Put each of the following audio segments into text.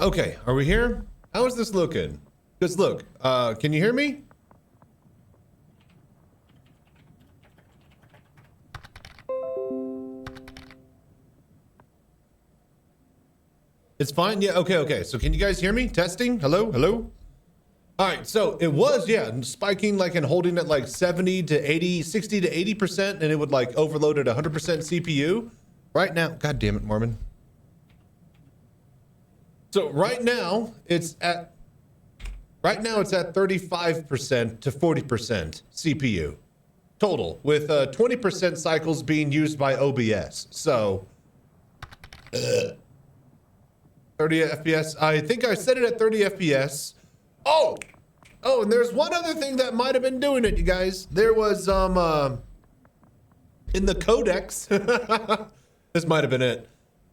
Okay, are we here? How is this looking? Because look, can you hear me? It's fine. Yeah. Okay. So can you guys hear me? Testing. Hello. Hello. All right. So it was, yeah, spiking like and holding at like 70 to 80, 60 to 80%, and it would like overload at 100% CPU. Right now, God damn it, Mormon. So right now it's at 35% to 40% CPU total, with 20% cycles being used by OBS. So 30 FPS. I think I set it at 30 FPS. Oh, and there's one other thing that might have been doing it, you guys. There was in the codecs. This might have been it.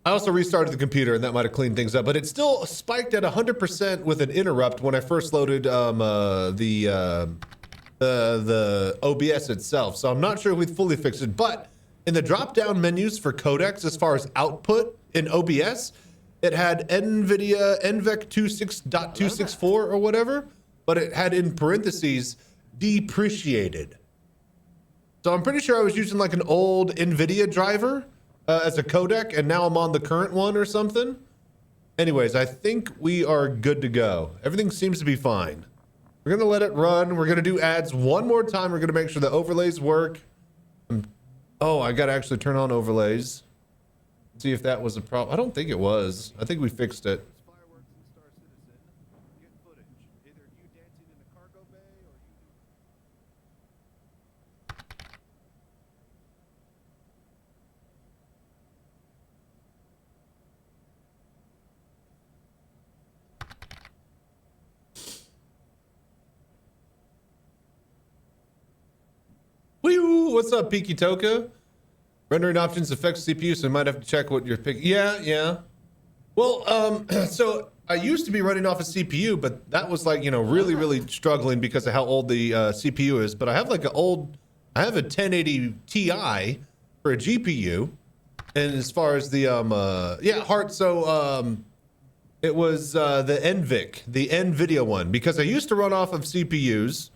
I also restarted the computer and that might have cleaned things up, but it still spiked at 100% with an interrupt when I first loaded the OBS itself. So I'm not sure if we fully fixed it, but in the drop-down menus for codecs, as far as output in OBS, it had NVIDIA NVEC 26.264 or whatever, but it had in parentheses depreciated. So I'm pretty sure I was using like an old NVIDIA driver as a codec, and now I'm on the current one or something. Anyways, I think we are good to go. Everything seems to be fine. We're gonna let it run. We're gonna do ads one more time. We're gonna make sure the overlays work. Oh, I gotta actually turn on overlays. See if that was a problem. I don't think it was. I think we fixed it. Woo! What's up, Peaky Toka? Rendering options affects CPU, so you might have to check what you're picking. Yeah. Well, so I used to be running off a CPU, but that was like, you know, really struggling because of how old the CPU is. But I have like I have a 1080 Ti for a GPU, and as far as the it was the NVIC, the NVIDIA one, because I used to run off of CPUs.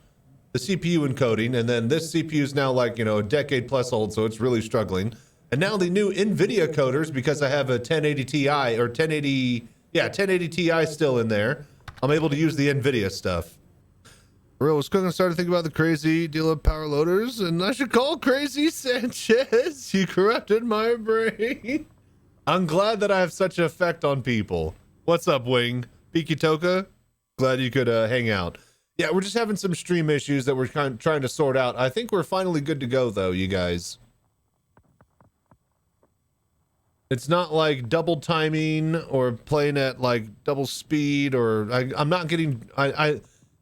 The CPU encoding, and then this CPU is now like, you know, a decade plus old, so it's really struggling. And now the new NVIDIA coders, because I have a 1080 Ti or 1080 Ti still in there, I'm able to use the NVIDIA stuff. Real was cooking, started thinking about the crazy deal of power loaders, and I should call Crazy Sanchez. You corrupted my brain. I'm glad that I have such an effect on people. What's up, Wing? Peaky Toka? Glad you could hang out. Yeah, we're just having some stream issues that we're trying to sort out. I think we're finally good to go, though, you guys. It's not like double timing or playing at like double speed, or I'm not getting.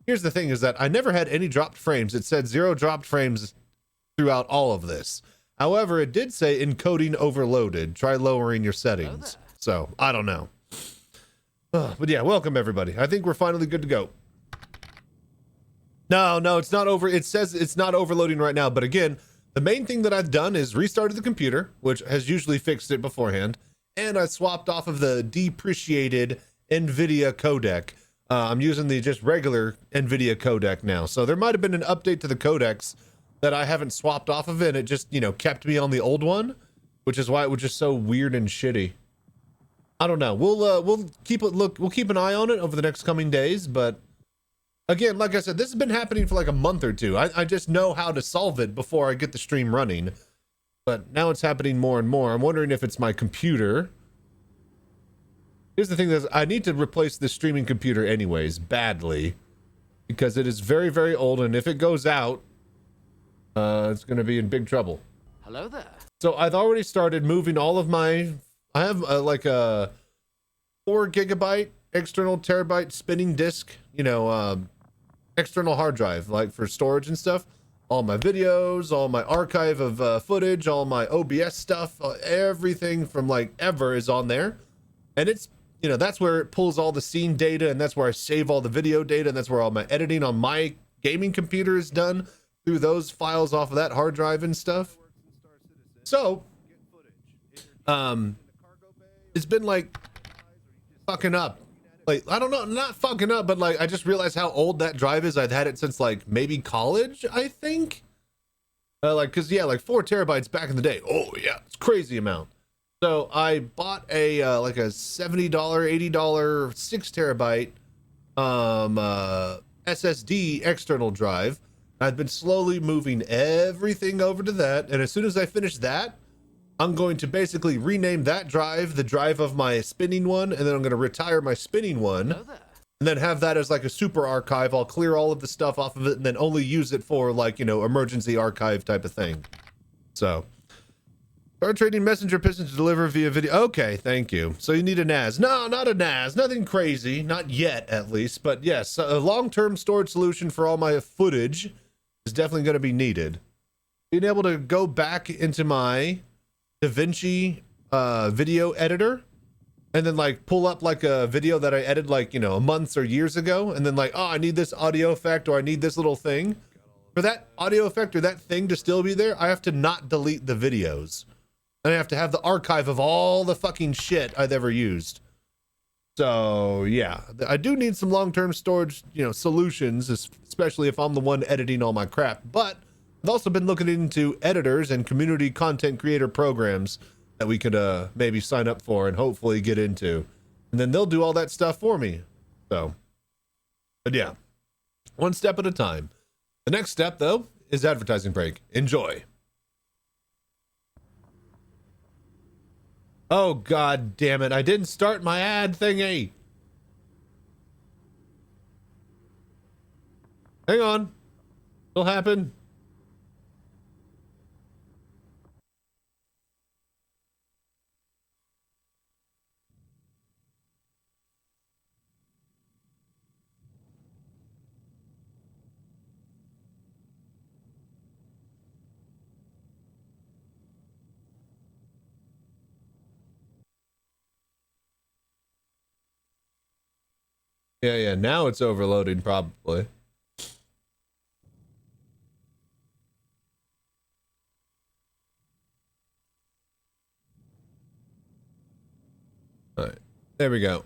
Here's the thing: is that I never had any dropped frames. It said 0 dropped frames throughout all of this. However, it did say encoding overloaded. Try lowering your settings. So I don't know. But yeah, welcome everybody. I think we're finally good to go. No, it's not over. It says it's not overloading right now. But again, the main thing that I've done is restarted the computer, which has usually fixed it beforehand. And I swapped off of the depreciated NVIDIA codec. I'm using the just regular NVIDIA codec now. So there might have been an update to the codecs that I haven't swapped off of it. And it just, you know, kept me on the old one, which is why it was just so weird and shitty. I don't know. We'll keep an eye on it over the next coming days, but again, like I said, this has been happening for like a month or two. I just know how to solve it before I get the stream running. But now it's happening more and more. I'm wondering if it's my computer. Here's the thing, is I need to replace this streaming computer anyways, badly. Because it is very, very old, and if it goes out, it's going to be in big trouble. Hello there. So I've already started moving all of my... I have like a 4 gigabyte external terabyte spinning disk, you know, external hard drive, like for storage and stuff. All my videos, all my archive of footage, all my OBS stuff, everything from like ever is on there. And it's, you know, that's where it pulls all the scene data, and that's where I save all the video data, and that's where all my editing on my gaming computer is done through those files off of that hard drive and stuff. So, it's been like fucking up like, I don't know, not fucking up, but like, I just realized how old that drive is. I've had it since like maybe college, I think. Like, cause yeah, like 4 terabytes back in the day. Oh yeah, it's crazy amount. So I bought a like a $70, $80 6 terabyte SSD external drive. I've been slowly moving everything over to that, and as soon as I finish that, I'm going to basically rename that drive the drive of my spinning one, and then I'm going to retire my spinning one, and then have that as like a super archive. I'll clear all of the stuff off of it and then only use it for like, you know, emergency archive type of thing. So start trading messenger pistons to deliver via video. Okay, thank you. So you need a NAS. No, not a NAS. Nothing crazy. Not yet, at least. But yes, a long-term storage solution for all my footage is definitely going to be needed. Being able to go back into my DaVinci video editor and then like pull up like a video that I edited like, you know, months or years ago, and then like, oh, I need this audio effect or I need this little thing. For that audio effect or that thing to still be there, I have to not delete the videos. And I have to have the archive of all the fucking shit I've ever used. So yeah, I do need some long-term storage, you know, solutions, especially if I'm the one editing all my crap. But I've also been looking into editors and community content creator programs that we could maybe sign up for and hopefully get into. And then they'll do all that stuff for me. So, but yeah, one step at a time. The next step, though, is advertising break. Enjoy. Oh, God damn it. I didn't start my ad thingy. Hang on. It'll happen. Yeah, now it's overloading probably. All right, there we go.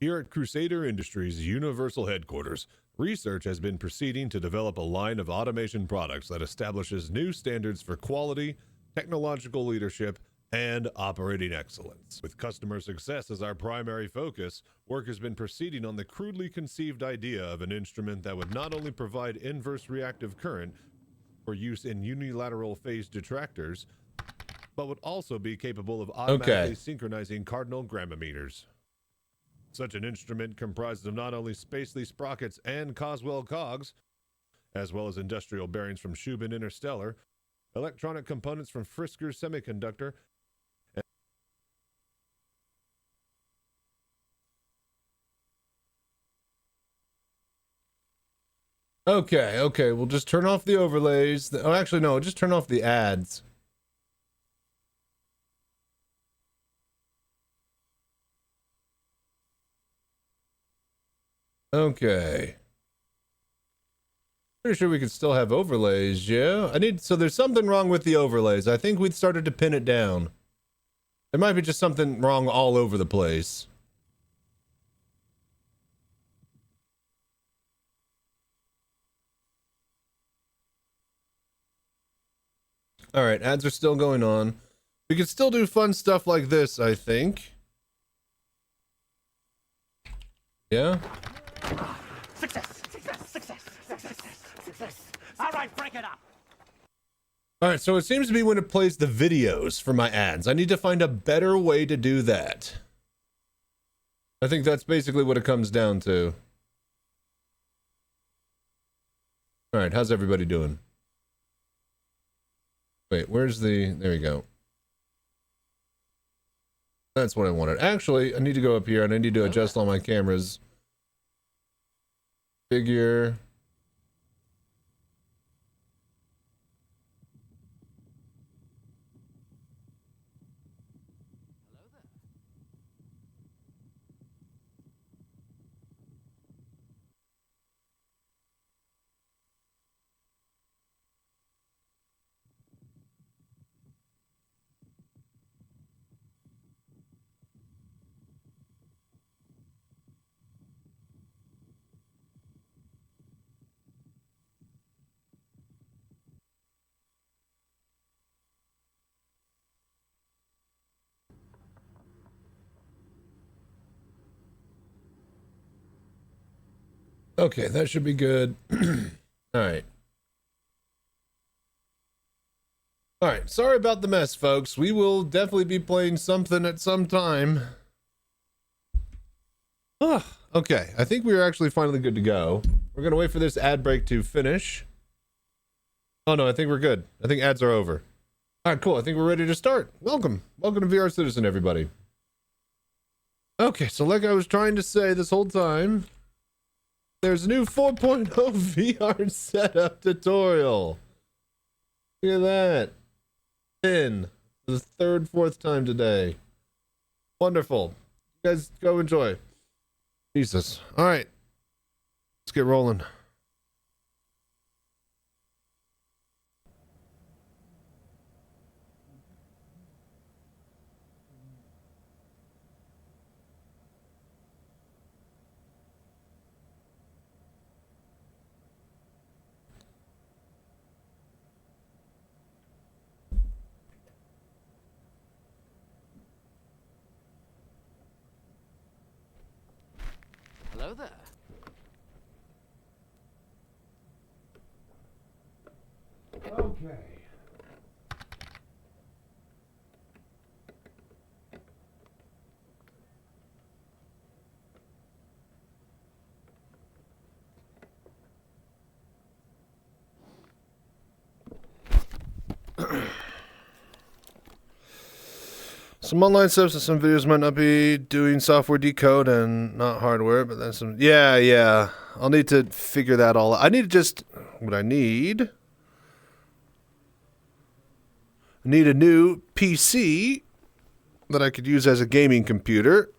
Here at Crusader Industries Universal Headquarters, research has been proceeding to develop a line of automation products that establishes new standards for quality, technological leadership, and operating excellence. With customer success as our primary focus, work has been proceeding on the crudely conceived idea of an instrument that would not only provide inverse reactive current for use in unilateral phase detractors, but would also be capable of automatically synchronizing cardinal grammometers. Such an instrument comprised of not only Spacely sprockets and Coswell cogs, as well as industrial bearings from Shubin Interstellar, electronic components from Frisker Semiconductor, Okay, we'll just turn off the overlays. Oh, actually, no, just turn off the ads. Okay. Pretty sure we can still have overlays, yeah? So there's something wrong with the overlays. I think we've started to pin it down. There might be just something wrong all over the place. All right, ads are still going on. We can still do fun stuff like this, I think. Yeah? Success. All right, break it up. All right, so it seems to be when it plays the videos for my ads. I need to find a better way to do that. I think that's basically what it comes down to. All right, how's everybody doing? Wait, where's the... There we go. That's what I wanted. Actually, I need to go up here and I need to adjust all my cameras. Figure... Okay, that should be good. All right. All right, sorry about the mess, folks. We will definitely be playing something at some time. Okay, I think we are actually finally good to go. We're gonna wait for this ad break to finish. Oh no, I think we're good. I think ads are over. All right, cool. I think we're ready to start. Welcome. Welcome to VR Citizen, everybody. Okay, so like I was trying to say this whole time, there's a new 4.0 VR setup tutorial. Look at that. 10. The third, fourth time today. Wonderful. You guys go enjoy. Jesus. All right. Let's get rolling. Hello there. Okay. Some online subs and some videos might not be doing software decode and not hardware, but that's some. Yeah. I'll need to figure that all out. I need to just. What I need a new PC that I could use as a gaming computer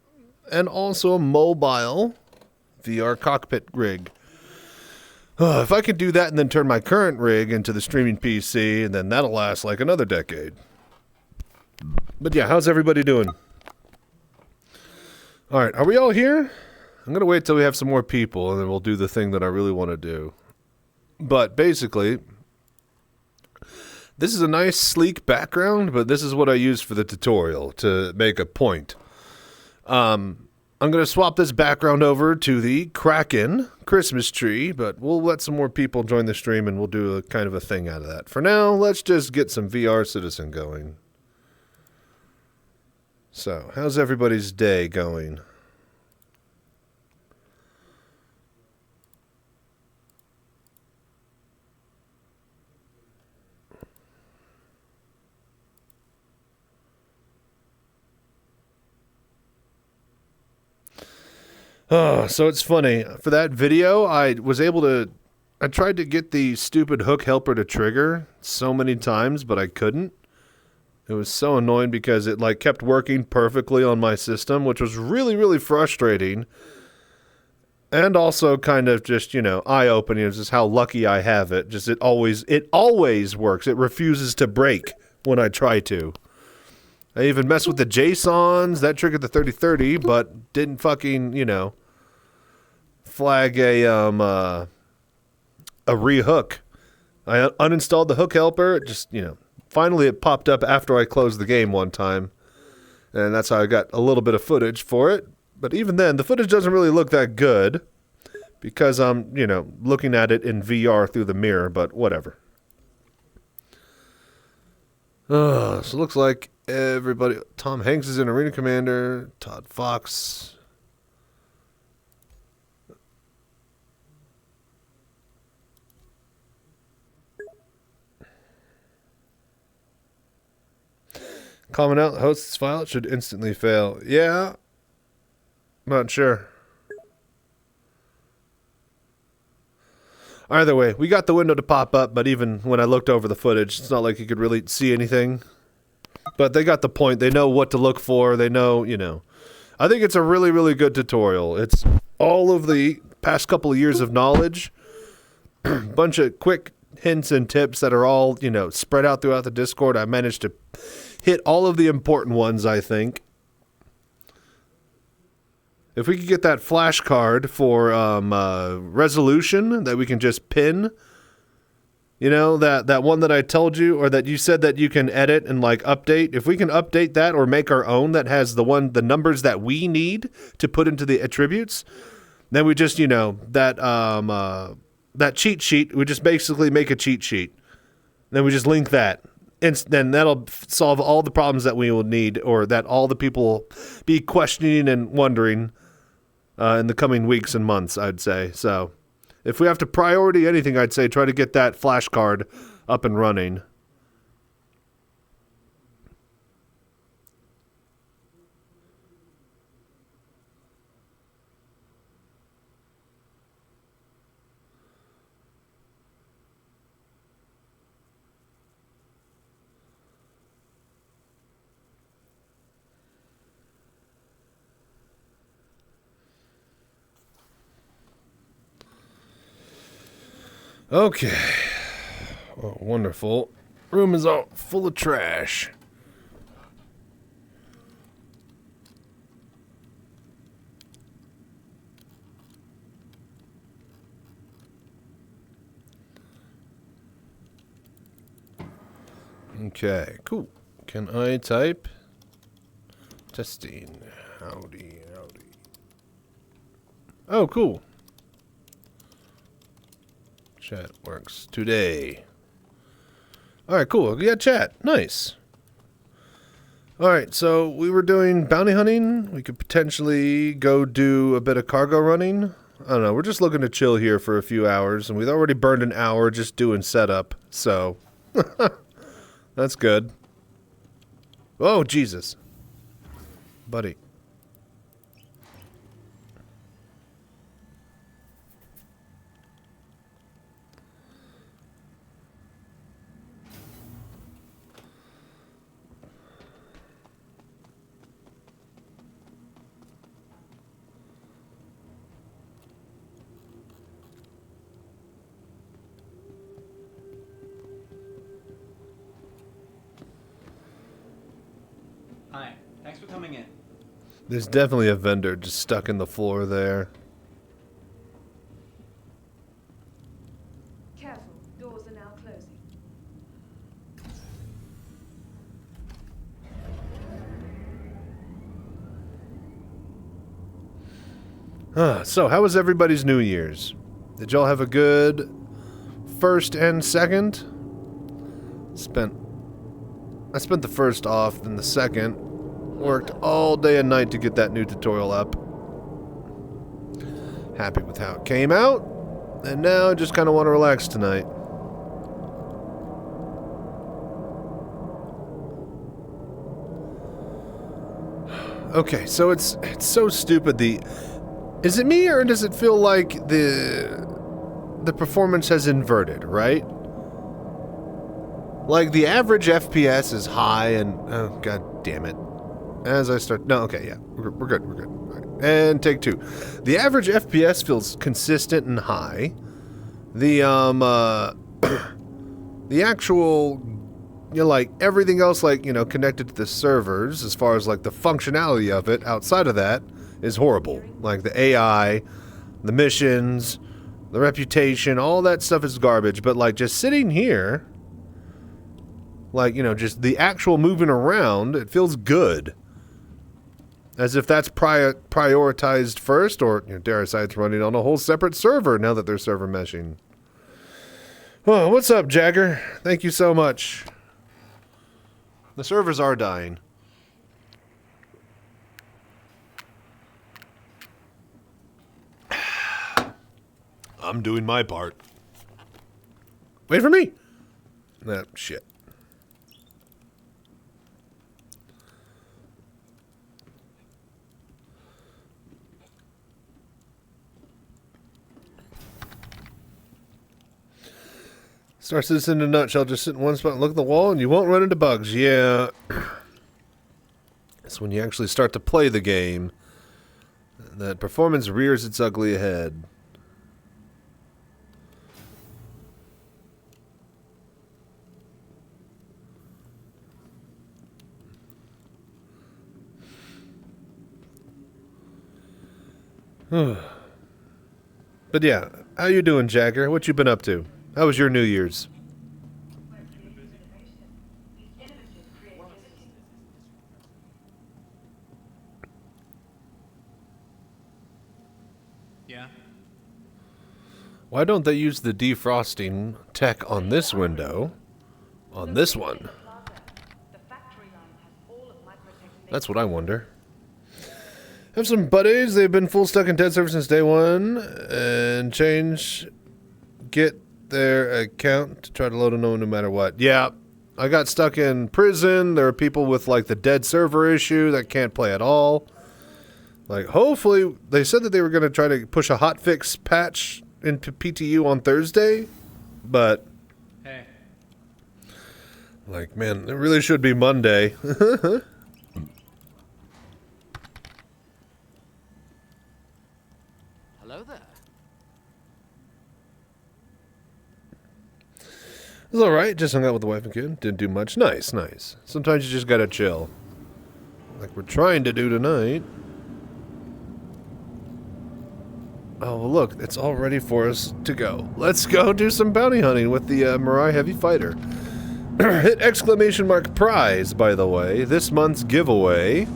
and also a mobile VR cockpit rig. If I could do that and then turn my current rig into the streaming PC, and then that'll last like another decade. But yeah, how's everybody doing? All right, are we all here? I'm going to wait till we have some more people, and then we'll do the thing that I really want to do. But basically, this is a nice, sleek background, but this is what I use for the tutorial to make a point. I'm going to swap this background over to the Kraken Christmas tree, but we'll let some more people join the stream, and we'll do a kind of a thing out of that. For now, let's just get some VR Citizen going. So, how's everybody's day going? So it's funny. For that video, I tried to get the stupid hook helper to trigger so many times, but I couldn't. It was so annoying because it like kept working perfectly on my system, which was really, really frustrating. And also kind of just, eye-opening. It's just how lucky I have it. Just it always works. It refuses to break when I try to. I even messed with the JSONs. That triggered the 3030, but didn't fucking, flag a rehook. I uninstalled the hook helper. It just, finally it popped up after I closed the game one time. And that's how I got a little bit of footage for it. But even then, the footage doesn't really look that good because I'm, looking at it in VR through the mirror, but whatever. So it looks like everybody... Tom Hanks is in Arena Commander. Todd Fox... Comment out the host's file. It should instantly fail. Yeah. Not sure. Either way, we got the window to pop up, but even when I looked over the footage, it's not like you could really see anything. But they got the point. They know what to look for. They know, I think it's a really, really good tutorial. It's all of the past couple of years of knowledge. Bunch of quick hints and tips that are all, spread out throughout the Discord. I managed to hit all of the important ones, I think. If we could get that flashcard for resolution that we can just pin, that one that I told you, or that you said that you can edit and like update. If we can update that or make our own that has the numbers that we need to put into the attributes, Then we just, you know, that cheat sheet, we just basically make a cheat sheet. Then we just link that. And then that'll solve all the problems that we will need, or that all the people will be questioning and wondering in the coming weeks and months, I'd say. So if we have to priority anything, I'd say try to get that flashcard up and running. Okay. Oh, wonderful. Room is all full of trash. Okay, cool. Can I type? Testing. Howdy, howdy. Oh, cool. Chat works today. Alright, cool. Yeah, chat. Nice. Alright, so we were doing bounty hunting. We could potentially go do a bit of cargo running. I don't know. We're just looking to chill here for a few hours. And we've already burned an hour just doing setup. So, that's good. Oh, Jesus. Buddy. Hi, thanks for coming in. There's definitely a vendor just stuck in the floor there. Careful, doors are now closing. So how was everybody's New Year's? Did y'all have a good first and second? I spent the first off, then the second. Worked all day and night to get that new tutorial up. Happy with how it came out. And now I just kind of want to relax tonight. Okay, so it's so stupid. Is it me, or does it feel like the performance has inverted, right? Like the average FPS is high and oh god damn it. As I start, no, okay, yeah, we're good. All right. And take two. The average FPS feels consistent and high. The the actual, you know, like everything else, like, you know, connected to the servers, as far as like the functionality of it, outside of that, is horrible. Like the AI, the missions, the reputation, all that stuff is garbage. But like just sitting here, like, you know, just the actual moving around, it feels good. As if that's prioritized first, or, you know, dare I say it's running on a whole separate server now that they're server meshing. Oh, what's up, Jagger? Thank you so much. The servers are dying. I'm doing my part. Wait for me! Ah, shit. Star Citizen in a nutshell, just sit in one spot and look at the wall and you won't run into bugs. Yeah. It's when you actually start to play the game that performance rears its ugly head. But yeah, how you doing, Jagger? What you been up to? How was your New Year's? Yeah? Why don't they use the defrosting tech on this window? On this one? That's what I wonder. Have some buddies. They've been full stuck in dead server since day one. And get their account to try to load a no matter what. Yeah, I got stuck in prison. There are people with like the dead server issue that can't play at all. Like, hopefully, they said that they were going to try to push a hotfix patch into PTU on Thursday, but Hey. like, man, it really should be Monday. Hello there. It's alright, just hung out with the wife and kid. Didn't do much. Nice, nice. Sometimes you just gotta chill. Like we're trying to do tonight. Oh, well, look, it's all ready for us to go. Let's go do some bounty hunting with the Mirai Heavy Fighter. Hit exclamation mark prize, by the way. This month's giveaway.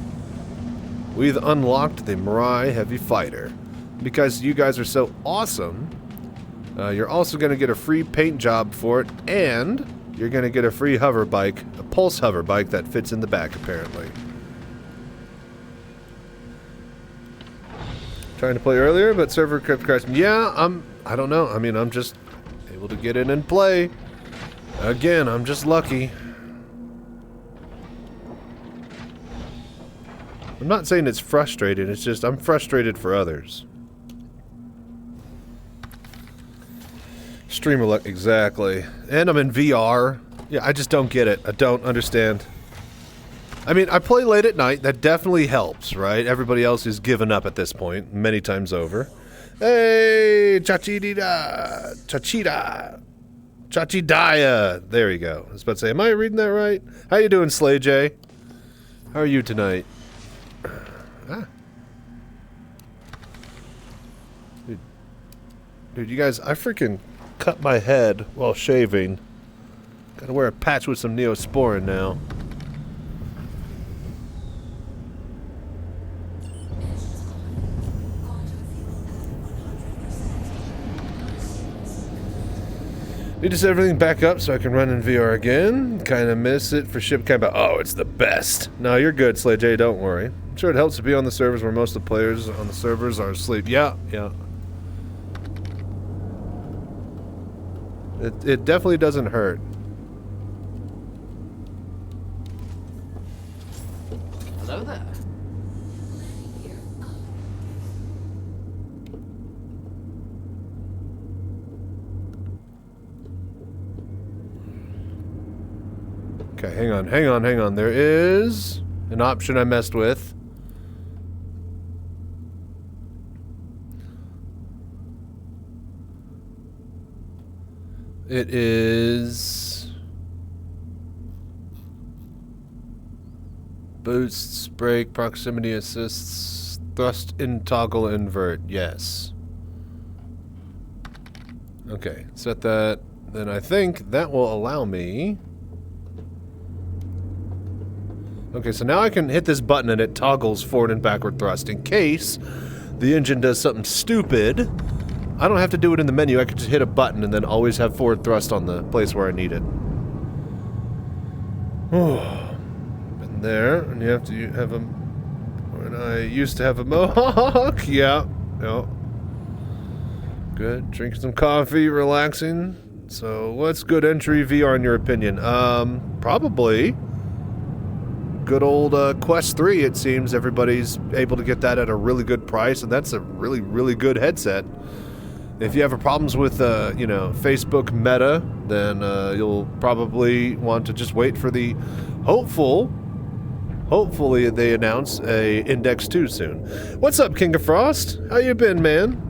We've unlocked the Mirai Heavy Fighter. Because you guys are so awesome, you're also going to get a free paint job for it, and you're going to get a free hover bike, a pulse hover bike that fits in the back, apparently. Trying to play earlier, but server kept crashing. Yeah, I don't know. I mean, I'm just able to get in and play. Again, I'm just lucky. I'm not saying it's frustrating, it's just I'm frustrated for others. Streamer luck, exactly. And I'm in VR. Yeah, I just don't get it. I don't understand. I mean, I play late at night. That definitely helps, right? Everybody else is given up at this point, many times over. Hey, Chachi-da, Chachida, Chachidaya. There you go. I was about to say, am I reading that right? How you doing, Slay J? How are you tonight? Ah. Dude, you guys, I freaking cut my head while shaving. Gotta wear a patch with some Neosporin now. Need to set everything back up so I can run in VR again. Kinda miss it for ship camp. Oh, it's the best. No, you're good, Slay J, don't worry. I'm sure it helps to be on the servers where most of the players on the servers are asleep. Yeah, yeah. It definitely doesn't hurt. Hello there. Okay, hang on. There is an option I messed with. It is boosts, brake, proximity assists, thrust in toggle invert. Yes. Okay, set that. Then I think that will allow me. Okay, so now I can hit this button and it toggles forward and backward thrust in case the engine does something stupid. I don't have to do it in the menu. I can just hit a button and then always have forward thrust on the place where I need it. Been there, and you have to have a. When I used to have a mohawk, yeah, no. Good. Drinking some coffee, relaxing. So, what's good entry VR in your opinion? Probably good old Quest 3. It seems everybody's able to get that at a really good price, and that's a really, really good headset. If you have problems with, you know, Facebook Meta, then you'll probably want to just wait for the hopefully they announce a Index 2 soon. What's up, King of Frost? How you been, man?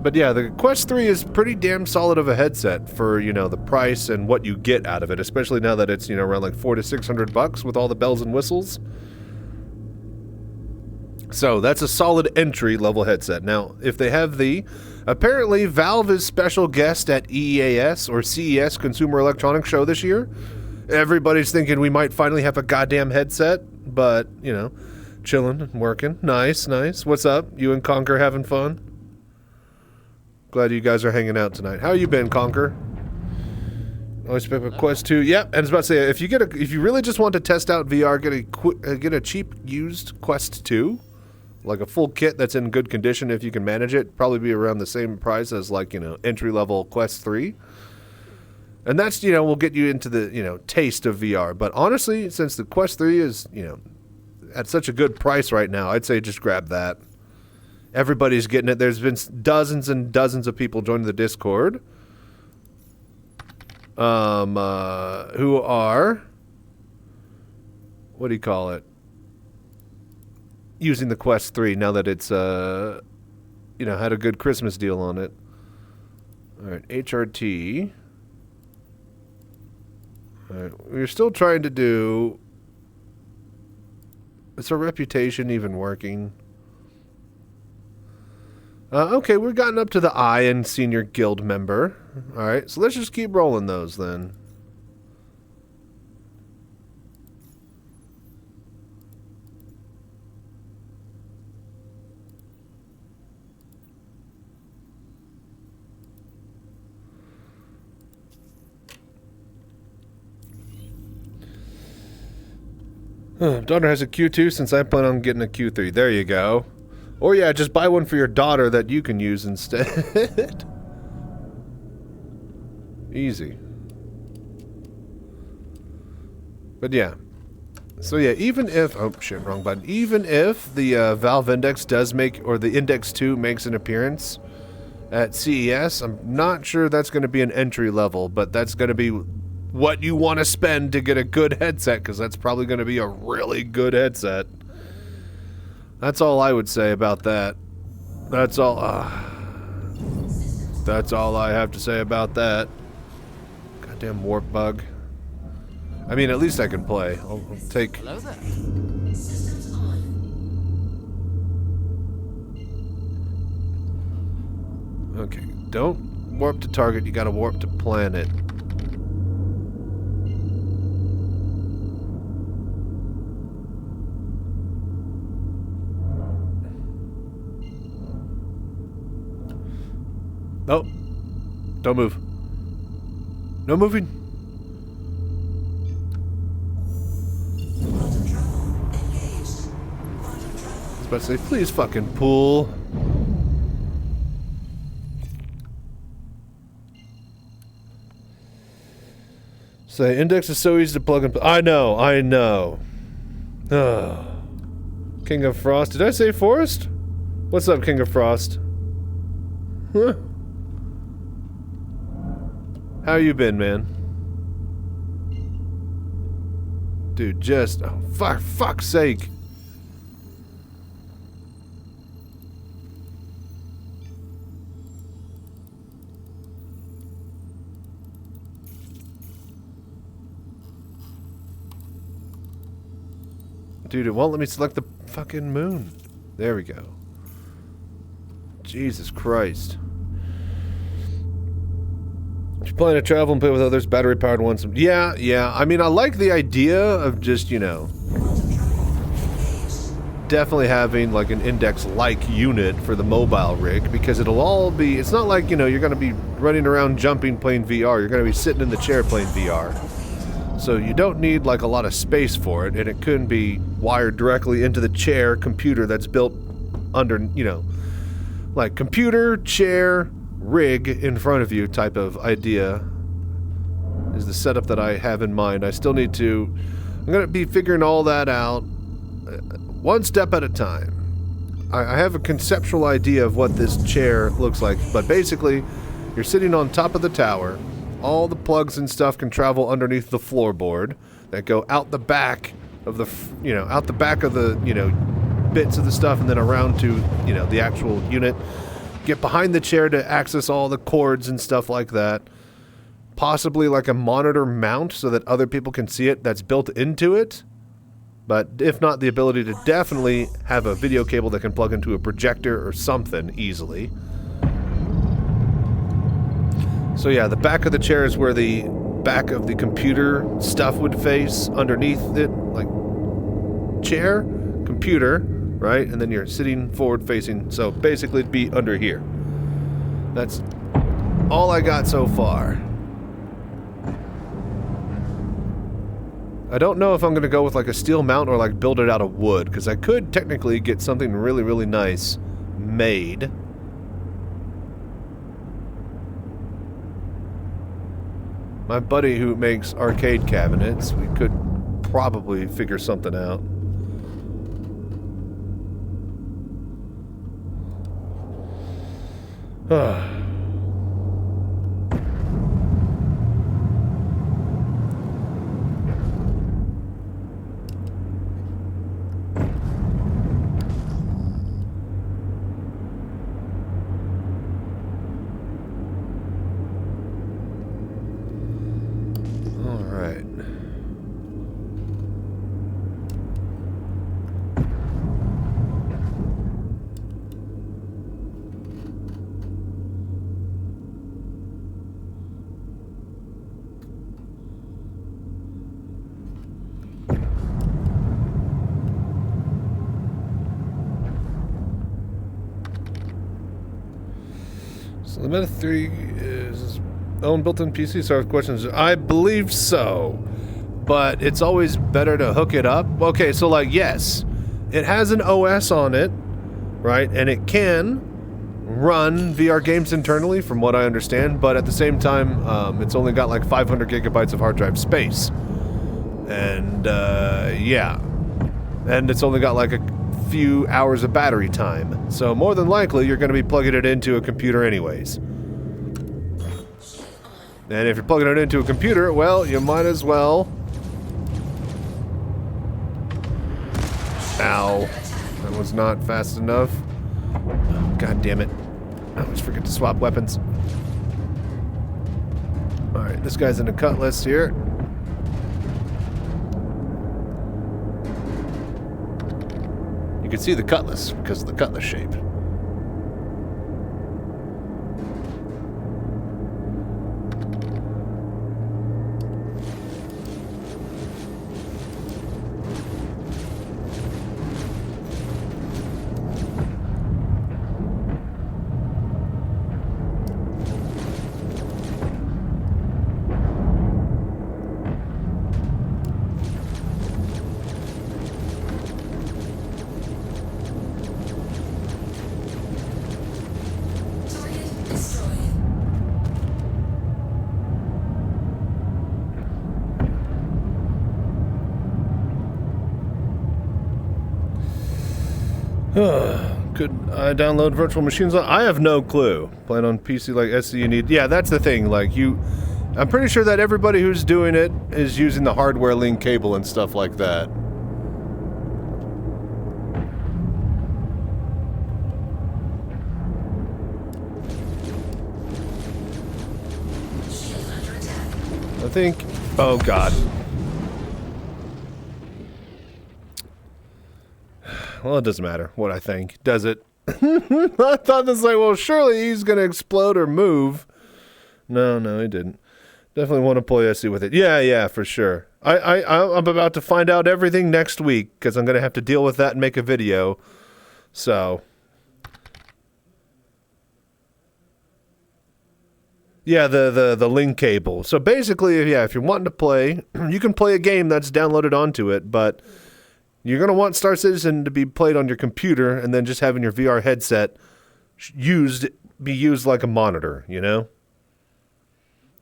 But yeah, the Quest 3 is pretty damn solid of a headset for, you know, the price and what you get out of it, especially now that it's, you know, around like $400 to $600 with all the bells and whistles. So that's a solid entry-level headset. Now, if they have apparently Valve is special guest at EAS or CES Consumer Electronics Show this year. Everybody's thinking we might finally have a goddamn headset, but, you know, chilling and working. Nice, nice. What's up? You and Conker having fun? Glad you guys are hanging out tonight. How you been, Conker? Always pick up Quest 2. Yep, and I was about to say, if you really just want to test out VR, get a cheap used Quest 2, like a full kit that's in good condition if you can manage it. Probably be around the same price as like, you know, entry level Quest 3. And that's, you know, will get you into the, you know, taste of VR. But honestly, since the Quest 3 is, you know, at such a good price right now, I'd say just grab that. Everybody's getting it. There's been dozens and dozens of people joining the Discord. Who are, what do you call it, using the Quest 3 now that it's, you know, had a good Christmas deal on it. Alright, HRT. Alright, we're still trying to do, is our reputation even working? Okay, we've gotten up to the I and Senior Guild member. Alright, so let's just keep rolling those then. Daughter has a Q2 since I plan on getting a Q3. There you go. Or yeah, just buy one for your daughter that you can use instead. Easy. But yeah. So yeah, even if, oh shit, wrong button. Even if the Valve Index does make, or the Index 2 makes an appearance at CES, I'm not sure that's going to be an entry level, but that's going to be what you want to spend to get a good headset, because that's probably going to be a really good headset. That's all I would say about that. That's all. That's all I have to say about that. Goddamn warp bug. I mean, at least I can play. I'll take. Hello there. Okay, don't warp to target. You gotta warp to planet. Oh, don't move. No moving. I was about to say, please fucking pull. Say, Index is so easy to plug and play. I know, I know. King of Frost. Did I say Forest? What's up, King of Frost? Huh? How you been, man? Dude, just, oh, fuck's sake. Dude, it won't let me select the fucking moon. There we go. Jesus Christ. If you're planning to travel and play with others, battery-powered ones. Yeah. I mean, I like the idea of just, you know, definitely having, like, an Index-like unit for the mobile rig, because it'll all be... It's not like, you know, you're going to be running around jumping playing VR. You're going to be sitting in the chair playing VR. So you don't need, like, a lot of space for it, and it couldn't be wired directly into the chair computer that's built under, you know, like, computer, chair, rig in front of you type of idea is the setup that I have in mind. I still need to... I'm going to be figuring all that out one step at a time. I have a conceptual idea of what this chair looks like, but basically, you're sitting on top of the tower. All the plugs and stuff can travel underneath the floorboard that go out the back of the, you know, out the back of the, you know, bits of the stuff, and then around to, you know, the actual unit. Get behind the chair to access all the cords and stuff like that. Possibly like a monitor mount so that other people can see it that's built into it. But if not, the ability to definitely have a video cable that can plug into a projector or something easily. So yeah, the back of the chair is where the back of the computer stuff would face. Underneath it, like chair, computer, right? And then you're sitting forward facing. So basically it'd be under here. That's all I got so far. I don't know if I'm gonna go with like a steel mount or like build it out of wood, because I could technically get something really, really nice made. My buddy who makes arcade cabinets, we could probably figure something out. So the Meta 3 is own built-in PC. Sorry for questions. I believe so, but it's always better to hook it up. Okay, so like, yes, it has an OS on it, right? And it can run VR games internally, from what I understand, but at the same time, it's only got like 500 gigabytes of hard drive space. And, yeah. And it's only got like a few hours of battery time. So more than likely, you're going to be plugging it into a computer anyways. And if you're plugging it into a computer, well, you might as well... Ow. That was not fast enough. Oh, God damn it. I always forget to swap weapons. Alright, this guy's in a cutlass here. You can see the cutlass because of the cutlass shape. Could I download virtual machines? I have no clue. Playing on PC like SC you need... Yeah, that's the thing. Like, I'm pretty sure that everybody who's doing it is using the hardware link cable and stuff like that. I think... Oh, God. Well, it doesn't matter what I think, does it? I thought this like, well, surely he's gonna explode or move. No, he didn't. Definitely want to play SC with it. Yeah, for sure. I'm about to find out everything next week because I'm gonna have to deal with that and make a video. So, yeah, the link cable. So basically, yeah, if you're wanting to play, you can play a game that's downloaded onto it, but you're going to want Star Citizen to be played on your computer and then just having your VR headset be used like a monitor, you know?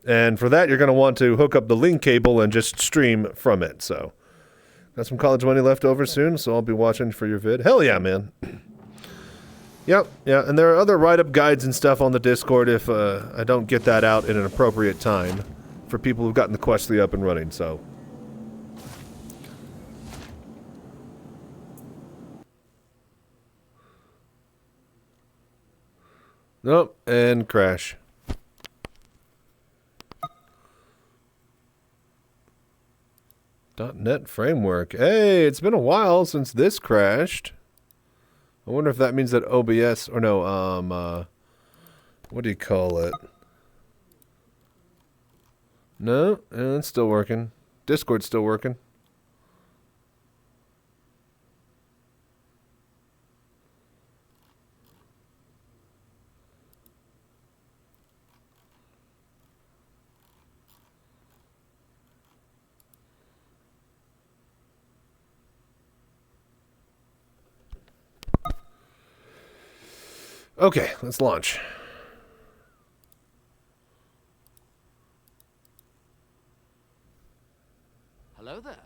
And for that, you're going to want to hook up the link cable and just stream from it. So, got some college money left over soon, so I'll be watching for your vid. Hell yeah, man. Yep, yeah, and there are other write-up guides and stuff on the Discord if I don't get that out in an appropriate time for people who've gotten the Questly up and running, so... Nope, and crash. .NET framework. Hey, it's been a while since this crashed. I wonder if that means that OBS, or no, what do you call it? No, it's still working. Discord's still working. Okay, let's launch. Hello there.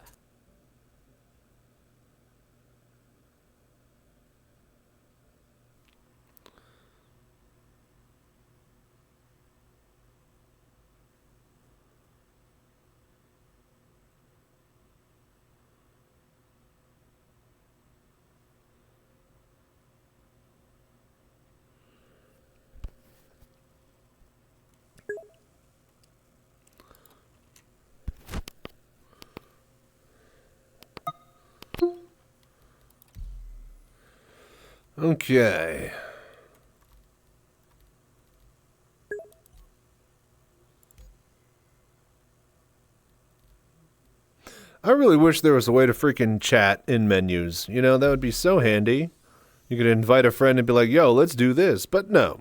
Okay. I really wish there was a way to freaking chat in menus. You know, that would be so handy. You could invite a friend and be like, yo, let's do this. But no.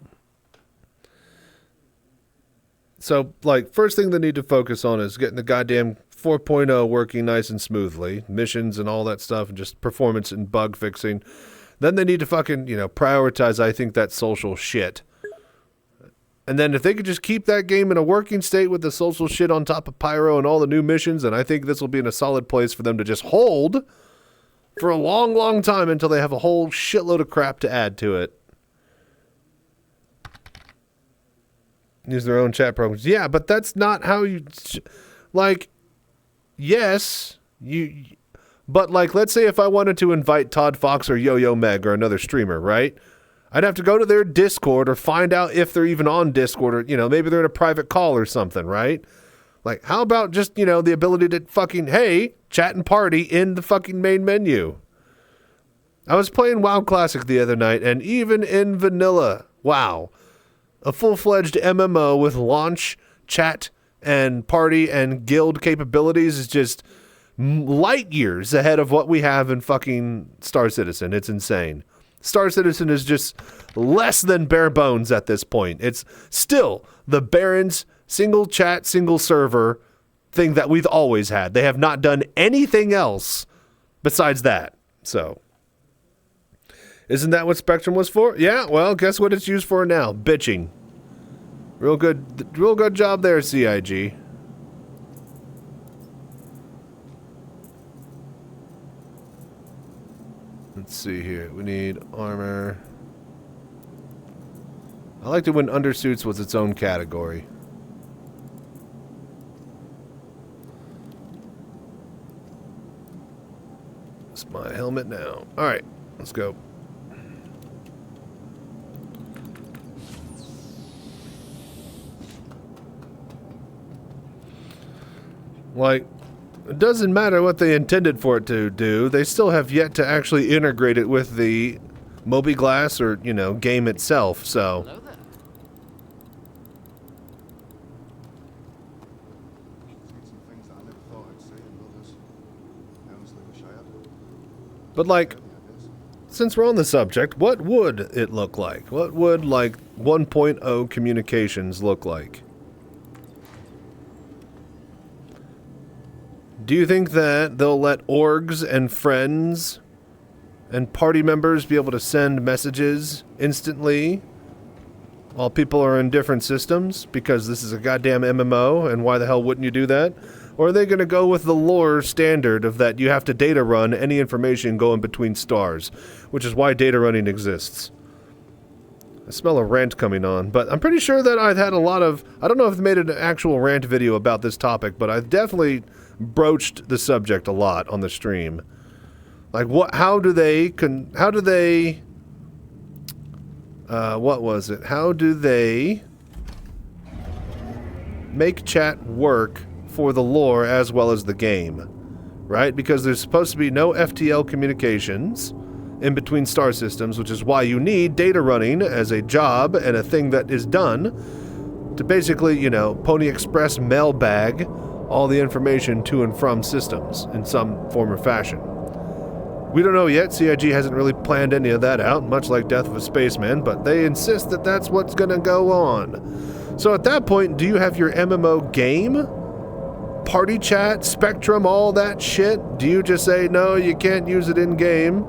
So, like, first thing they need to focus on is getting the goddamn 4.0 working nice and smoothly. Missions and all that stuff and just performance and bug fixing. Then they need to fucking, you know, prioritize, I think, that social shit. And then if they could just keep that game in a working state with the social shit on top of Pyro and all the new missions, then I think this will be in a solid place for them to just hold for a long, long time until they have a whole shitload of crap to add to it. Use their own chat programs. Yeah, but that's not how you... Like, yes, you... But, like, let's say if I wanted to invite Todd Fox or Yo-Yo Meg or another streamer, right? I'd have to go to their Discord or find out if they're even on Discord or, you know, maybe they're in a private call or something, right? Like, how about just, you know, the ability to fucking, hey, chat and party in the fucking main menu? I was playing WoW Classic the other night, and even in vanilla, wow, a full-fledged MMO with launch, chat, and party and guild capabilities is just... light years ahead of what we have in fucking Star Citizen. It's insane. Star Citizen is just less than bare bones at this point. It's still the Barons single chat, single server thing that we've always had. They have not done anything else besides that. So, isn't that what Spectrum was for? Yeah, well, guess what it's used for now? Bitching. Real good job there, CIG. Let's see here. We need armor. I liked it when undersuits was its own category. It's my helmet now. Alright, let's go. Like, it doesn't matter what they intended for it to do. They still have yet to actually integrate it with the Moby Glass or, you know, game itself, so... Hello there. But, like, since we're on the subject, what would it look like? What would, like, 1.0 communications look like? Do you think that they'll let orgs and friends and party members be able to send messages instantly while people are in different systems because this is a goddamn MMO and why the hell wouldn't you do that? Or are they going to go with the lore standard of that you have to data run any information going between stars, which is why data running exists? I smell a rant coming on, but I'm pretty sure that I've had a lot of... I don't know if I've made an actual rant video about this topic, but I've definitely broached the subject a lot on the stream. Like, what? How do they... what was it? How do they make chat work for the lore as well as the game? Right? Because there's supposed to be no FTL communications in between star systems, which is why you need data running as a job and a thing that is done to basically, you know, Pony Express mailbag all the information to and from systems in some form or fashion. We don't know yet. CIG hasn't really planned any of that out, much like Death of a Spaceman, but they insist that that's what's going to go on. So at that point, do you have your MMO game? Party chat, Spectrum, all that shit? Do you just say, no, you can't use it in-game?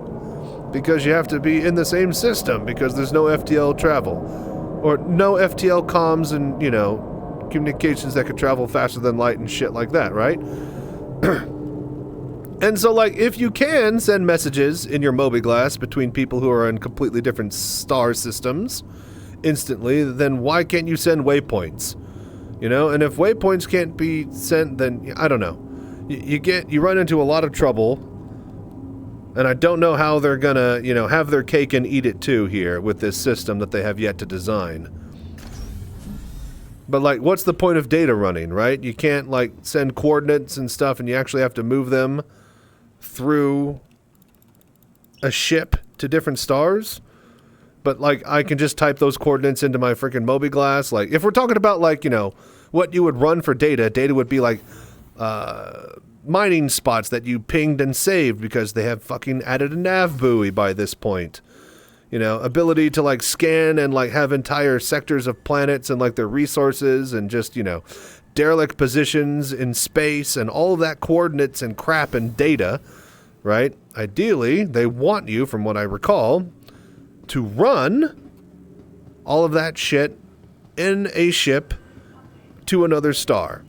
because you have to be in the same system because there's no FTL travel. Or no FTL comms and, you know, communications that could travel faster than light and shit like that, right? And so, like, if you can send messages in your Mobiglass between people who are in completely different star systems instantly, then why can't you send waypoints? You know, and if waypoints can't be sent, then I don't know. You run into a lot of trouble, and I don't know how they're gonna, you know, have their cake and eat it too here with this system that they have yet to design. But, like, what's the point of data running, right? You can't, like, send coordinates and stuff, and you actually have to move them through a ship to different stars. But, like, I can just type those coordinates into my freaking Mobiglass. Like, if we're talking about, like, you know, what you would run for data would be, like, mining spots that you pinged and saved because they have fucking added a nav buoy by this point. You know, ability to, like, scan and, like, have entire sectors of planets and, like, their resources and just, you know, derelict positions in space and all of that coordinates and crap and data, right? Ideally, they want you, from what I recall, to run all of that shit in a ship to another star.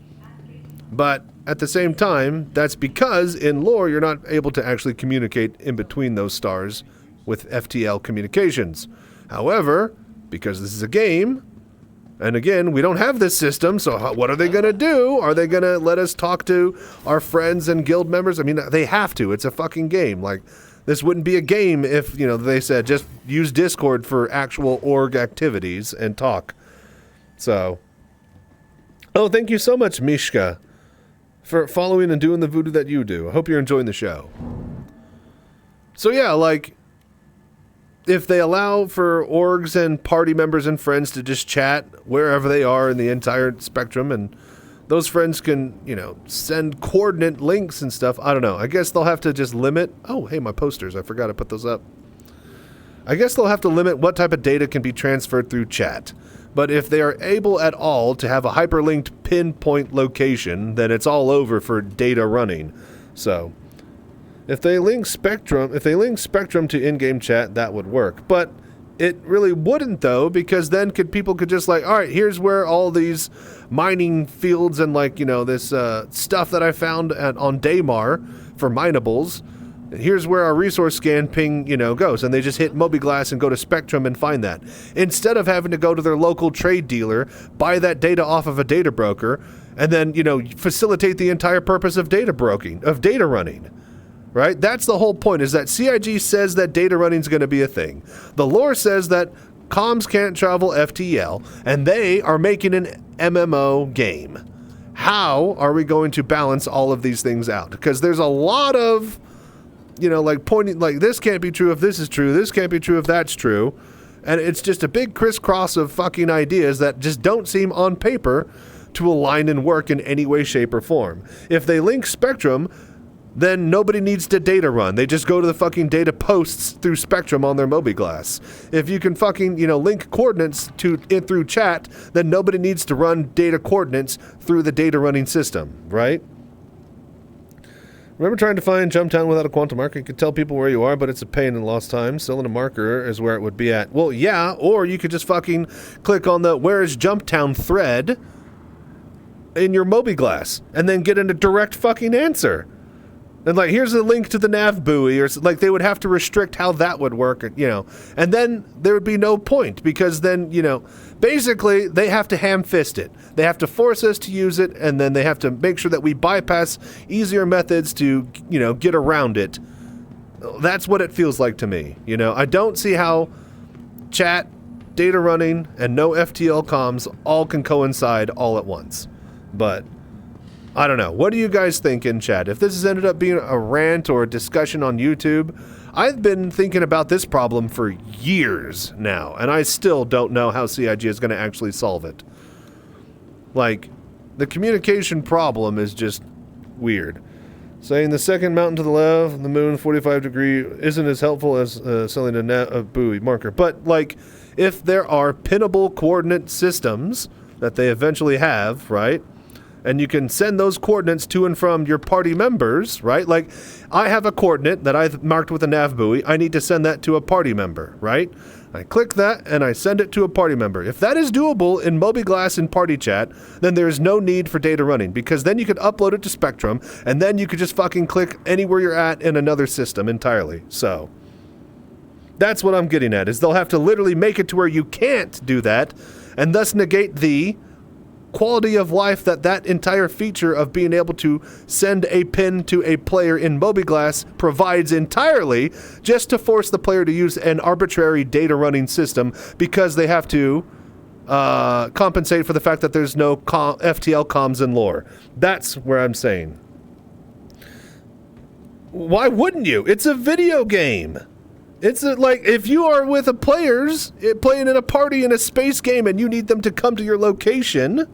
But at the same time, that's because in lore, you're not able to actually communicate in between those stars with FTL communications. However, because this is a game, and again, we don't have this system, so what are they going to do? Are they going to let us talk to our friends and guild members? I mean, they have to. It's a fucking game. Like, this wouldn't be a game if, you know, they said just use Discord for actual org activities and talk. So, oh, thank you so much, Mishka, for following and doing the voodoo that you do. I hope you're enjoying the show. So yeah, like, if they allow for orgs and party members and friends to just chat wherever they are in the entire spectrum, and those friends can, you know, send coordinate links and stuff, I don't know. I guess they'll have to just limit... Oh, hey, my posters. I forgot to put those up. I guess they'll have to limit what type of data can be transferred through chat. But if they are able at all to have a hyperlinked pinpoint location, then it's all over for data running. So... If they link Spectrum to in-game chat, that would work. But it really wouldn't, though, because then people could just, like, all right, here's where all these mining fields and, like, you know, this stuff that I found on Daymar for minables. Here's where our resource scan ping, you know, goes. And they just hit Mobiglass and go to Spectrum and find that. Instead of having to go to their local trade dealer, buy that data off of a data broker, and then, you know, facilitate the entire purpose of data running. Right? That's the whole point, is that CIG says that data running is going to be a thing. The lore says that comms can't travel FTL, and they are making an MMO game. How are we going to balance all of these things out? Because there's a lot of, you know, like pointing, like, this can't be true if this is true, this can't be true if that's true. And it's just a big crisscross of fucking ideas that just don't seem on paper to align and work in any way, shape, or form. If they link Spectrum, then nobody needs to data run. They just go to the fucking data posts through Spectrum on their Mobiglass. If you can fucking, you know, link coordinates through chat, then nobody needs to run data coordinates through the data running system, right? Remember trying to find Jumptown without a quantum marker? You could tell people where you are, but it's a pain and lost time. Still in a marker is where it would be at. Well, yeah, or you could just fucking click on the Where is Jumptown thread in your Mobiglass and then get a direct fucking answer. And, like, here's a link to the nav buoy, or, like, they would have to restrict how that would work, you know. And then there would be no point, because then, you know, basically they have to ham-fist it. They have to force us to use it, and then they have to make sure that we bypass easier methods to, you know, get around it. That's what it feels like to me, you know. I don't see how chat, data running, and no FTL comms all can coincide all at once. But... I don't know. What do you guys think in chat? If this has ended up being a rant or a discussion on YouTube, I've been thinking about this problem for years now, and I still don't know how CIG is going to actually solve it. Like, the communication problem is just weird. Saying the second mountain to the left, the moon 45 degree, isn't as helpful as selling a buoy marker. But, like, if there are pinnable coordinate systems that they eventually have, right? and you can send those coordinates to and from your party members, right? Like, I have a coordinate that I've marked with a nav buoy. I need to send that to a party member, right? I click that and I send it to a party member. If that is doable in mobiGlass in party chat, then there is no need for data running, because then you could upload it to Spectrum and then you could just fucking click anywhere you're at in another system entirely. So that's what I'm getting at, is they'll have to literally make it to where you can't do that, and thus negate the quality of life that entire feature of being able to send a pin to a player in mobiGlass provides entirely, just to force the player to use an arbitrary data running system because they have to compensate for the fact that there's no FTL comms and lore. That's where I'm saying. Why wouldn't you? It's a video game. It's like, if you are with a players playing in a party in a space game and you need them to come to your location,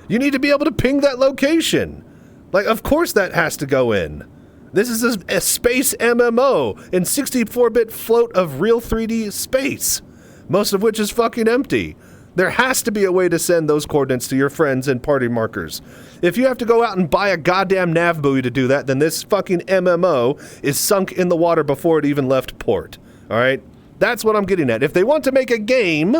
you need to be able to ping that location. Like, of course that has to go in. This is a space MMO in 64-bit float of real 3D space, most of which is fucking empty. There has to be a way to send those coordinates to your friends and party markers. If you have to go out and buy a goddamn nav buoy to do that, then this fucking MMO is sunk in the water before it even left port. All right? That's what I'm getting at. If they want to make a game,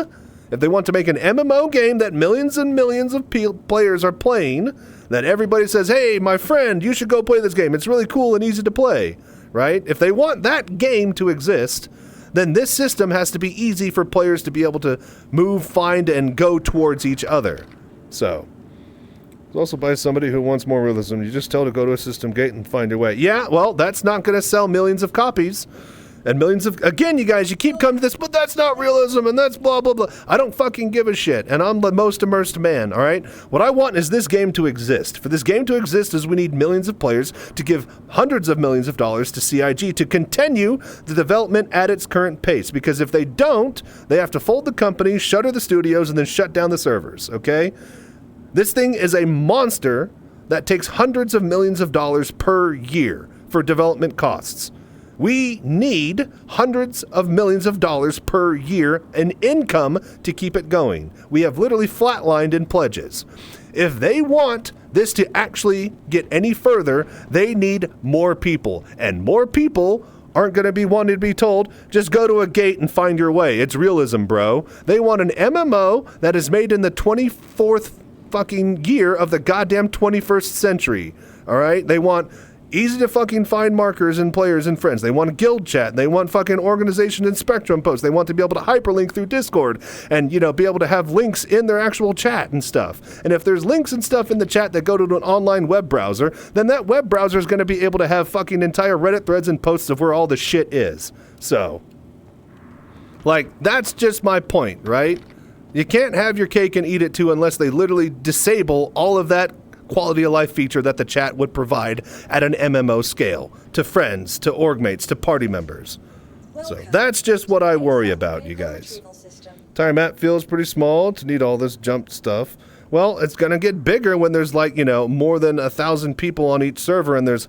if they want to make an MMO game that millions and millions of players are playing, that everybody says, hey, my friend, you should go play this game. It's really cool and easy to play, right? If they want that game to exist, then this system has to be easy for players to be able to move, find, and go towards each other. So, it's also by somebody who wants more realism. You just tell to go to a system gate and find your way. Yeah, well, that's not going to sell millions of copies. And millions of, again, you guys, you keep coming to this, but that's not realism, and that's blah, blah, blah. I don't fucking give a shit, and I'm the most immersed man, all right? What I want is this game to exist. For this game to exist is we need millions of players to give hundreds of millions of dollars to CIG to continue the development at its current pace, because if they don't, they have to fold the company, shutter the studios, and then shut down the servers, okay? This thing is a monster that takes hundreds of millions of dollars per year for development costs. We need hundreds of millions of dollars per year in income to keep it going. We have literally flatlined in pledges. If they want this to actually get any further, they need more people. And more people aren't going to be wanting to be told, just go to a gate and find your way. It's realism, bro. They want an MMO that is made in the 24th fucking year of the goddamn 21st century. All right? They want easy to fucking find markers and players and friends. They want a guild chat. They want fucking organization and Spectrum posts. They want to be able to hyperlink through Discord and, you know, be able to have links in their actual chat and stuff. And if there's links and stuff in the chat that go to an online web browser, then that web browser is going to be able to have fucking entire Reddit threads and posts of where all the shit is. So, like, that's just my point, right? You can't have your cake and eat it too unless they literally disable all of that quality of life feature that the chat would provide at an MMO scale to friends, to org mates, to party members. So that's just what I worry about, you guys. Time map feels pretty small to need all this jump stuff. Well, it's gonna get bigger when there's, like, you know, more than 1,000 people on each server and there's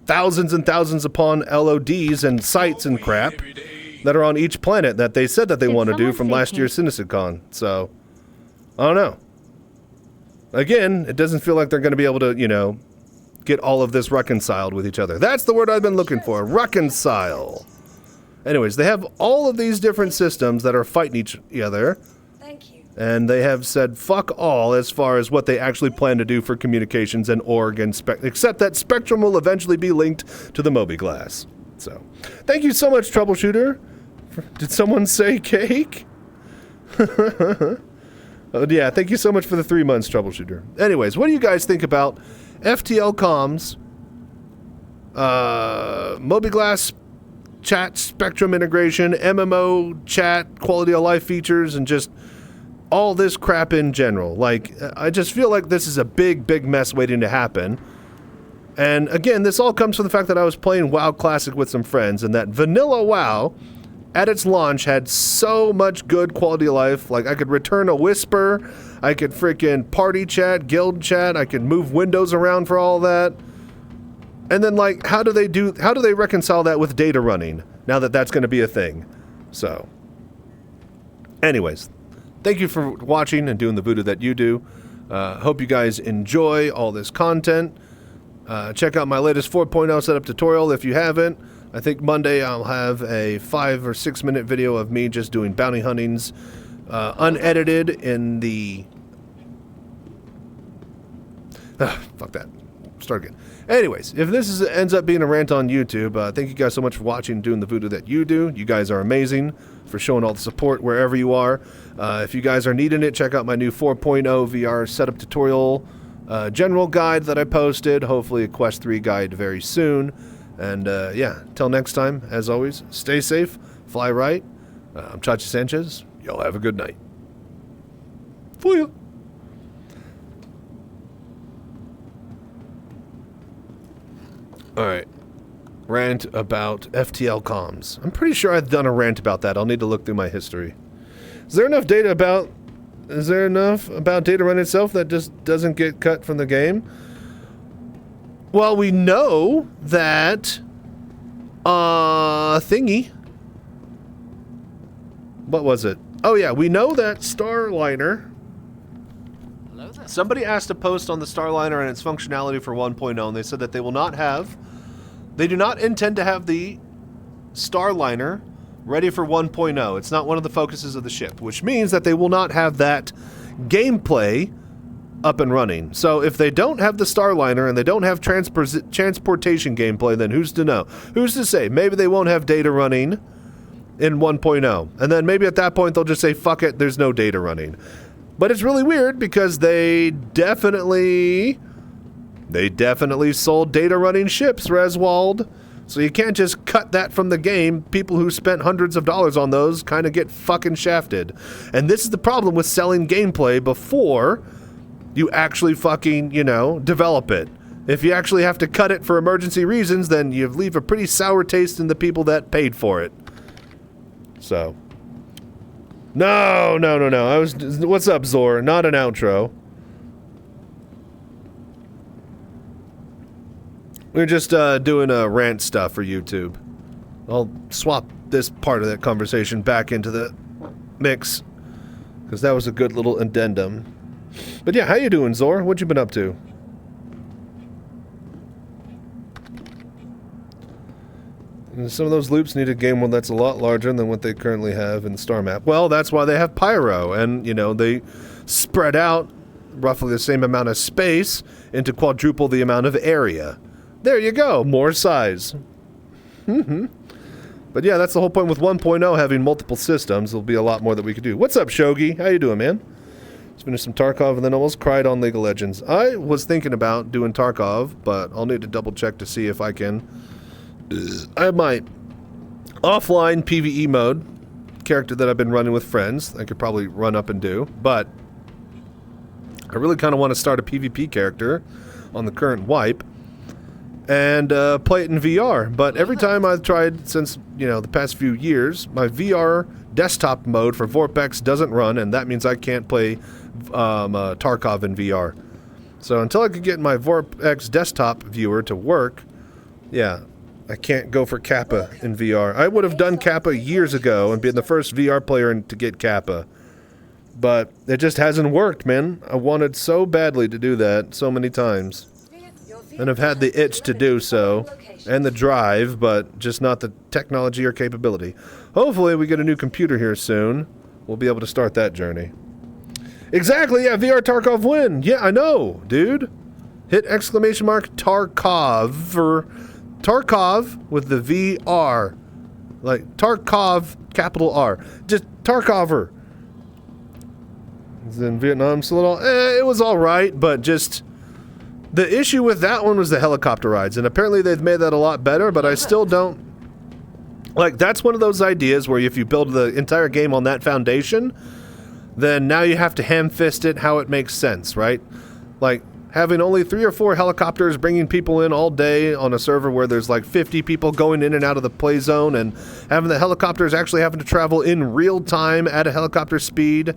thousands and thousands upon LODs and sites and crap that are on each planet that they said that they want to do from last year's CynicCon. So, I don't know. Again, it doesn't feel like they're going to be able to, you know, get all of this reconciled with each other. That's the word I've been looking for, reconcile. Anyways, they have all of these different systems that are fighting each other. Thank you. And they have said fuck all as far as what they actually plan to do for communications and org and except that Spectrum will eventually be linked to the mobiGlass. So, thank you so much, Troubleshooter. Did someone say cake? Yeah, thank you so much for the 3 months, Troubleshooter. Anyways, what do you guys think about FTL comms, mobiGlass chat Spectrum integration, MMO chat quality of life features, and just all this crap in general? Like, I just feel like this is a big, big mess waiting to happen. And again, this all comes from the fact that I was playing WoW Classic with some friends, and that vanilla WoW at its launch had so much good quality of life. Like, I could return a whisper, I could freaking party chat, guild chat, I could move windows around for all that. And then, like, how do they reconcile that with data running now that that's going to be a thing? So, anyways, thank you for watching and doing the voodoo that you do. Hope you guys enjoy all this content. Check out my latest 4.0 setup tutorial if you haven't. I think Monday I'll have a 5 or 6 minute video of me just doing bounty huntings, unedited in the... fuck that. Start again. Anyways, if this ends up being a rant on YouTube, thank you guys so much for watching and doing the voodoo that you do. You guys are amazing for showing all the support wherever you are. If you guys are needing it, check out my new 4.0 VR setup tutorial general guide that I posted. Hopefully a Quest 3 guide very soon. And yeah, till next time, as always, stay safe, fly right. I'm Chachi Sanchez. Y'all have a good night. For you. Alright. Rant about FTL comms. I'm pretty sure I've done a rant about that. I'll need to look through my history. Is there enough about data run itself that just doesn't get cut from the game? Well, we know that thingy. What was it? Oh yeah, we know that Starliner. Hello there. Somebody asked a post on the Starliner and its functionality for 1.0, and they said that they do not intend to have the Starliner ready for 1.0. It's not one of the focuses of the ship, which means that they will not have that gameplay up and running. So if they don't have the Starliner and they don't have transportation gameplay, then who's to know? Who's to say? Maybe they won't have data running in 1.0. And then maybe at that point they'll just say, fuck it, there's no data running. But it's really weird because they definitely sold data running ships, Reswald. So you can't just cut that from the game. People who spent hundreds of dollars on those kind of get fucking shafted. And this is the problem with selling gameplay before you actually fucking, develop it. If you actually have to cut it for emergency reasons, then you leave a pretty sour taste in the people that paid for it. So. No. What's up, Zor? Not an outro. We're just doing rant stuff for YouTube. I'll swap this part of that conversation back into the mix, because that was a good little addendum. But yeah, how you doing, Zor? What you been up to? And some of those loops need a game one that's a lot larger than what they currently have in the star map. Well, that's why they have Pyro, and they spread out roughly the same amount of space into quadruple the amount of area. There you go, more size. But yeah, that's the whole point with 1.0 having multiple systems. There'll be a lot more that we could do. What's up, Shogi? How you doing, man? Just finished some Tarkov and then almost cried on League of Legends. I was thinking about doing Tarkov, but I'll need to double check to see if I can. I have my offline PvE mode character that I've been running with friends. I could probably run up and do, but I really kind of want to start a PvP character on the current wipe and play it in VR. But every time I've tried since, the past few years, my VR desktop mode for Vorpex doesn't run, and that means I can't play Tarkov in VR. So until I could get my Vorpex desktop viewer to work, yeah, I can't go for Kappa in VR. I would have done Kappa years ago and been the first VR player to get Kappa. But it just hasn't worked, man. I wanted so badly to do that so many times. And I've had the itch to do so, and the drive, but just not the technology or capability. Hopefully we get a new computer here soon. We'll be able to start that journey. Exactly, yeah, VR Tarkov win. Yeah, I know, dude. Hit exclamation mark Tarkov for Tarkov with the VR. Like Tarkov, capital R. Just Tarkover. It's in Vietnam, so it was alright, but just... The issue with that one was the helicopter rides, and apparently they've made that a lot better, but I still don't... Like, that's one of those ideas where if you build the entire game on that foundation, then now you have to ham-fist it how it makes sense, right? Like, having only 3 or 4 helicopters bringing people in all day on a server where there's like 50 people going in and out of the play zone, and having the helicopters actually having to travel in real time at a helicopter speed...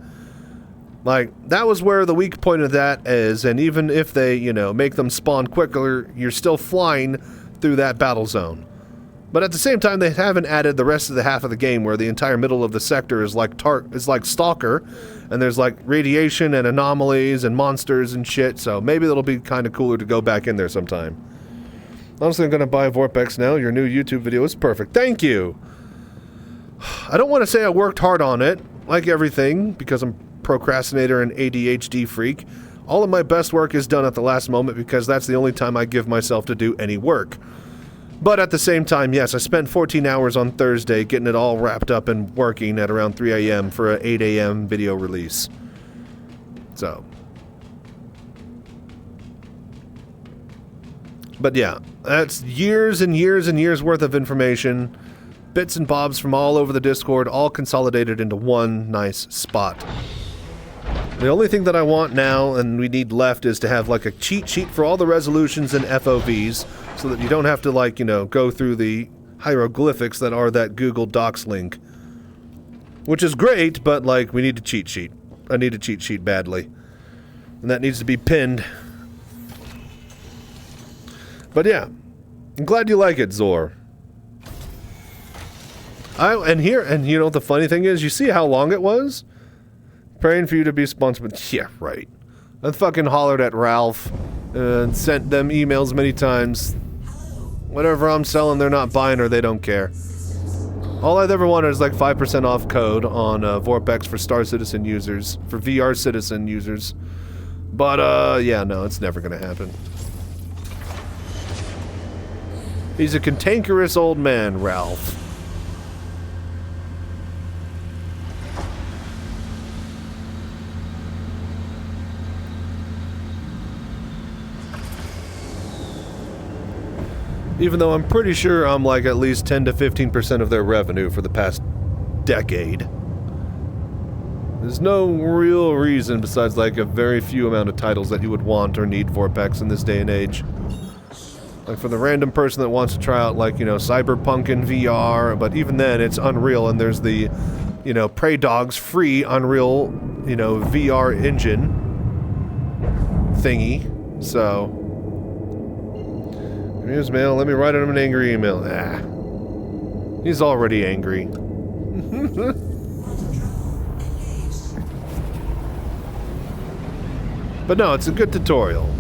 Like, that was where the weak point of that is, and even if they, make them spawn quicker, you're still flying through that battle zone. But at the same time, they haven't added the rest of the half of the game where the entire middle of the sector is like Stalker, and there's like radiation and anomalies and monsters and shit, so maybe it'll be kind of cooler to go back in there sometime. Honestly, I'm going to buy Vorpex now. Your new YouTube video is perfect. Thank you! I don't want to say I worked hard on it, like everything, because I'm a procrastinator and ADHD freak. All of my best work is done at the last moment because that's the only time I give myself to do any work. But at the same time, yes, I spent 14 hours on Thursday getting it all wrapped up and working at around 3 a.m. for an 8 a.m. video release. So. But yeah, that's years and years and years worth of information. Bits and bobs from all over the Discord, all consolidated into one nice spot. The only thing that I want now, and we need left, is to have like a cheat sheet for all the resolutions and FOVs, so that you don't have to, like, you know, go through the hieroglyphics that are that Google Docs link. Which is great, but, like, we need a cheat sheet. I need a cheat sheet badly. And that needs to be pinned. But yeah, I'm glad you like it, Zor. And you know what the funny thing is? You see how long it was? Praying for you to be sponsored. Yeah, right. I fucking hollered at Ralph and sent them emails many times. Whatever I'm selling, they're not buying or they don't care. All I've ever wanted is like 5% off code on Vorpex for Star Citizen users, for VR Citizen users. But, yeah, no, it's never gonna happen. He's a cantankerous old man, Ralph. Even though I'm pretty sure I'm like at least 10 to 15% of their revenue for the past decade. There's no real reason besides like a very few amount of titles that you would want or need Vorpex in this day and age. Like for the random person that wants to try out like, you know, Cyberpunk in VR, but even then it's Unreal and there's the, you know, Prey Dog's free Unreal, you know, VR engine thingy. So... Here's mail, let me write him an angry email. Ah. He's already angry. But no, it's a good tutorial.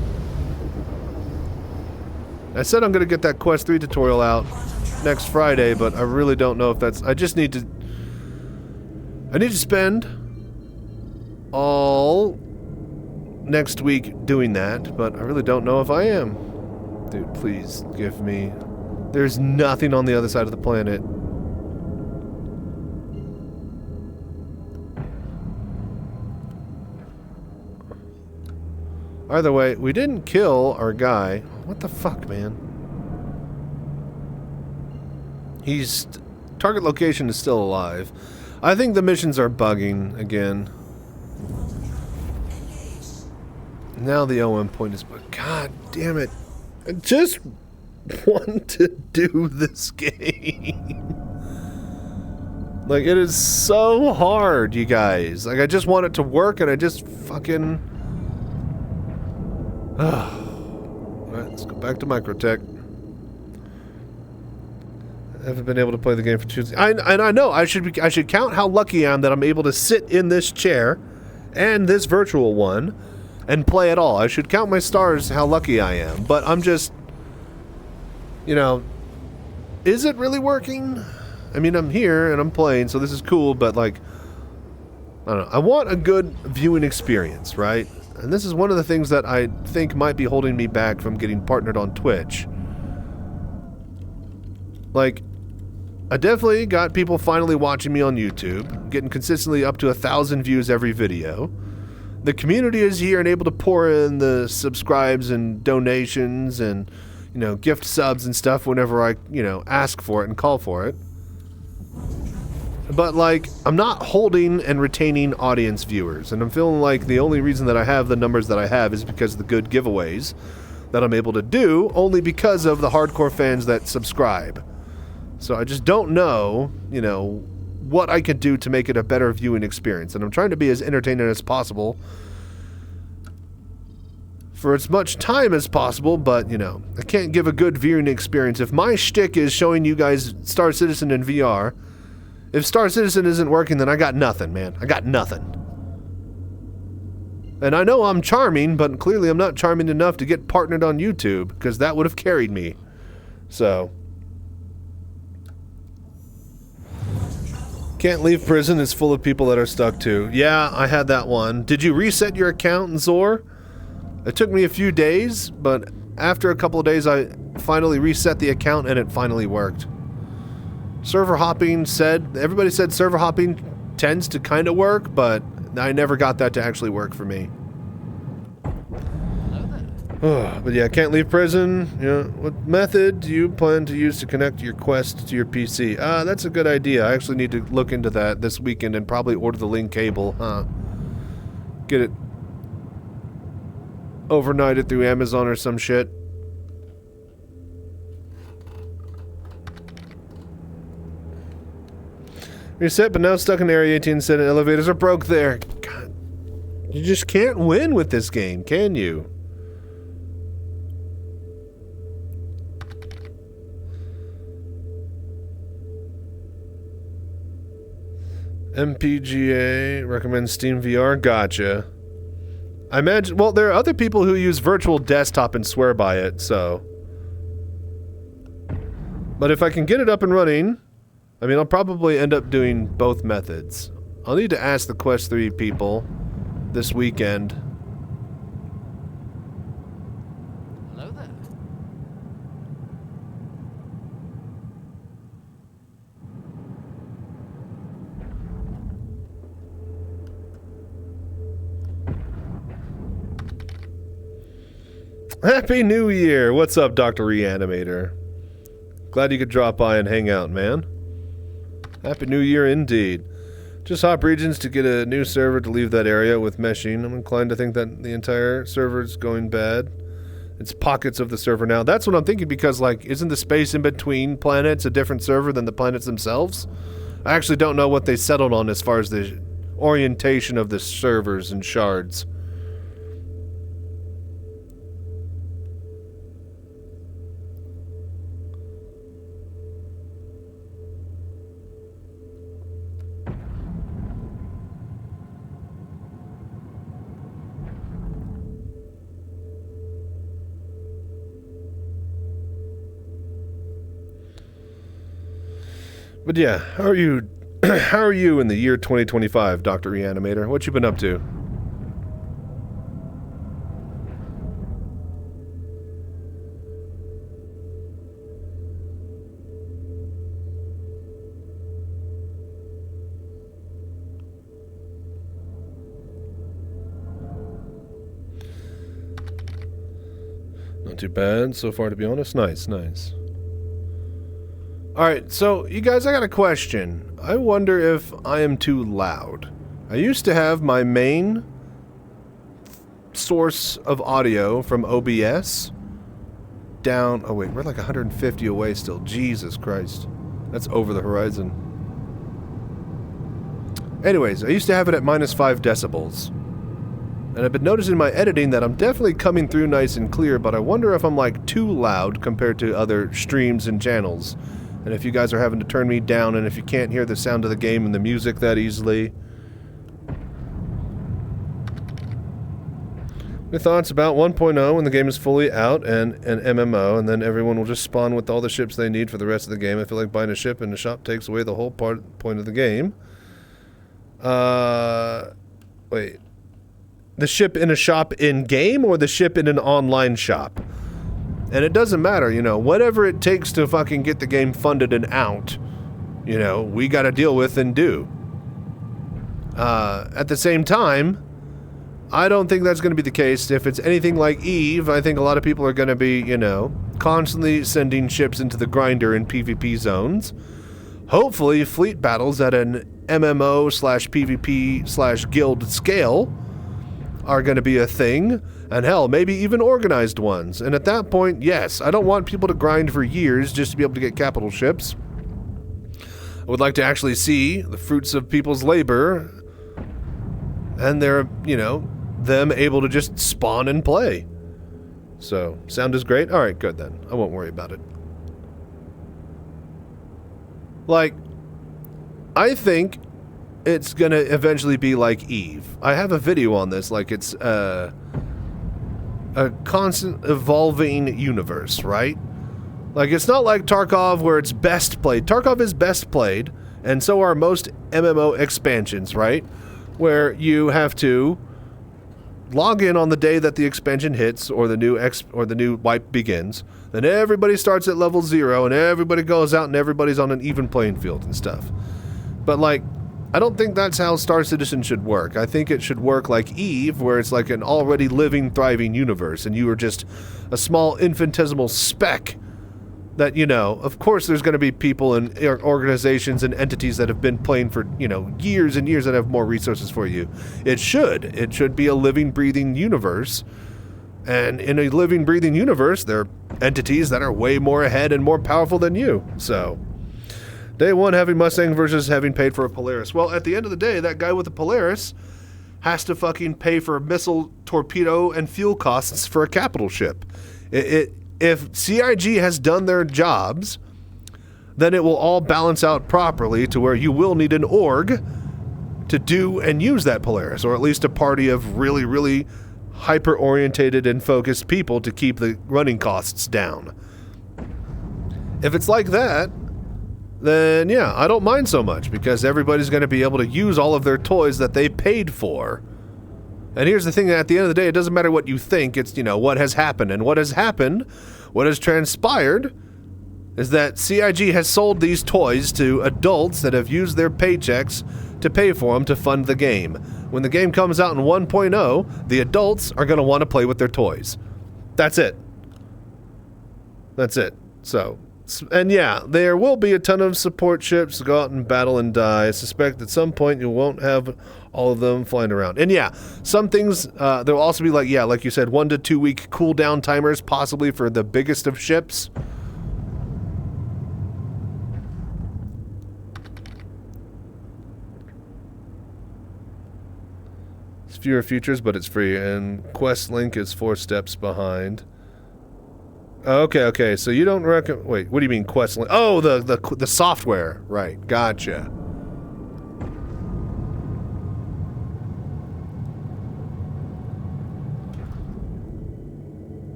I said I'm gonna get that Quest 3 tutorial out next Friday, but I really don't know if that's... I need to spend all next week doing that, but I really don't know if I am. Dude, please give me... There's nothing on the other side of the planet. Either way, we didn't kill our guy. What the fuck, man? He's... Target location is still alive. I think the missions are bugging again. Now the OM point is... God damn it. I just want to do this game. Like, it is so hard, you guys. Like, I just want it to work, and I just fucking... Alright, let's go back to Microtech. I haven't been able to play the game for Tuesday. And I know, I should count how lucky I am that I'm able to sit in this chair, and this virtual one, and play it all. I should count my stars how lucky I am, but I'm just, you know, is it really working? I mean, I'm here and I'm playing, so this is cool, but like, I don't know. I want a good viewing experience, right? And this is one of the things that I think might be holding me back from getting partnered on Twitch. Like, I definitely got people finally watching me on YouTube, getting consistently up to 1,000 views every video. The community is here and able to pour in the subscribes and donations and, you know, gift subs and stuff whenever I, you know, ask for it and call for it. But, like, I'm not holding and retaining audience viewers, and I'm feeling like the only reason that I have the numbers that I have is because of the good giveaways that I'm able to do, only because of the hardcore fans that subscribe. So I just don't know, you know, what I could do to make it a better viewing experience, and I'm trying to be as entertaining as possible for as much time as possible, but, you know, I can't give a good viewing experience. If my shtick is showing you guys Star Citizen in VR, if Star Citizen isn't working, then I got nothing, man. I got nothing. And I know I'm charming, but clearly I'm not charming enough to get partnered on YouTube, because that would have carried me. So. Can't leave prison, it's full of people that are stuck too. Yeah, I had that one. Did you reset your account in Zor? It took me a few days, but after a couple of days I finally reset the account and it finally worked. Server hopping everybody said server hopping tends to kind of work, but I never got that to actually work for me. But yeah, can't leave prison. You know, what method do you plan to use to connect your Quest to your PC? That's a good idea. I actually need to look into that this weekend and probably order the link cable. Get it overnighted through Amazon or some shit. Reset, but now stuck in Area 18 said elevators are broke there. God, you just can't win with this game, can you? MPGA recommends Steam VR. Gotcha. I imagine, well, there are other people who use virtual desktop and swear by it, so. But if I can get it up and running, I mean, I'll probably end up doing both methods. I'll need to ask the Quest 3 people this weekend. Hello there. Happy New Year! What's up, Dr. Reanimator? Glad you could drop by and hang out, man. Happy New Year indeed. Just hop regions to get a new server to leave that area with meshing. I'm inclined to think that the entire server is going bad. It's pockets of the server now. That's what I'm thinking, because, like, isn't the space in between planets a different server than the planets themselves? I actually don't know what they settled on as far as the orientation of the servers and shards. But yeah, how are you? How are you in the year 2025, Dr. Reanimator? What you been up to? Not too bad so far, to be honest. Nice, nice. Alright, so, you guys, I got a question. I wonder if I am too loud. I used to have my main source of audio from OBS down... Oh wait, we're like 150 away still. Jesus Christ. That's over the horizon. Anyways, I used to have it at -5 decibels. And I've been noticing in my editing that I'm definitely coming through nice and clear, but I wonder if I'm like too loud compared to other streams and channels. And if you guys are having to turn me down, and if you can't hear the sound of the game and the music that easily. Your thoughts about 1.0 when the game is fully out and an MMO, and then everyone will just spawn with all the ships they need for the rest of the game. I feel like buying a ship in the shop takes away the whole point of the game. Wait. The ship in a shop in-game, or the ship in an online shop? And it doesn't matter, you know, whatever it takes to fucking get the game funded and out, you know, we gotta deal with and do. At the same time, I don't think that's gonna be the case. If it's anything like EVE, I think a lot of people are gonna be, you know, constantly sending ships into the grinder in PvP zones. Hopefully, fleet battles at an MMO/PvP/guild scale are gonna be a thing. And hell, maybe even organized ones. And at that point, yes, I don't want people to grind for years just to be able to get capital ships. I would like to actually see the fruits of people's labor and their, you know, them able to just spawn and play. So, sound is great? Alright, good then. I won't worry about it. Like, I think it's gonna eventually be like Eve. I have a video on this, like it's a constant evolving universe, right? Like, it's not like Tarkov where it's best played. Tarkov is best played, and so are most MMO expansions, right? Where you have to log in on the day that the expansion hits or the new wipe begins. Then everybody starts at level 0 and everybody goes out and everybody's on an even playing field and stuff. But like, I don't think that's how Star Citizen should work. I think it should work like Eve, where it's like an already living, thriving universe and you are just a small infinitesimal speck that, you know, of course there's going to be people and organizations and entities that have been playing for, you know, years and years that have more resources for you. It should be a living, breathing universe. And in a living, breathing universe, there are entities that are way more ahead and more powerful than you. So, day one, having Mustang versus having paid for a Polaris. Well, at the end of the day, that guy with the Polaris has to fucking pay for missile, torpedo, and fuel costs for a capital ship. If CIG has done their jobs, then it will all balance out properly to where you will need an org to do and use that Polaris, or at least a party of really, really hyper-orientated and focused people to keep the running costs down. If it's like that, then yeah, I don't mind so much, because everybody's going to be able to use all of their toys that they paid for. And here's the thing, at the end of the day, it doesn't matter what you think, it's, you know, what has happened. And what has happened, what has transpired, is that CIG has sold these toys to adults that have used their paychecks to pay for them to fund the game. When the game comes out in 1.0, the adults are going to want to play with their toys. That's it. That's it. So, and yeah, there will be a ton of support ships to go out and battle and die. I suspect at some point you won't have all of them flying around. And yeah, some things, there will also be like, yeah, like you said, 1 to 2 week cooldown timers, possibly for the biggest of ships. It's fewer features, but it's free, and Quest Link is 4 steps behind. Okay, so you don't reckon... Wait, what do you mean Quest Link? Oh, the software. Right, gotcha.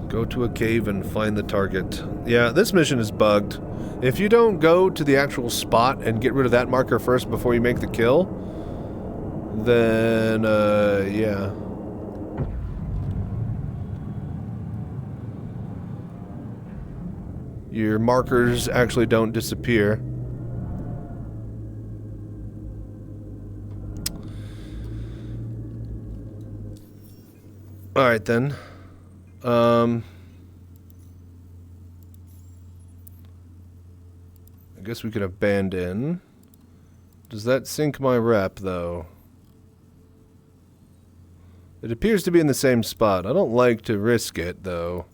Go to a cave and find the target. Yeah, this mission is bugged. If you don't go to the actual spot and get rid of that marker first before you make the kill, then, yeah. Your markers actually don't disappear. Alright then. I guess we could abandon. Does that sink my rep, though? It appears to be in the same spot. I don't like to risk it, though.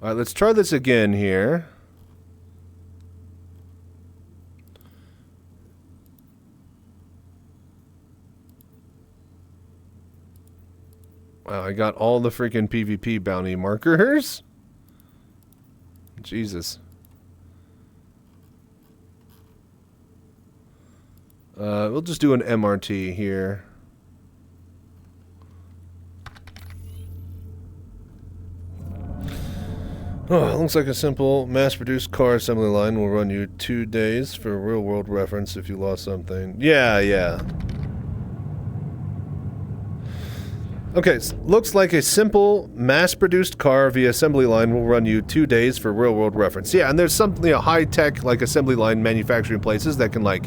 Alright, let's try this again here. Wow, I got all the freaking PvP bounty markers? Jesus. We'll just do an MRT here. Oh, it looks like a simple mass-produced car assembly line will run you 2 days for real-world reference if you lost something. Yeah. Okay, looks like a simple mass-produced car via assembly line will run you 2 days for real-world reference. Yeah, and there's some, you know, high-tech, like, assembly line manufacturing places that can, like,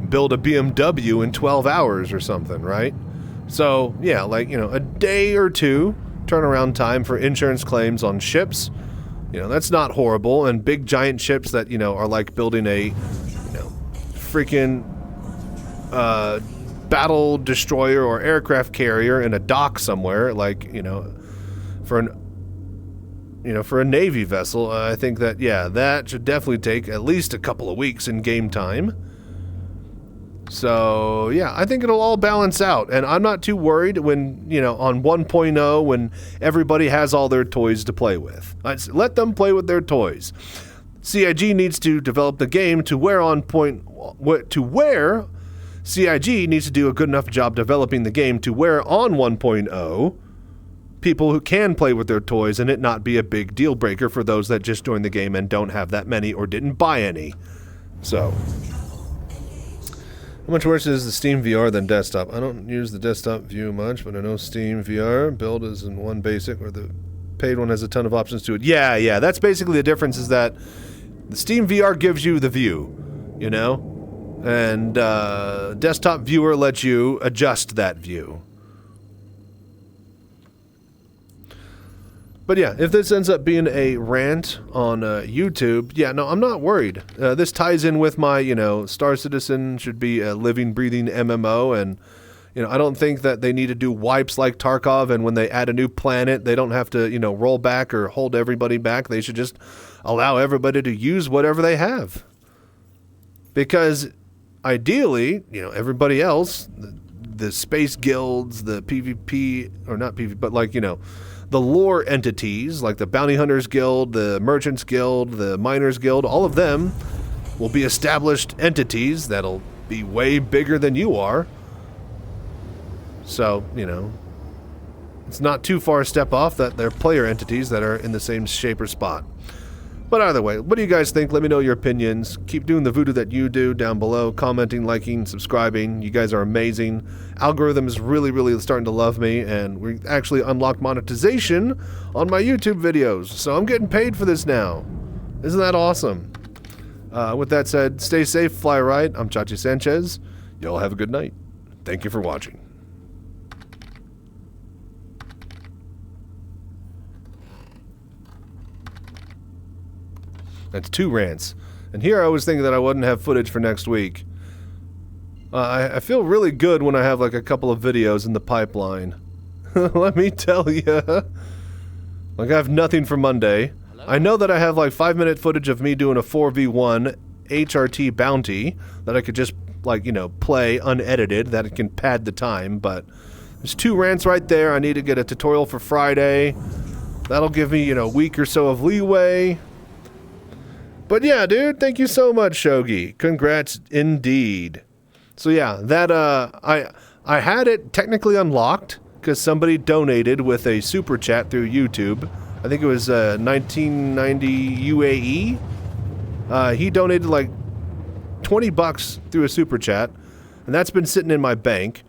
build a BMW in 12 hours or something, right? So, yeah, like, you know, a day or two turnaround time for insurance claims on ships. You know, that's not horrible. And big giant ships that, you know, are like building a, you know, freaking battle destroyer or aircraft carrier in a dock somewhere, like, you know, for a Navy vessel. I think that, yeah, that should definitely take at least a couple of weeks in game time. So, yeah, I think it'll all balance out. And I'm not too worried when, you know, on 1.0, when everybody has all their toys to play with. Let them play with their toys. CIG needs to develop the game to where CIG needs to do a good enough job developing the game to where on 1.0, people who can play with their toys and it not be a big deal breaker for those that just joined the game and don't have that many or didn't buy any. So, how much worse is the Steam VR than desktop? I don't use the desktop view much, but I know Steam VR build is in one basic, or the paid one has a ton of options to it. Yeah, that's basically the difference, is that the Steam VR gives you the view, you know? And desktop viewer lets you adjust that view. But yeah, if this ends up being a rant on YouTube, yeah, no, I'm not worried. This ties in with my, you know, Star Citizen should be a living, breathing MMO, and, you know, I don't think that they need to do wipes like Tarkov, and when they add a new planet, they don't have to, you know, roll back or hold everybody back. They should just allow everybody to use whatever they have. Because ideally, you know, everybody else, the space guilds, the PvP, or not PvP, but like, you know, the lore entities, like the Bounty Hunters Guild, the Merchants Guild, the Miners Guild, all of them will be established entities that'll be way bigger than you are. So, you know, it's not too far a step off that they're player entities that are in the same shape or spot. But either way, what do you guys think? Let me know your opinions. Keep doing the voodoo that you do down below. Commenting, liking, subscribing. You guys are amazing. Algorithm is really, really starting to love me. And we actually unlocked monetization on my YouTube videos. So I'm getting paid for this now. Isn't that awesome? With that said, stay safe, fly right. I'm Chachi Sanchez. Y'all have a good night. Thank you for watching. That's 2 rants. And here I was thinking that I wouldn't have footage for next week. I feel really good when I have like a couple of videos in the pipeline. Let me tell you. Like, I have nothing for Monday. Hello? I know that I have like 5-minute footage of me doing a 4v1 HRT bounty that I could just, like, you know, play unedited, that it can pad the time, but there's 2 rants right there. I need to get a tutorial for Friday. That'll give me, you know, a week or so of leeway. But yeah, dude, thank you so much, Shogi. Congrats indeed. So yeah, that I had it technically unlocked because somebody donated with a super chat through YouTube. I think it was 1990 UAE. He donated like 20 bucks through a super chat, and that's been sitting in my bank.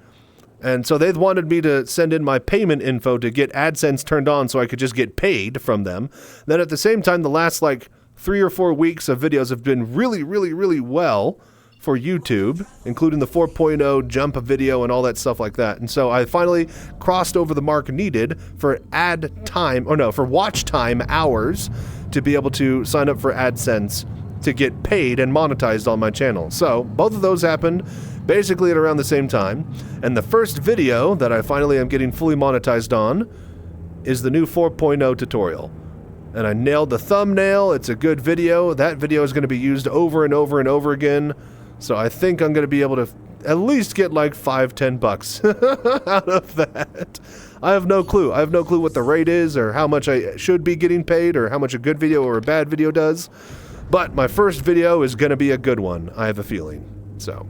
And so they wanted me to send in my payment info to get AdSense turned on so I could just get paid from them. Then at the same time, the last like 3 or 4 weeks of videos have been really, really, really well for YouTube, including the 4.0 jump video and all that stuff like that. And so I finally crossed over the mark needed for for watch time hours to be able to sign up for AdSense to get paid and monetized on my channel. So both of those happened basically at around the same time. And the first video that I finally am getting fully monetized on is the new 4.0 tutorial. And I nailed the thumbnail. It's a good video. That video is going to be used over and over and over again. So I think I'm going to be able to at least get like $5-10 bucks out of that. I have no clue. I have no clue what the rate is or how much I should be getting paid or how much a good video or a bad video does. But my first video is going to be a good one. I have a feeling. So.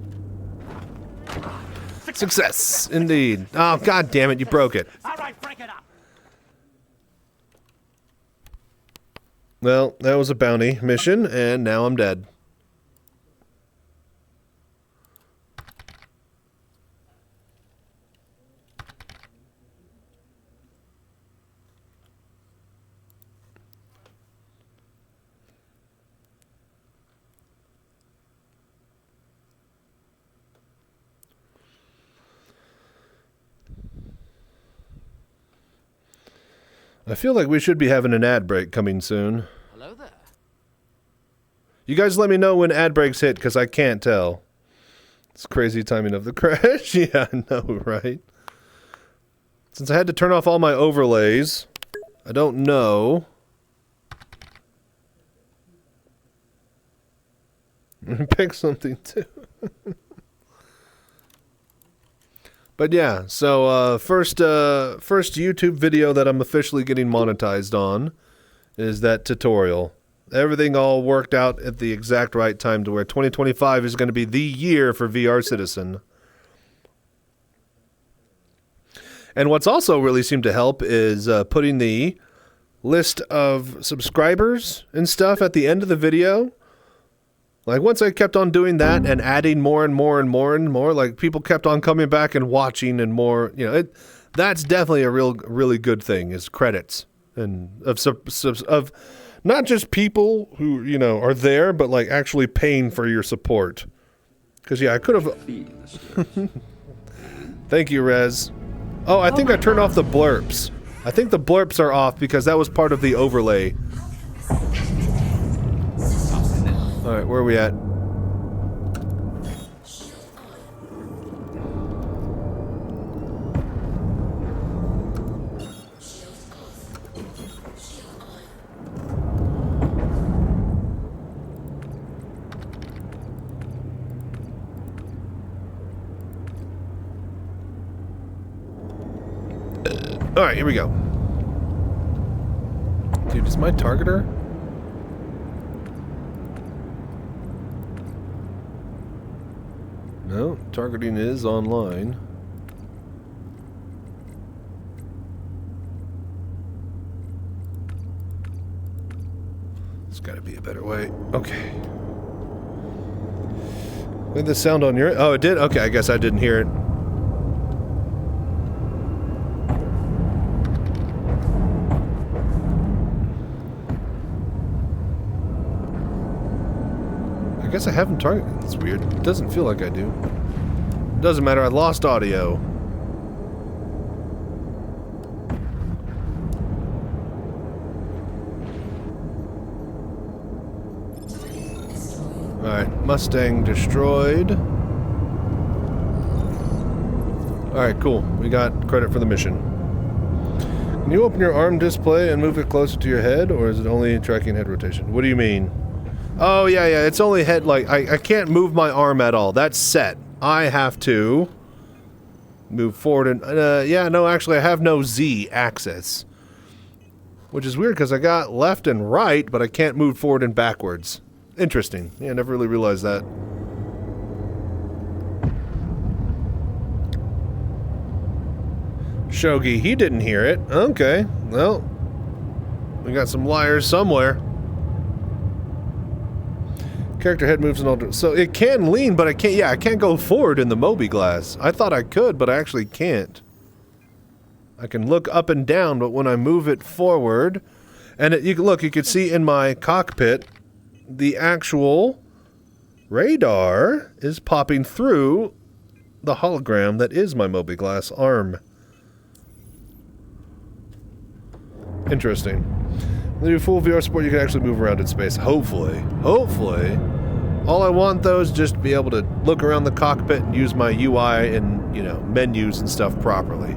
Success, indeed. Oh, God damn it. You broke it. All right, break it up. Well, that was a bounty mission, and now I'm dead. I feel like we should be having an ad break coming soon. Hello there. You guys let me know when ad breaks hit, because I can't tell. It's crazy timing of the crash. Yeah, I know, right? Since I had to turn off all my overlays, I don't know. Pick something too. But yeah, so first YouTube video that I'm officially getting monetized on is that tutorial. Everything all worked out at the exact right time to where 2025 is going to be the year for VR Citizen. And what's also really seemed to help is putting the list of subscribers and stuff at the end of the video. Like, once I kept on doing that and adding more and more and more and more, like, people kept on coming back and watching and more, you know, that's definitely a really good thing, is credits. And of not just people who, you know, are there, but, like, actually paying for your support. Because, yeah, I could have... Thank you, Rez. Oh, I think I turned off the blurps. I think the blurps are off because that was part of the overlay. Alright, where are we at? Alright, here we go. Dude, is my targeter? No, targeting is online. There's gotta be a better way. Okay. Did the sound on your... Oh, it did? Okay, I guess I didn't hear it. I guess I haven't targeted. It's weird. It doesn't feel like I do. Doesn't matter. I lost audio. Alright. Mustang destroyed. Alright, cool. We got credit for the mission. Can you open your arm display and move it closer to your head, or is it only tracking head rotation? What do you mean? Oh, yeah, it's only head, like, I can't move my arm at all. That's set. I have to move forward and, yeah, no, actually, I have no Z axis. Which is weird, because I got left and right, but I can't move forward and backwards. Interesting. Yeah, I never really realized that. Shogi, he didn't hear it. Okay, well, we got some liars somewhere. Character head moves in all directions. So it can lean, but I can't. Yeah, I can't go forward in the Mobi glass. I thought I could, but I actually can't. I can look up and down, but when I move it forward, and you can see in my cockpit, the actual radar is popping through the hologram that is my Mobi glass arm. Interesting. When you do full VR support, you can actually move around in space. Hopefully. Hopefully. All I want, though, is just to be able to look around the cockpit and use my UI and, you know, menus and stuff properly.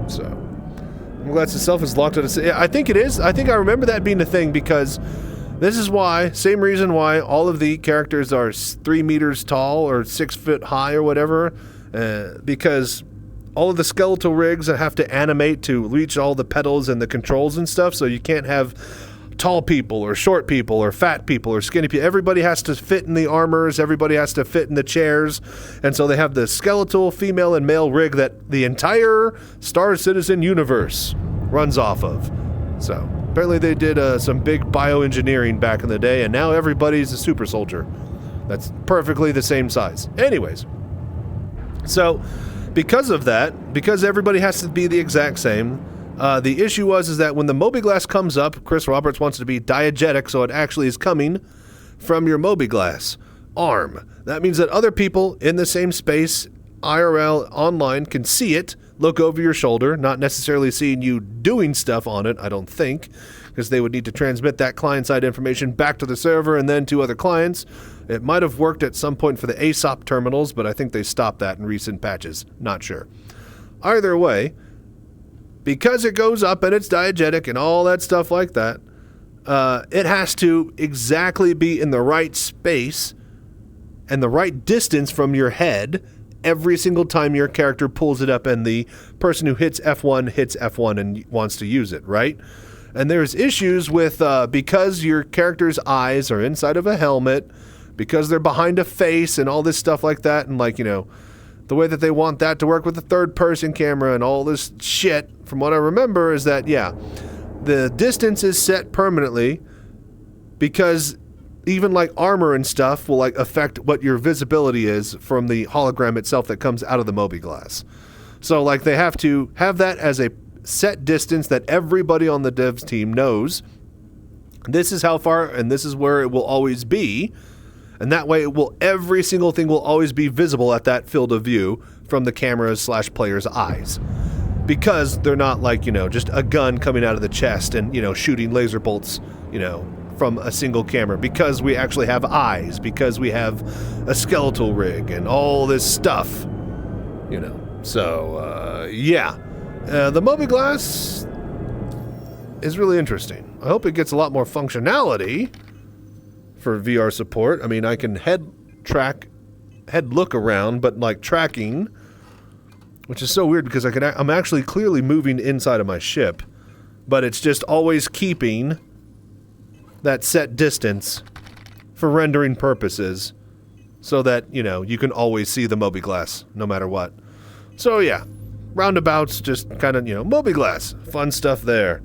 So. I'm glad itself is locked at a... I think it is. I think I remember that being a thing because this is why, same reason why all of the characters are 3 meters tall or 6 foot high or whatever. Because... all of the skeletal rigs that have to animate to reach all the pedals and the controls and stuff, so you can't have tall people or short people or fat people or skinny people. Everybody has to fit in the armors, everybody has to fit in the chairs, and so they have the skeletal female and male rig that the entire Star Citizen universe runs off of. So, apparently they did some big bioengineering back in the day, and now everybody's a super soldier. That's perfectly the same size. Anyways, so... because of that, because everybody has to be the exact same, the issue is that when the Mobi glass comes up, Chris Roberts wants it to be diegetic, so it actually is coming from your Mobi glass arm. That means that other people in the same space, IRL, online, can see it, look over your shoulder, not necessarily seeing you doing stuff on it, I don't think, because they would need to transmit that client-side information back to the server and then to other clients. It might have worked at some point for the ASOP terminals, but I think they stopped that in recent patches. Not sure. Either way, because it goes up and it's diegetic and all that stuff like that, it has to exactly be in the right space and the right distance from your head every single time your character pulls it up and the person who hits F1 and wants to use it, right? And there's issues with, because your character's eyes are inside of a helmet, because they're behind a face and all this stuff like that, and like, you know, the way that they want that to work with the third-person camera and all this shit, from what I remember, is that, yeah, the distance is set permanently because even like armor and stuff will like affect what your visibility is from the hologram itself that comes out of the mobi-glass. So like they have to have that as a set distance that everybody on the devs team knows. This is how far and this is where it will always be. And that way every single thing will always be visible at that field of view from the camera's / player's eyes. Because they're not like, you know, just a gun coming out of the chest and, you know, shooting laser bolts, you know, from a single camera. Because we actually have eyes, because we have a skeletal rig and all this stuff, you know. So, yeah. The mobi-glass is really interesting. I hope it gets a lot more functionality for VR support. I mean, I can head look around, but like tracking, which is so weird because I'm actually clearly moving inside of my ship, but it's just always keeping that set distance for rendering purposes so that, you know, you can always see the mobi-glass no matter what. So yeah, roundabouts, just kind of, you know, mobi-glass, fun stuff there.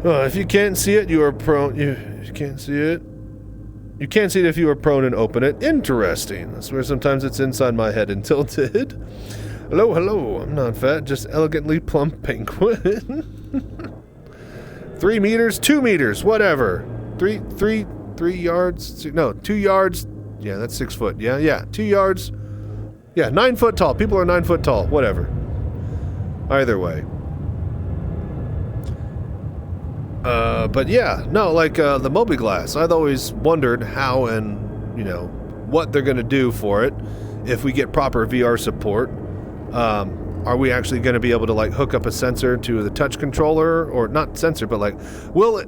If you can't see it, you are prone. You can't see it. You can't see it if you are prone and open it. Interesting. I swear sometimes it's inside my head and tilted. Hello, hello. I'm not fat, just elegantly plump penguin. 3 meters, 2 meters, whatever. 3 yards. No, 2 yards. Yeah, that's 6 foot. Yeah. 2 yards. Yeah, 9 foot tall. People are 9 foot tall. Whatever. Either way. But yeah, no, like the mobi-glass. I've always wondered how and, you know, what they're going to do for it if we get proper VR support. Are we actually going to be able to like hook up a sensor to the touch controller, or not sensor, but like, will it,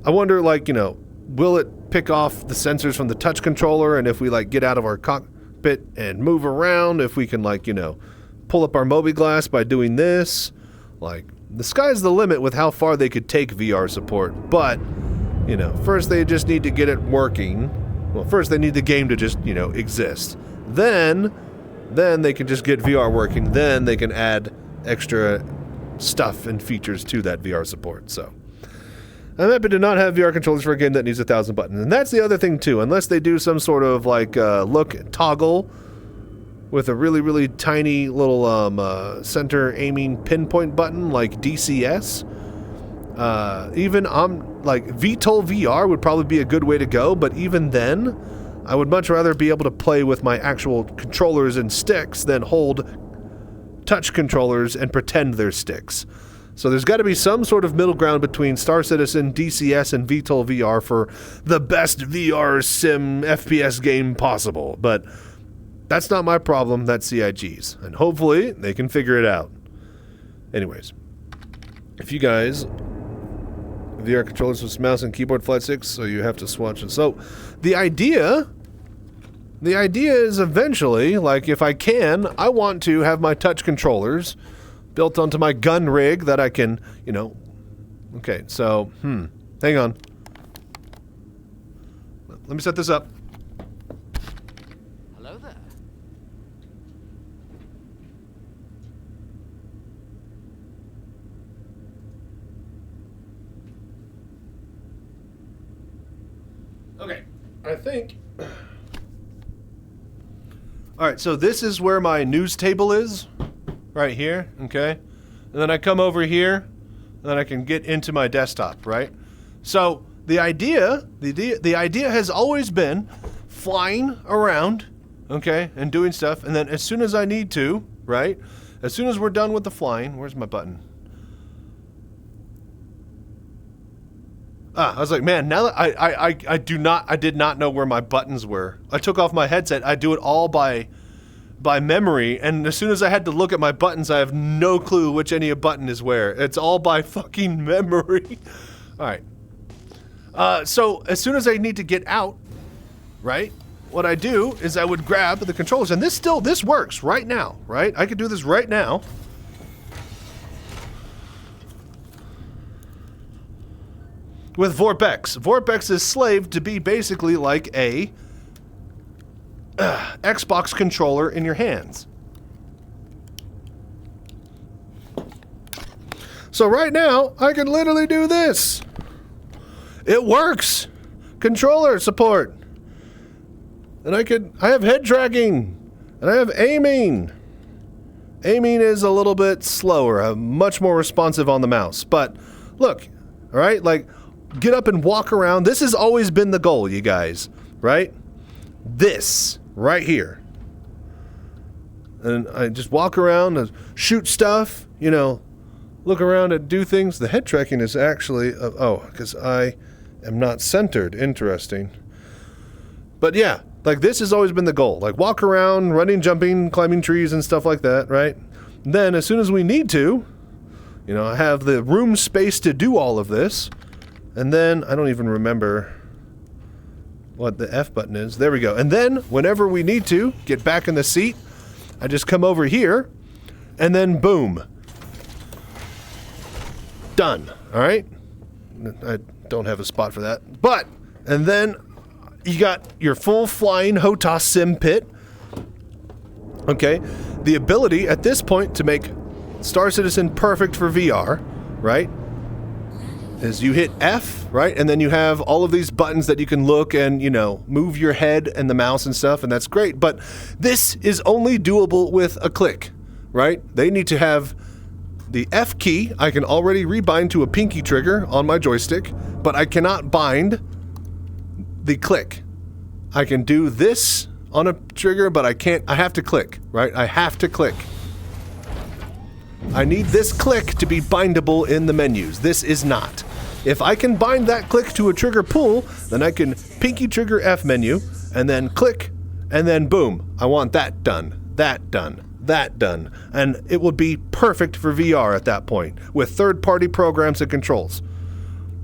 I wonder, like, you know, will it pick off the sensors from the touch controller? And if we like get out of our cockpit and move around, if we can like, you know, pull up our mobi-glass by doing this, like, the sky's the limit with how far they could take VR support, but, you know, first they just need to get it working. Well, first they need the game to just, you know, exist. Then they can just get VR working. Then they can add extra stuff and features to that VR support. So I'm happy to not have VR controllers for a game that needs 1,000 buttons. And that's the other thing too, unless they do some sort of like look toggle with a really, really tiny little center aiming pinpoint button like DCS. Even like VTOL VR would probably be a good way to go, but even then, I would much rather be able to play with my actual controllers and sticks than hold touch controllers and pretend they're sticks. So there's got to be some sort of middle ground between Star Citizen, DCS, and VTOL VR for the best VR sim FPS game possible. But that's not my problem, that's CIG's. And hopefully they can figure it out. Anyways, if you guys, VR controllers with mouse and keyboard flat sticks, so you have to swatch it. So the idea is eventually, like, if I can, I want to have my touch controllers built onto my gun rig that I can, you know. Okay, so, hang on. Let me set this up. Hello there. Okay, I think. All right, so this is where my news table is, right here, okay? And then I come over here, and then I can get into my desktop, right? So the idea has always been flying around, okay, and doing stuff, and then as soon as I need to, right? As soon as we're done with the flying, where's my button? I was like, man, now that I did not know where my buttons were. I took off my headset. I do it all by memory, and as soon as I had to look at my buttons, I have no clue which any button is where. It's all by fucking memory. All right. So as soon as I need to get out, right? what I do is I would grab the controllers, and this works right now, right? I could do this right now. With Vorpex. Vorpex is slaved to be basically like a Xbox controller in your hands. So right now, I can literally do this. It works. Controller support. And I have head tracking. And I have aiming. Aiming is a little bit slower. I'm much more responsive on the mouse. But look, all right, like get up and walk around. This has always been the goal, you guys, right? This right here. And I just walk around and shoot stuff, you know, look around and do things. The head tracking is actually, because I am not centered. Interesting. But yeah, like this has always been the goal. Like walk around, running, jumping, climbing trees and stuff like that, right? And then as soon as we need to, you know, I have the room space to do all of this. And then, I don't even remember what the F button is. There we go. And then, whenever we need to get back in the seat, I just come over here, and then boom. Done. All right? I don't have a spot for that. But, and then you got your full flying HOTAS sim pit. Okay? The ability at this point to make Star Citizen perfect for VR, right? Is you hit F, right? And then you have all of these buttons that you can look and, you know, move your head and the mouse and stuff, and that's great. But this is only doable with a click, right? They need to have the F key. I can already rebind to a pinky trigger on my joystick, but I cannot bind the click. I can do this on a trigger, but I can't. I have to click, right? I have to click. I need this click to be bindable in the menus. This is not. If I can bind that click to a trigger pull, then I can pinky trigger F menu, and then click, and then boom. I want that done, that done, that done. And it will be perfect for VR at that point, with third-party programs and controls.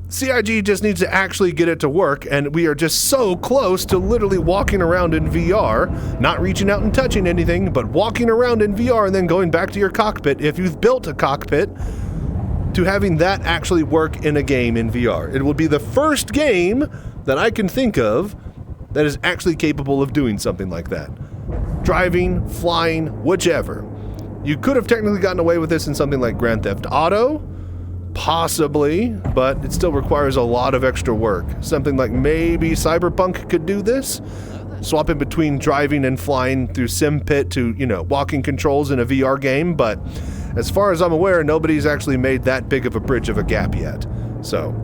CIG just needs to actually get it to work, and we are just so close to literally walking around in VR, not reaching out and touching anything, but walking around in VR and then going back to your cockpit, if you've built a cockpit, to having that actually work in a game in VR. It will be the first game that I can think of that is actually capable of doing something like that. Driving, flying, whichever. You could have technically gotten away with this in something like Grand Theft Auto, possibly, but it still requires a lot of extra work. Something like maybe Cyberpunk could do this, swapping between driving and flying through SimPit to, you know, walking controls in a VR game, but as far as I'm aware, nobody's actually made that big of a bridge of a gap yet. So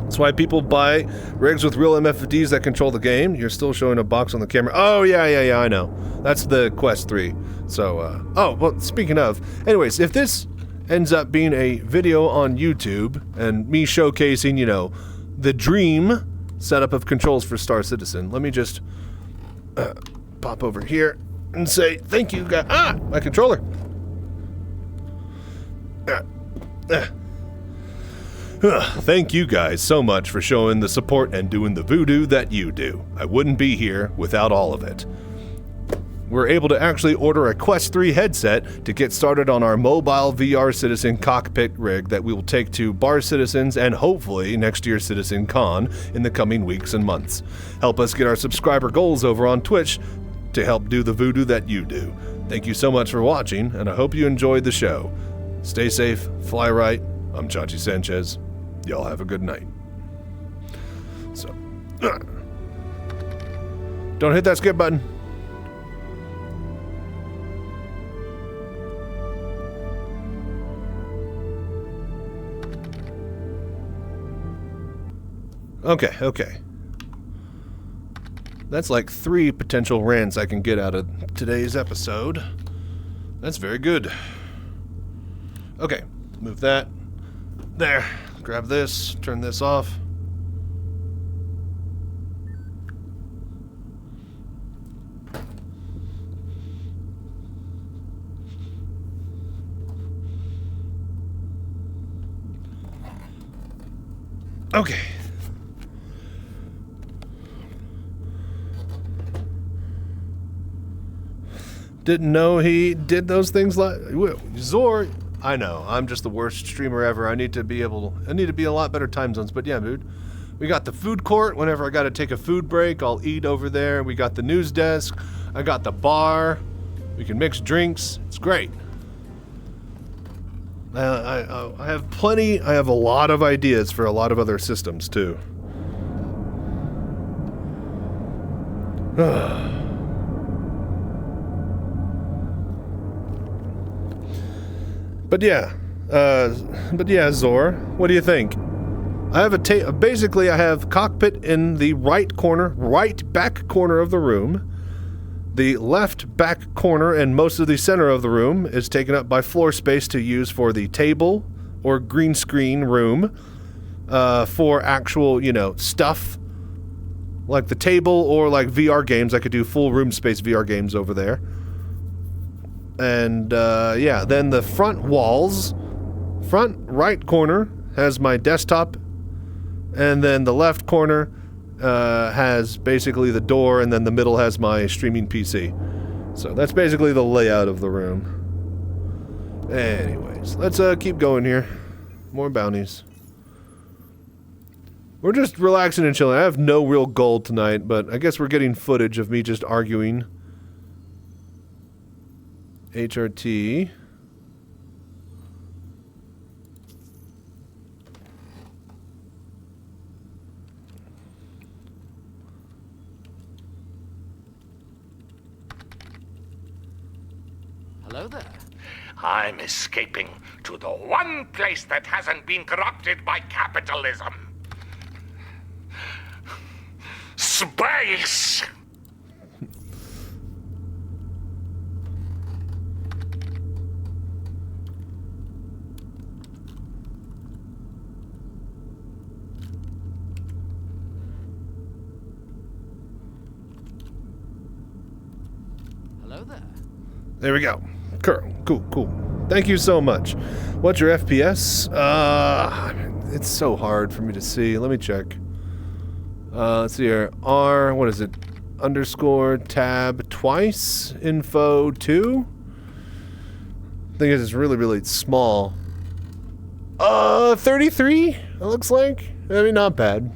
that's why people buy rigs with real MFDs that control the game. You're still showing a box on the camera. Oh, yeah, I know. That's the Quest 3. So, oh, well, speaking of, anyways, if this ends up being a video on YouTube and me showcasing, you know, the dream setup of controls for Star Citizen, let me just pop over here and say thank you guys. Ah, my controller. Thank you guys so much for showing the support and doing the voodoo that you do. I wouldn't be here without all of it. We're able to actually order a Quest 3 headset to get started on our mobile VR Citizen cockpit rig that we will take to Bar Citizens and hopefully next year's Citizen Con in the coming weeks and months. Help us get our subscriber goals over on Twitch to help do the voodoo that you do. Thank you so much for watching, and I hope you enjoyed the show. Stay safe, fly right. I'm Chachi Sanchez. Y'all have a good night. So, don't hit that skip button. Okay. That's like 3 potential rants I can get out of today's episode. That's very good. Okay, move that. There. Grab this, turn this off. Okay. Didn't know he did those things like Zor. I know, I'm just the worst streamer ever. I need to be a lot better time zones, but yeah, dude. We got the food court. Whenever I gotta take a food break, I'll eat over there. We got the news desk. I got the bar. We can mix drinks. It's great. I have plenty. I have a lot of ideas for a lot of other systems too. But yeah, Zor, what do you think? I have basically I have cockpit in the right back corner of the room. The left back corner and most of the center of the room is taken up by floor space to use for the table or green screen room, for actual, stuff like the table or like VR games. I could do full room space VR games over there. And yeah, then the front right corner has my desktop, and then the left corner has basically the door, and then the middle has my streaming PC. So that's basically the layout of the room. Anyways, let's keep going here. More bounties. We're just relaxing and chilling. I have no real goal tonight, but I guess we're getting footage of me just arguing. HRT. Hello there. I'm escaping to the one place that hasn't been corrupted by capitalism. Space! Hello there. There we go. Cool. Thank you so much. What's your FPS? It's so hard for me to see. Let me check. Let's see here. What is it? Underscore tab twice. Info 2. I think it's really, really small. 33, it looks like. I mean, not bad.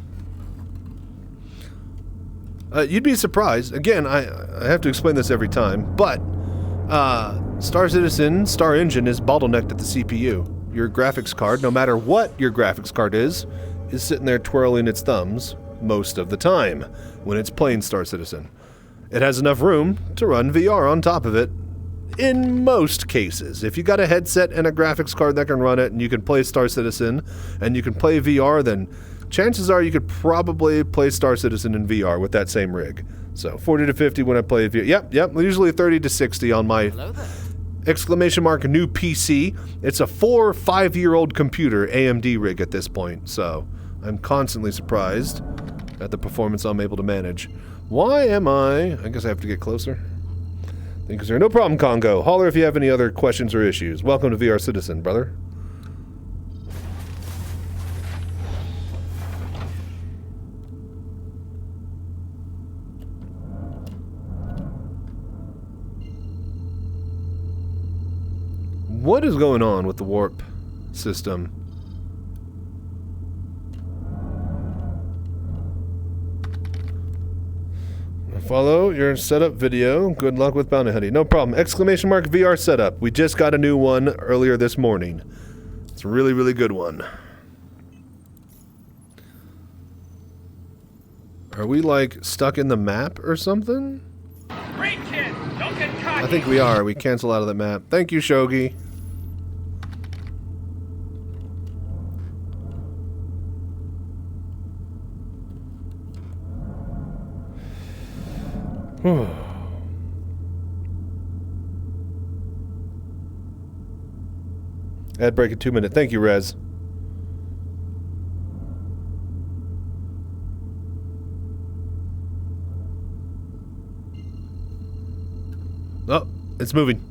You'd be surprised. Again, I have to explain this every time, but Star Engine is bottlenecked at the CPU. Your graphics card, no matter what your graphics card is sitting there twirling its thumbs most of the time when it's playing Star Citizen. It has enough room to run VR on top of it in most cases. If you got a headset and a graphics card that can run it and you can play Star Citizen and you can play VR, then chances are you could probably play Star Citizen in VR with that same rig. So 40 to 50 when I play VR. Yep. Usually 30 to 60 on my exclamation mark new PC. It's a 4 or 5 year old computer AMD rig at this point. So I'm constantly surprised at the performance I'm able to manage. Why am I guess I have to get closer. Thank you, sir. No problem, Congo. Holler if you have any other questions or issues. Welcome to VR Citizen, brother. What is going on with the warp system? Follow your setup video. Good luck with Bounty Hunting. No problem. Exclamation mark VR setup. We just got a new one earlier this morning. It's a really, really good one. Are we like stuck in the map or something? Reach it! Don't get caught! I think we are. We cancel out of the map. Thank you, Shogi. Ad break in 2 minutes. Thank you, Rez. Oh, it's moving.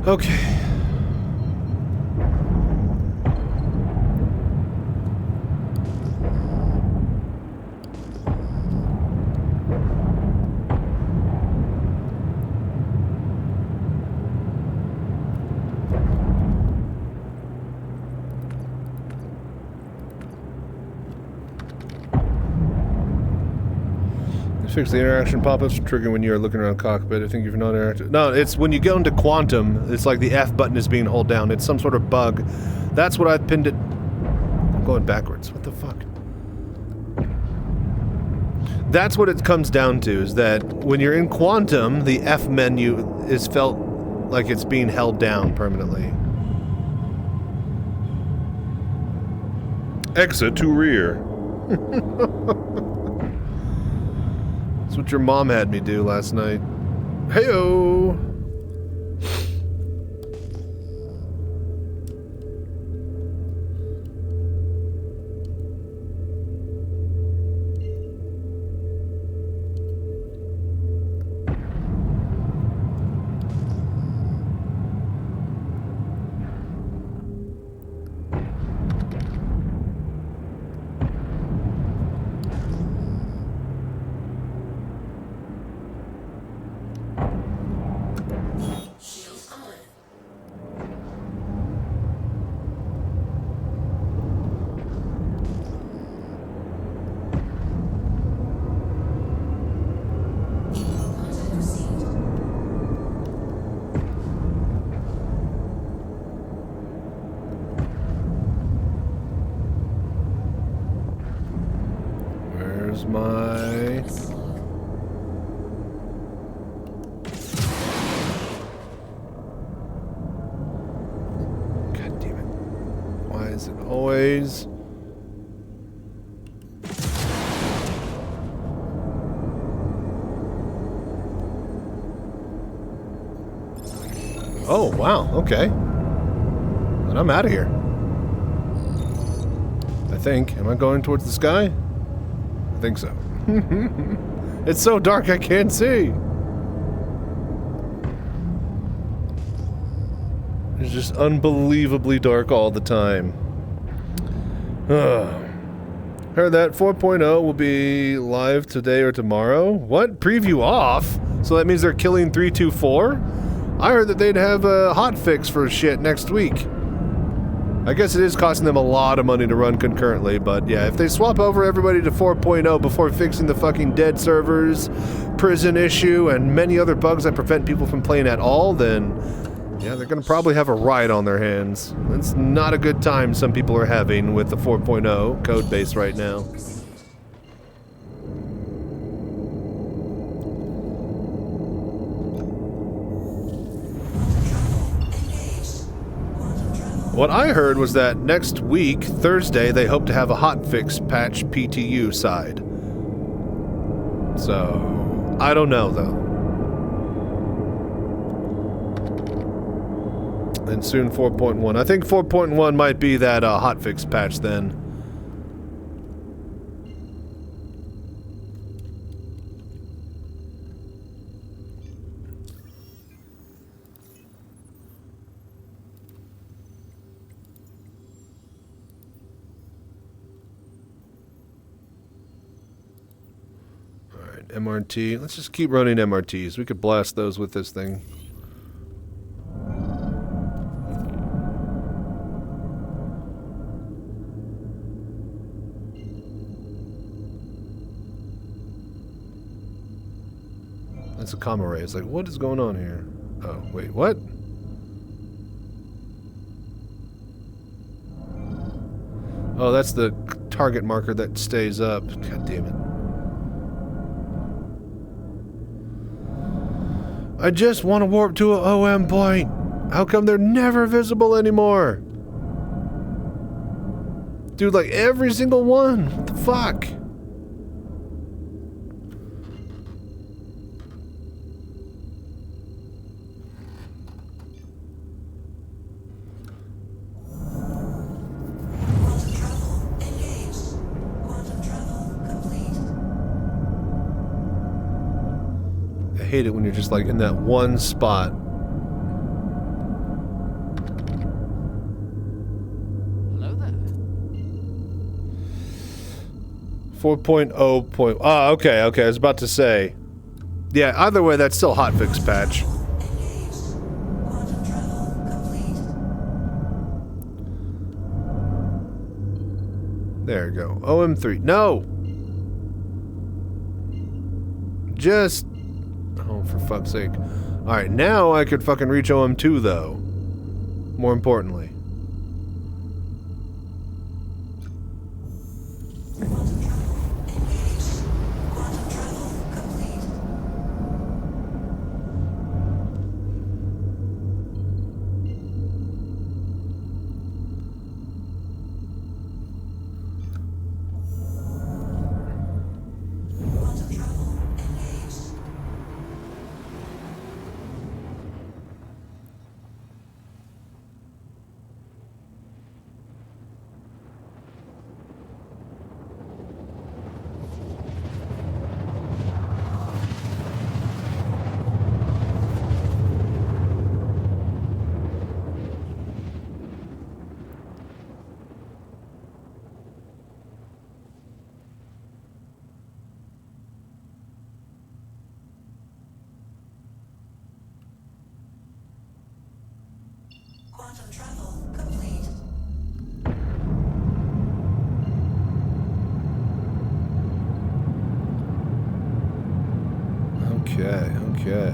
Okay. Fix the interaction pop-ups trigger when you're looking around cockpit. I think you've not interacted. No, it's when you go into quantum, it's like the F button is being held down. It's some sort of bug. That's what I've pinned it. I'm going backwards. What the fuck? That's what it comes down to, is that when you're in quantum, the F menu is felt like it's being held down permanently. Exit to rear. That's what your mom had me do last night. Heyo! My... God damn it. Why is it always... Oh, wow, okay. Then I'm out of here. I think. Am I going towards the sky? I think so. It's so dark I can't see. It's just unbelievably dark all the time. Heard that 4.0 will be live today or tomorrow. What? Preview off? So that means they're killing 324? I heard that they'd have a hotfix for shit next week. I guess it is costing them a lot of money to run concurrently, but yeah, if they swap over everybody to 4.0 before fixing the fucking dead servers, prison issue, and many other bugs that prevent people from playing at all, then yeah, they're gonna probably have a riot on their hands. It's not a good time some people are having with the 4.0 code base right now. What I heard was that next week, Thursday, they hope to have a hotfix patch PTU side. So, I don't know though. And soon 4.1. I think 4.1 might be that hotfix patch then. MRT. Let's just keep running MRTs. We could blast those with this thing. That's a comma ray. It's like, what is going on here? Oh, wait, what? Oh, that's the target marker that stays up. God damn it. I just want to warp to an OM point. How come they're never visible anymore? Dude, like every single one. What the fuck? I hate it when you're just like in that one spot. Hello there. 4.0. Ah, okay, okay. I was about to say. Yeah, either way, that's still hotfix patch. There you go. OM3. No! Just... Oh, for fuck's sake. Alright, now I could fucking reach OM2, though. More importantly. Quantum travel complete. Okay, okay.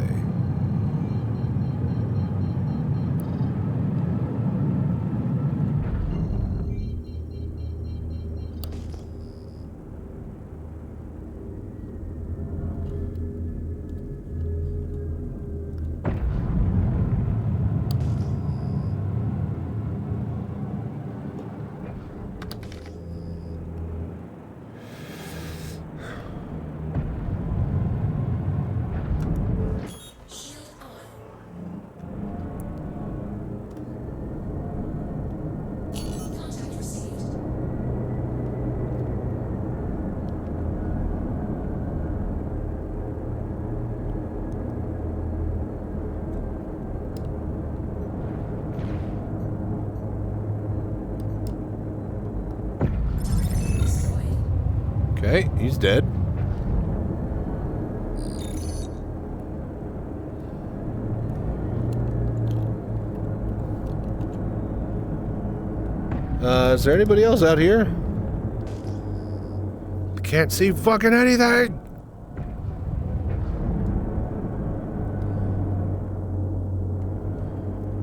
Okay, he's dead. Is there anybody else out here? Can't see fucking anything!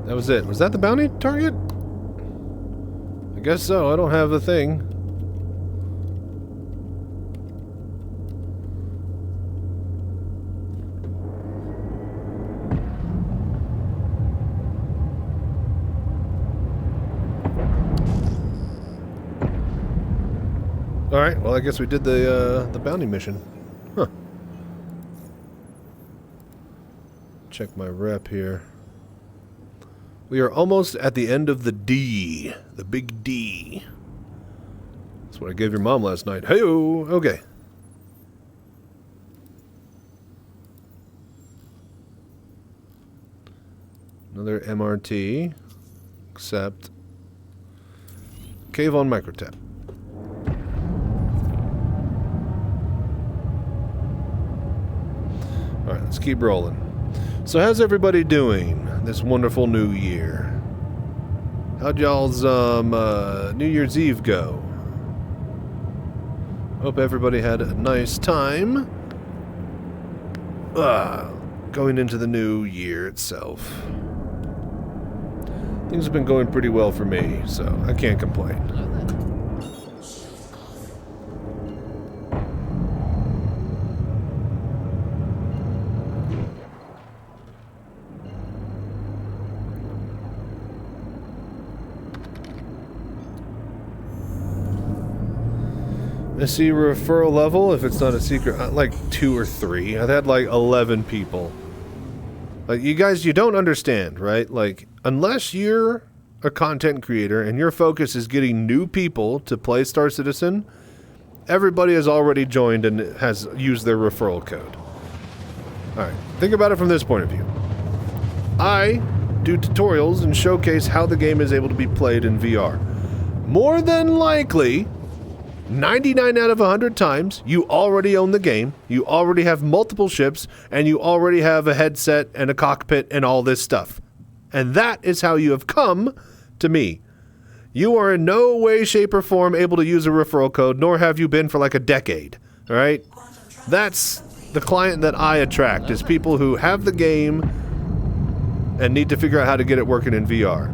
That was it. Was that the bounty target? I guess so. I don't have a thing. Alright, well I guess we did the bounty mission. Huh. Check my rep here. We are almost at the end of the D. The big D. That's what I gave your mom last night. Hey-o! Okay. Another MRT. Except Cave on Microtap. Alright, let's keep rolling. So how's everybody doing this wonderful new year? How'd y'all's New Year's Eve go? Hope everybody had a nice time. Going into the new year itself. Things have been going pretty well for me, so I can't complain. Hello there. I see referral level, if it's not a secret, like 2 or 3. I've had like 11 people. Like, you guys, you don't understand, right? Like, unless you're a content creator and your focus is getting new people to play Star Citizen, everybody has already joined and has used their referral code. Alright, think about it from this point of view. I do tutorials and showcase how the game is able to be played in VR. More than likely, 99 out of 100 times, you already own the game, you already have multiple ships, and you already have a headset and a cockpit and all this stuff. And that is how you have come to me. You are in no way, shape, or form able to use a referral code, nor have you been for like a decade, all right? That's the client that I attract, is people who have the game and need to figure out how to get it working in VR.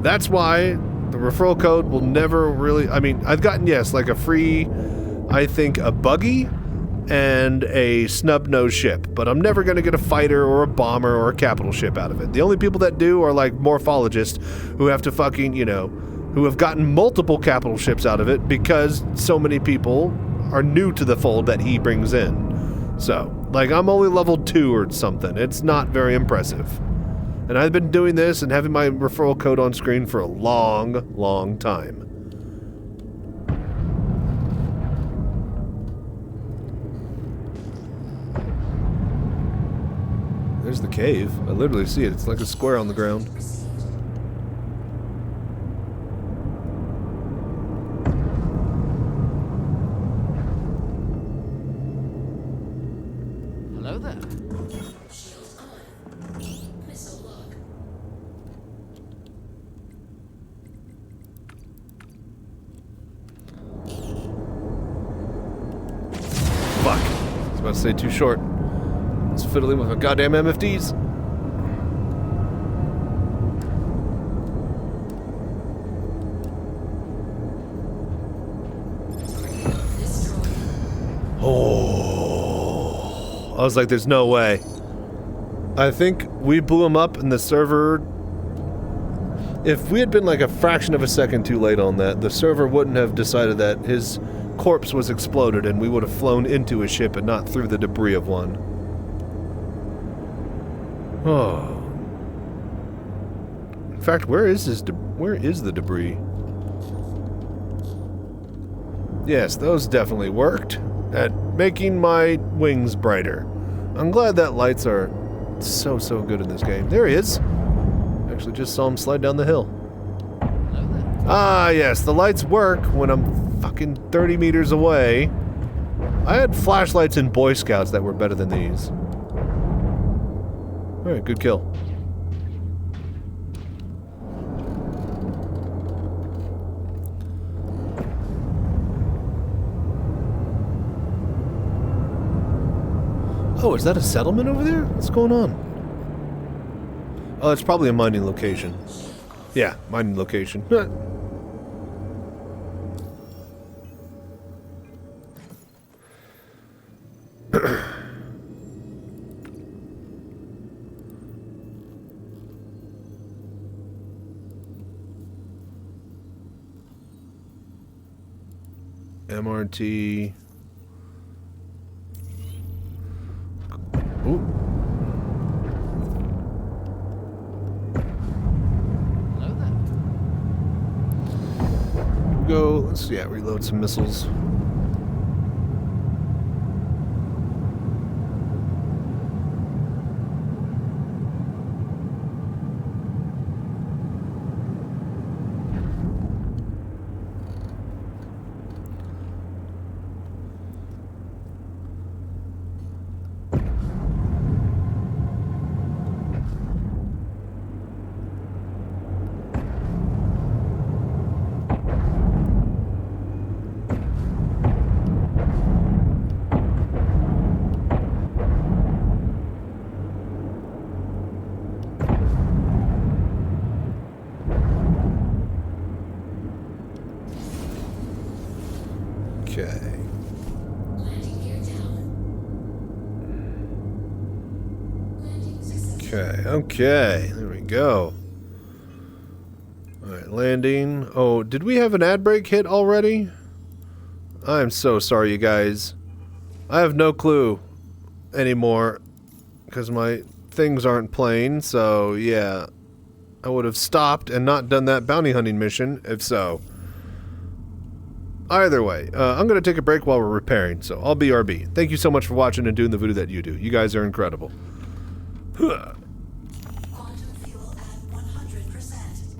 That's why the referral code will never really... I mean, I've gotten, yes, like a free, I think, a buggy and a snub-nosed ship, but I'm never going to get a fighter or a bomber or a capital ship out of it. The only people that do are, like, morphologists who have to fucking, you know, who have gotten multiple capital ships out of it because so many people are new to the fold that he brings in. So, like, I'm only level 2 or something. It's not very impressive. And I've been doing this and having my referral code on screen for a long, long time. There's the cave. I literally see it. It's like a square on the ground. Hello there. Fuck. I was about to say too short. It's fiddling with my goddamn MFDs. Oh. I was like, there's no way. I think we blew him up and the server... If we had been like a fraction of a second too late on that, the server wouldn't have decided that his corpse was exploded and we would have flown into a ship and not through the debris of one. Oh. In fact, where is the debris? Yes, those definitely worked at making my wings brighter. I'm glad that lights are so good in this game. There he is. Actually just saw him slide down the hill. Ah, yes, the lights work when I'm fucking 30 meters away. I had flashlights in Boy Scouts that were better than these. Alright, good kill. Oh, is that a settlement over there? What's going on? Oh, it's probably a mining location. Yeah, mining location. MRT. Ooh. Hello there. Go, let's see, yeah, reload some missiles. Okay, there we go. Alright, landing. Oh, did we have an ad break hit already? I'm so sorry, you guys. I have no clue anymore because my things aren't playing, so yeah. I would have stopped and not done that bounty hunting mission, if so. either way, I'm going to take a break while we're repairing, so I'll BRB. Thank you so much for watching and doing the voodoo that you do. You guys are incredible. Quantum fuel at 100%.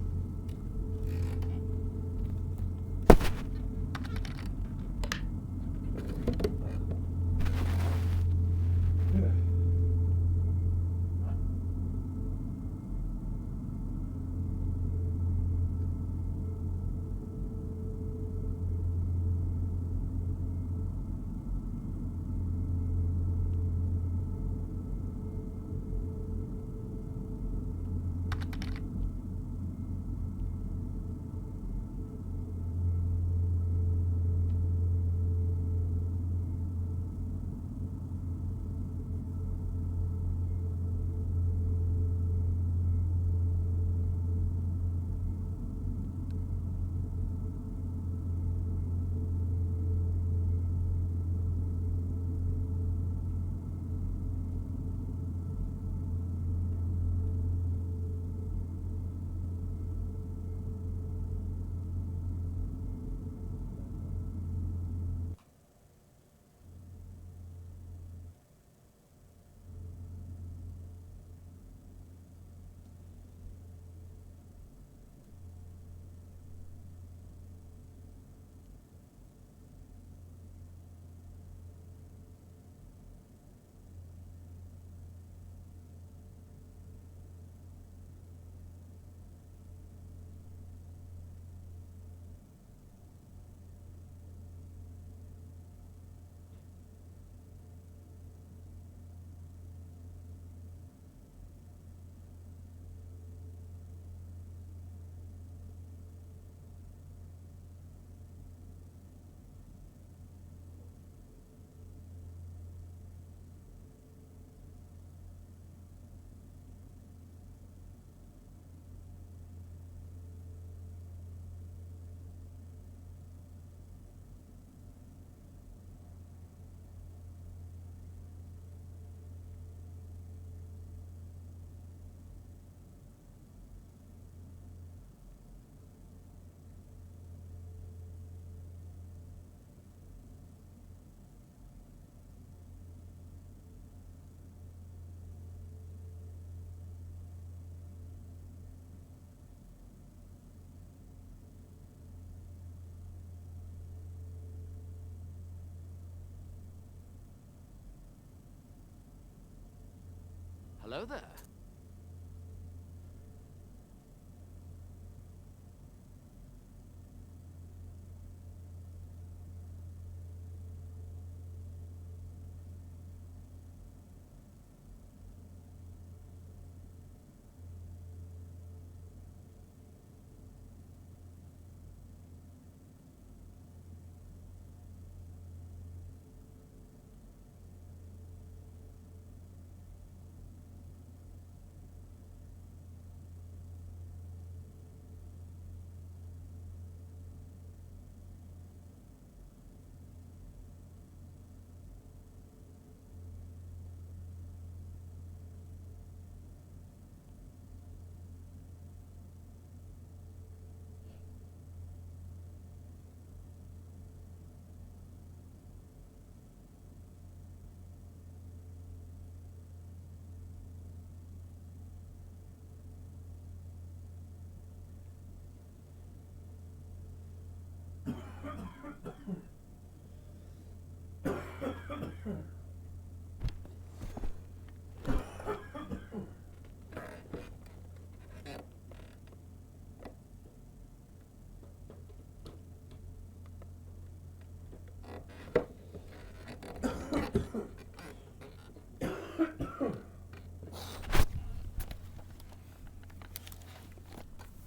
Hello there.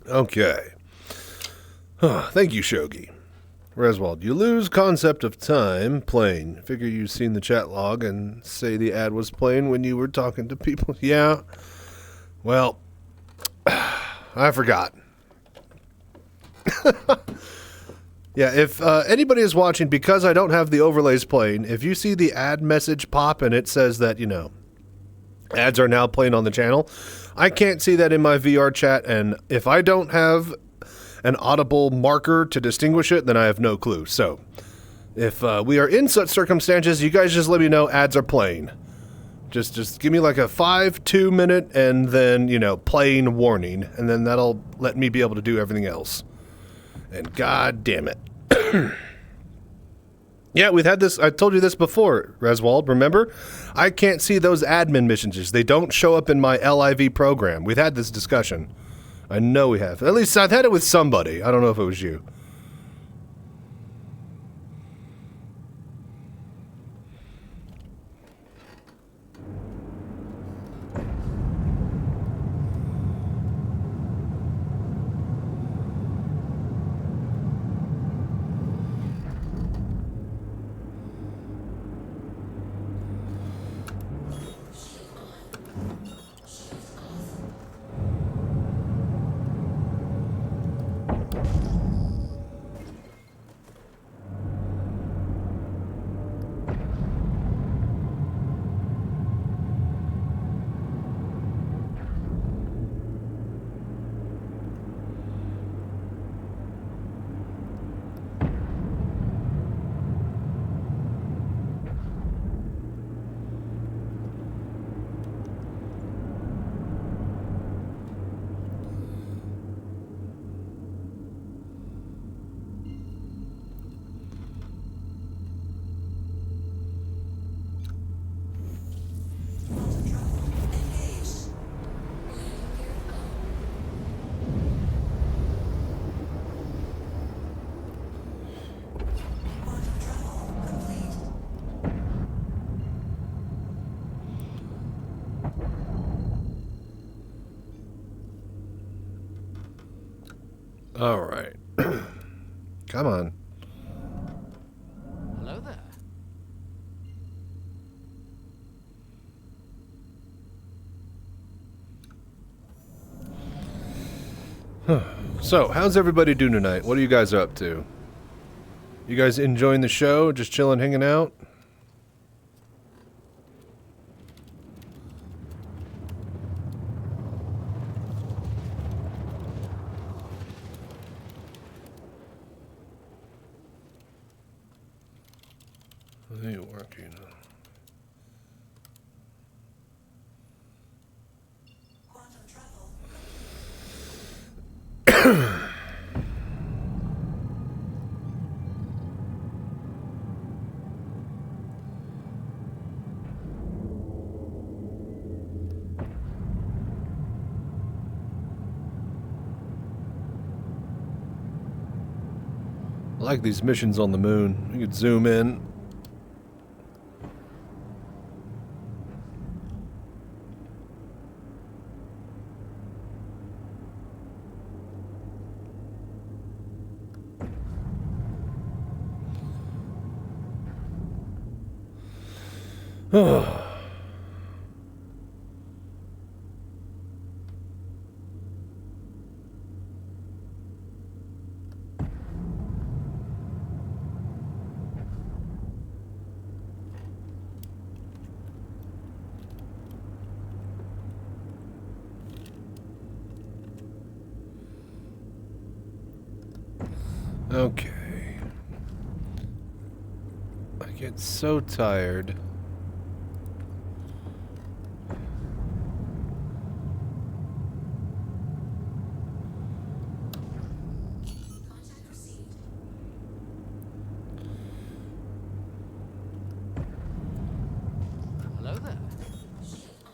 Okay. Thank you, Shogi. Reswald, you lose concept of time playing. Figure you've seen the chat log and say the ad was playing when you were talking to people. Yeah. Well, I forgot. Yeah, if anybody is watching, because I don't have the overlays playing, if you see the ad message pop and it says that, you know, ads are now playing on the channel, I can't see that in my VR chat, and if I don't have an audible marker to distinguish it, then I have no clue. So if we are in such circumstances, you guys just let me know ads are playing. Just give me like a 2 minute and then, you know, playing warning, and then that'll let me be able to do everything else. And god damn it. Yeah, we've had this, I told you this before, Reswald, remember? I can't see those admin missions. They don't show up in my LIV program. We've had this discussion. I know we have. At least I've had it with somebody. I don't know if it was you. All right. Come on. Hello there. So, how's everybody doing tonight? What are you guys up to? You guys enjoying the show? Just chilling, hanging out? They working. Quantum travel. I like these missions on the moon. You could zoom in. Okay. I get so tired. Contact received. Hello there. Shield on.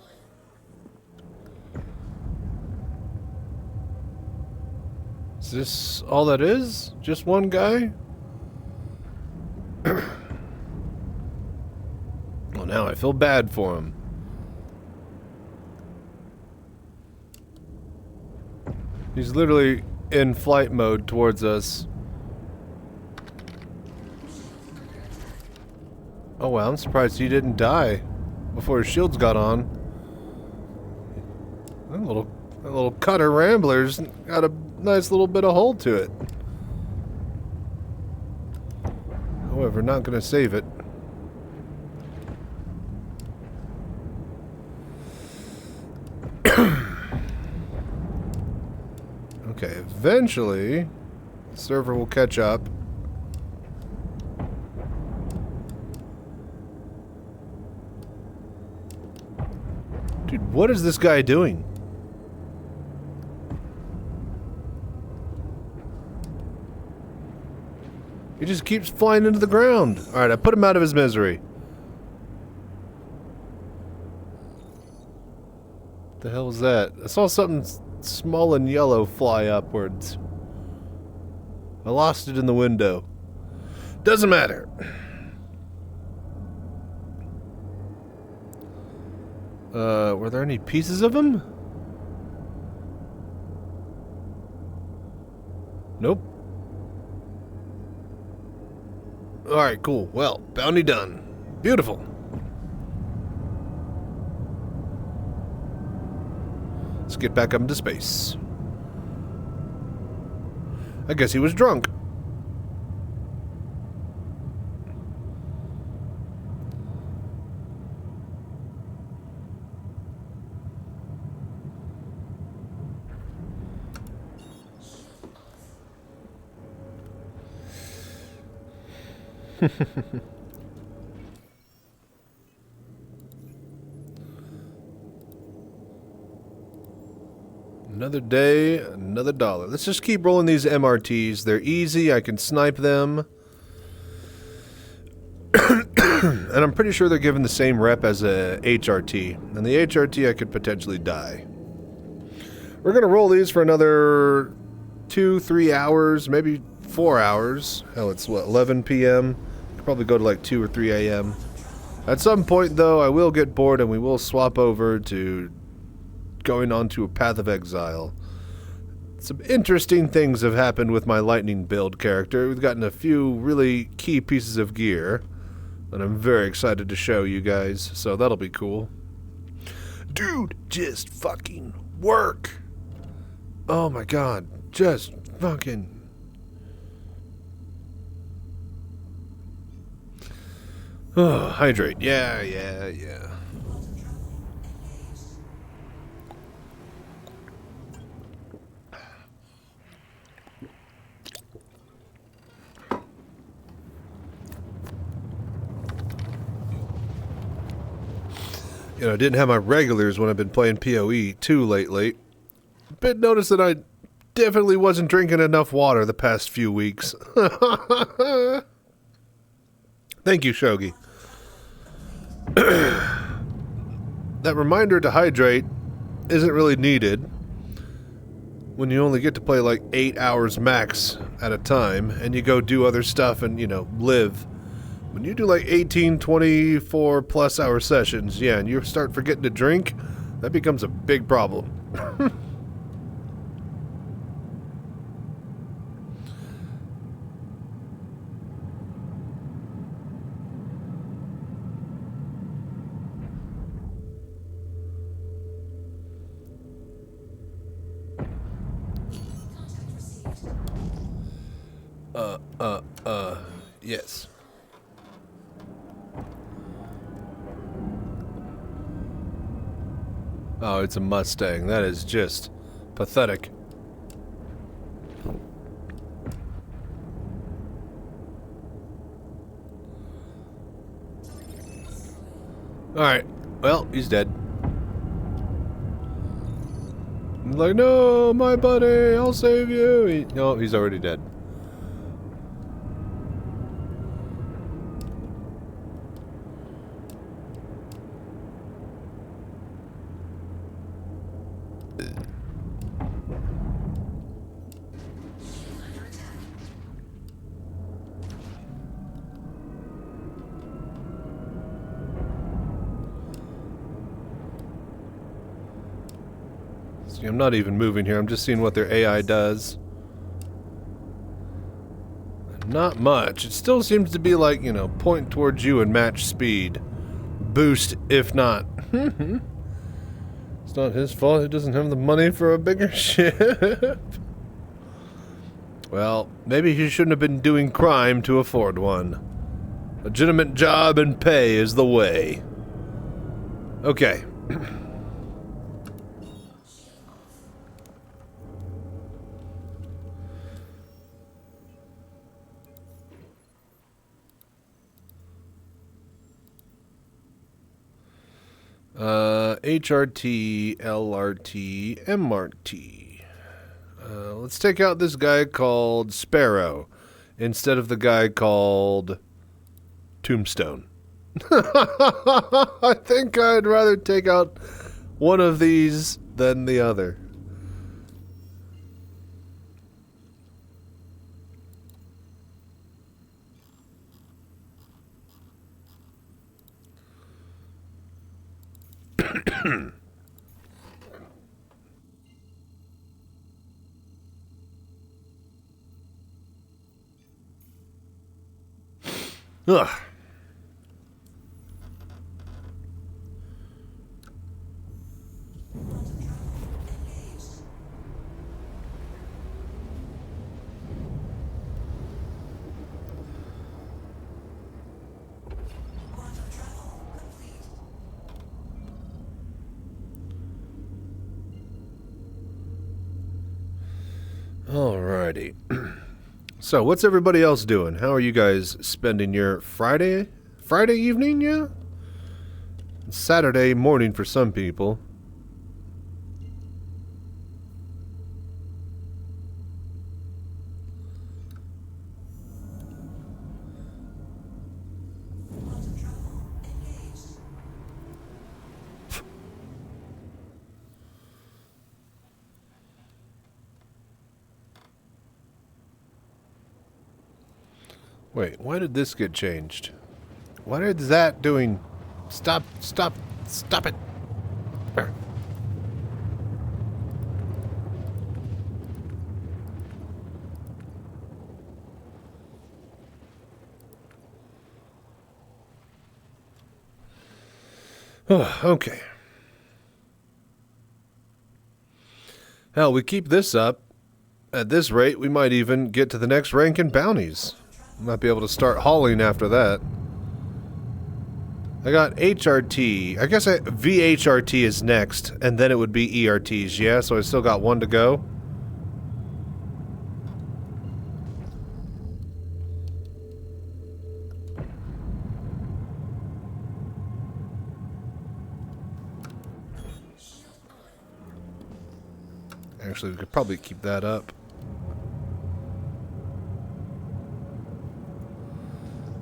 Is this all that is? Just one guy? Well, now I feel bad for him. He's literally in flight mode towards us. Oh wow, I'm surprised he didn't die before his shields got on. That little cutter Rambler's got a nice little bit of hold to it. However, not gonna save it. Okay, eventually, the server will catch up. Dude, what is this guy doing? He just keeps flying into the ground. Alright, I put him out of his misery. What the hell was that? I saw something small and yellow fly upwards. I lost it in the window. Doesn't matter. Were there any pieces of him? Nope. Alright, cool. Well, bounty done. Beautiful. Let's get back up into space. I guess he was drunk. Another day, another dollar. Let's just keep rolling these MRTs. They're easy. I can snipe them. And I'm pretty sure they're given the same rep as a HRT. And the HRT I could potentially die. We're going to roll these for another 2-3 hours, maybe 4 hours. Hell, it's what, 11 p.m.? Could probably go to like 2 or 3 a.m. At some point, though, I will get bored and we will swap over to going on to a path of exile. Some interesting things have happened with my lightning build character. We've gotten a few really key pieces of gear that I'm very excited to show you guys, so that'll be cool. Dude, just fucking work. Oh my god, just fucking... Oh, hydrate. Yeah. You know, I didn't have my regulars when I've been playing PoE too lately. But notice that I definitely wasn't drinking enough water the past few weeks. Thank you, Shogi. That reminder to hydrate isn't really needed when you only get to play like 8 hours max at a time and you go do other stuff and, you know, live. When you do like 18, 24 plus hour sessions, yeah, and you start forgetting to drink, that becomes a big problem. Yes. Oh, it's a Mustang. That is just pathetic. Alright. Well, he's dead. I'm like, no, my buddy, I'll save you. No, he's already dead. I'm not even moving here, I'm just seeing what their AI does. Not much. It still seems to be like, you know, point towards you and match speed. Boost, if not. It's not his fault, he doesn't have the money for a bigger ship. Well, maybe he shouldn't have been doing crime to afford one. Legitimate job and pay is the way. Okay. HRT, LRT, MRT. Let's take out this guy called Sparrow instead of the guy called Tombstone. I think I'd rather take out one of these than the other. Ugh. Alrighty. So, what's everybody else doing? How are you guys spending your Friday evening, yeah? It's Saturday morning for some people. Wait, why did this get changed? What is that doing? Stop it. There. Oh, okay. Hell, we keep this up. At this rate, we might even get to the next rank in bounties. Might be able to start hauling after that. I got HRT. I guess VHRT is next, and then it would be ERTs, yeah? So I still got one to go. Actually, we could probably keep that up.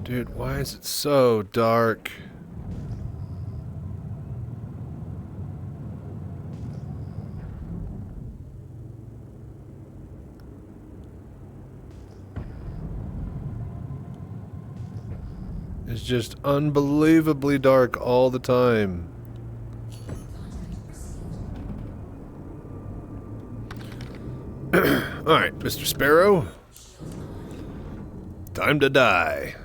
Dude, why is it so dark? It's just unbelievably dark all the time. Alright, Mr. Sparrow. Time to die.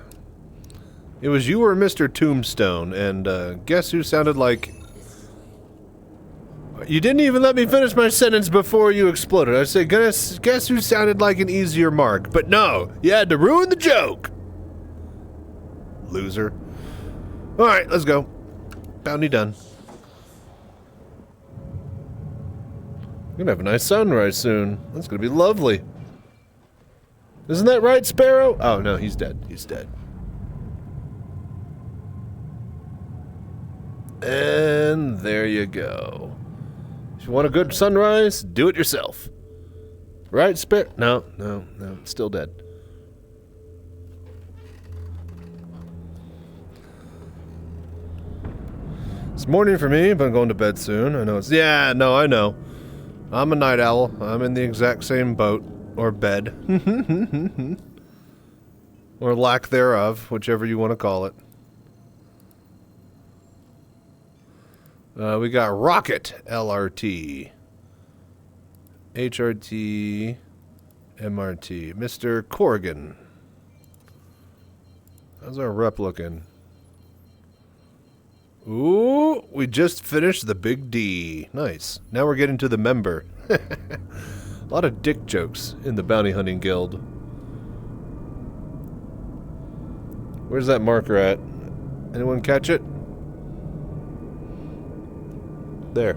It was you or Mr. Tombstone, and guess who sounded like... You didn't even let me finish my sentence before you exploded. I said, guess who sounded like an easier mark? But no, you had to ruin the joke. Loser. Alright, let's go. Bounty done. We're gonna have a nice sunrise soon. That's gonna be lovely. Isn't that right, Sparrow? Oh, no, he's dead. He's dead. And there you go. If you want a good sunrise, do it yourself. Right, Sparrow? No, still dead. It's morning for me, but I'm going to bed soon. I know it's... Yeah, no, I know. I'm a night owl. I'm in the exact same boat. Or bed. Or lack thereof, whichever you want to call it. We got Rocket LRT. HRT. MRT. Mr. Corrigan. How's our rep looking? Ooh, we just finished the big D. Nice. Now we're getting to the member. A lot of dick jokes in the bounty hunting guild. Where's that marker at? Anyone catch it? There.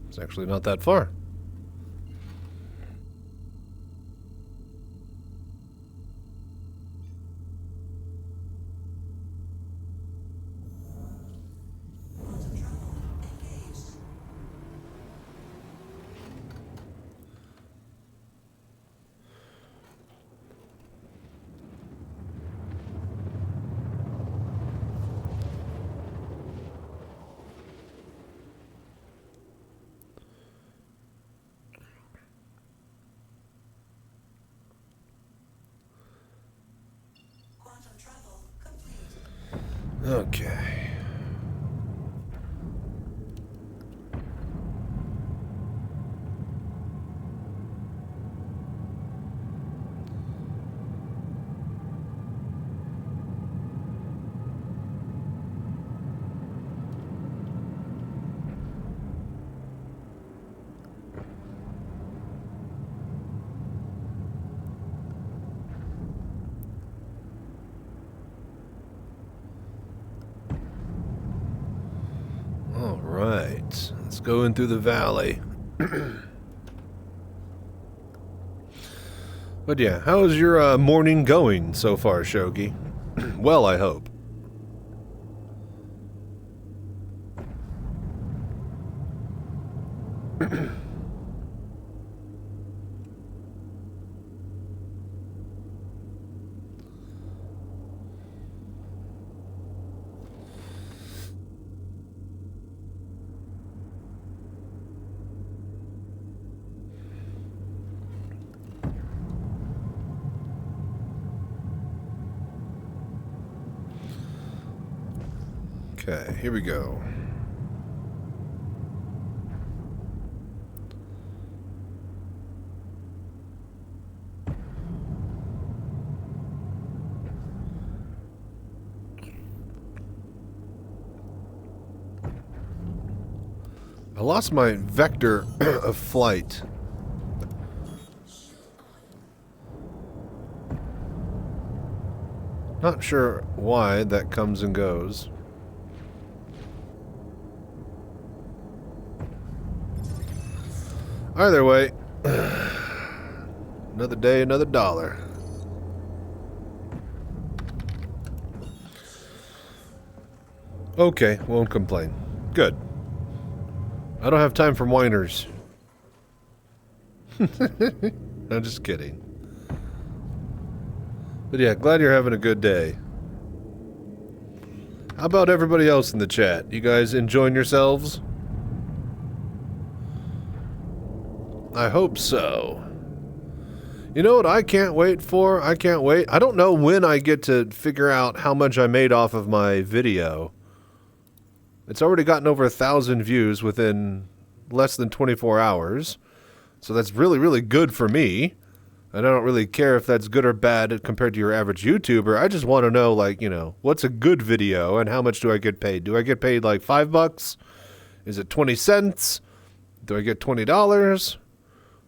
It's actually not that far. Okay. All right, let's go in through the valley. But yeah, how is your morning going so far, Shogi? Well, I hope. Okay, here we go. I lost my vector of flight. Not sure why that comes and goes. Either way, another day, another dollar. Okay, won't complain. Good. I don't have time for whiners. I'm just kidding. But yeah, glad you're having a good day. How about everybody else in the chat? You guys enjoying yourselves? I hope so. You know what I can't wait for? I can't wait. I don't know when I get to figure out how much I made off of my video. It's already gotten over 1,000 views within less than 24 hours. So that's really, really good for me. And I don't really care if that's good or bad compared to your average YouTuber. I just want to know, like, you know, what's a good video and how much do I get paid? Do I get paid like $5? Is it 20 cents? Do I get $20?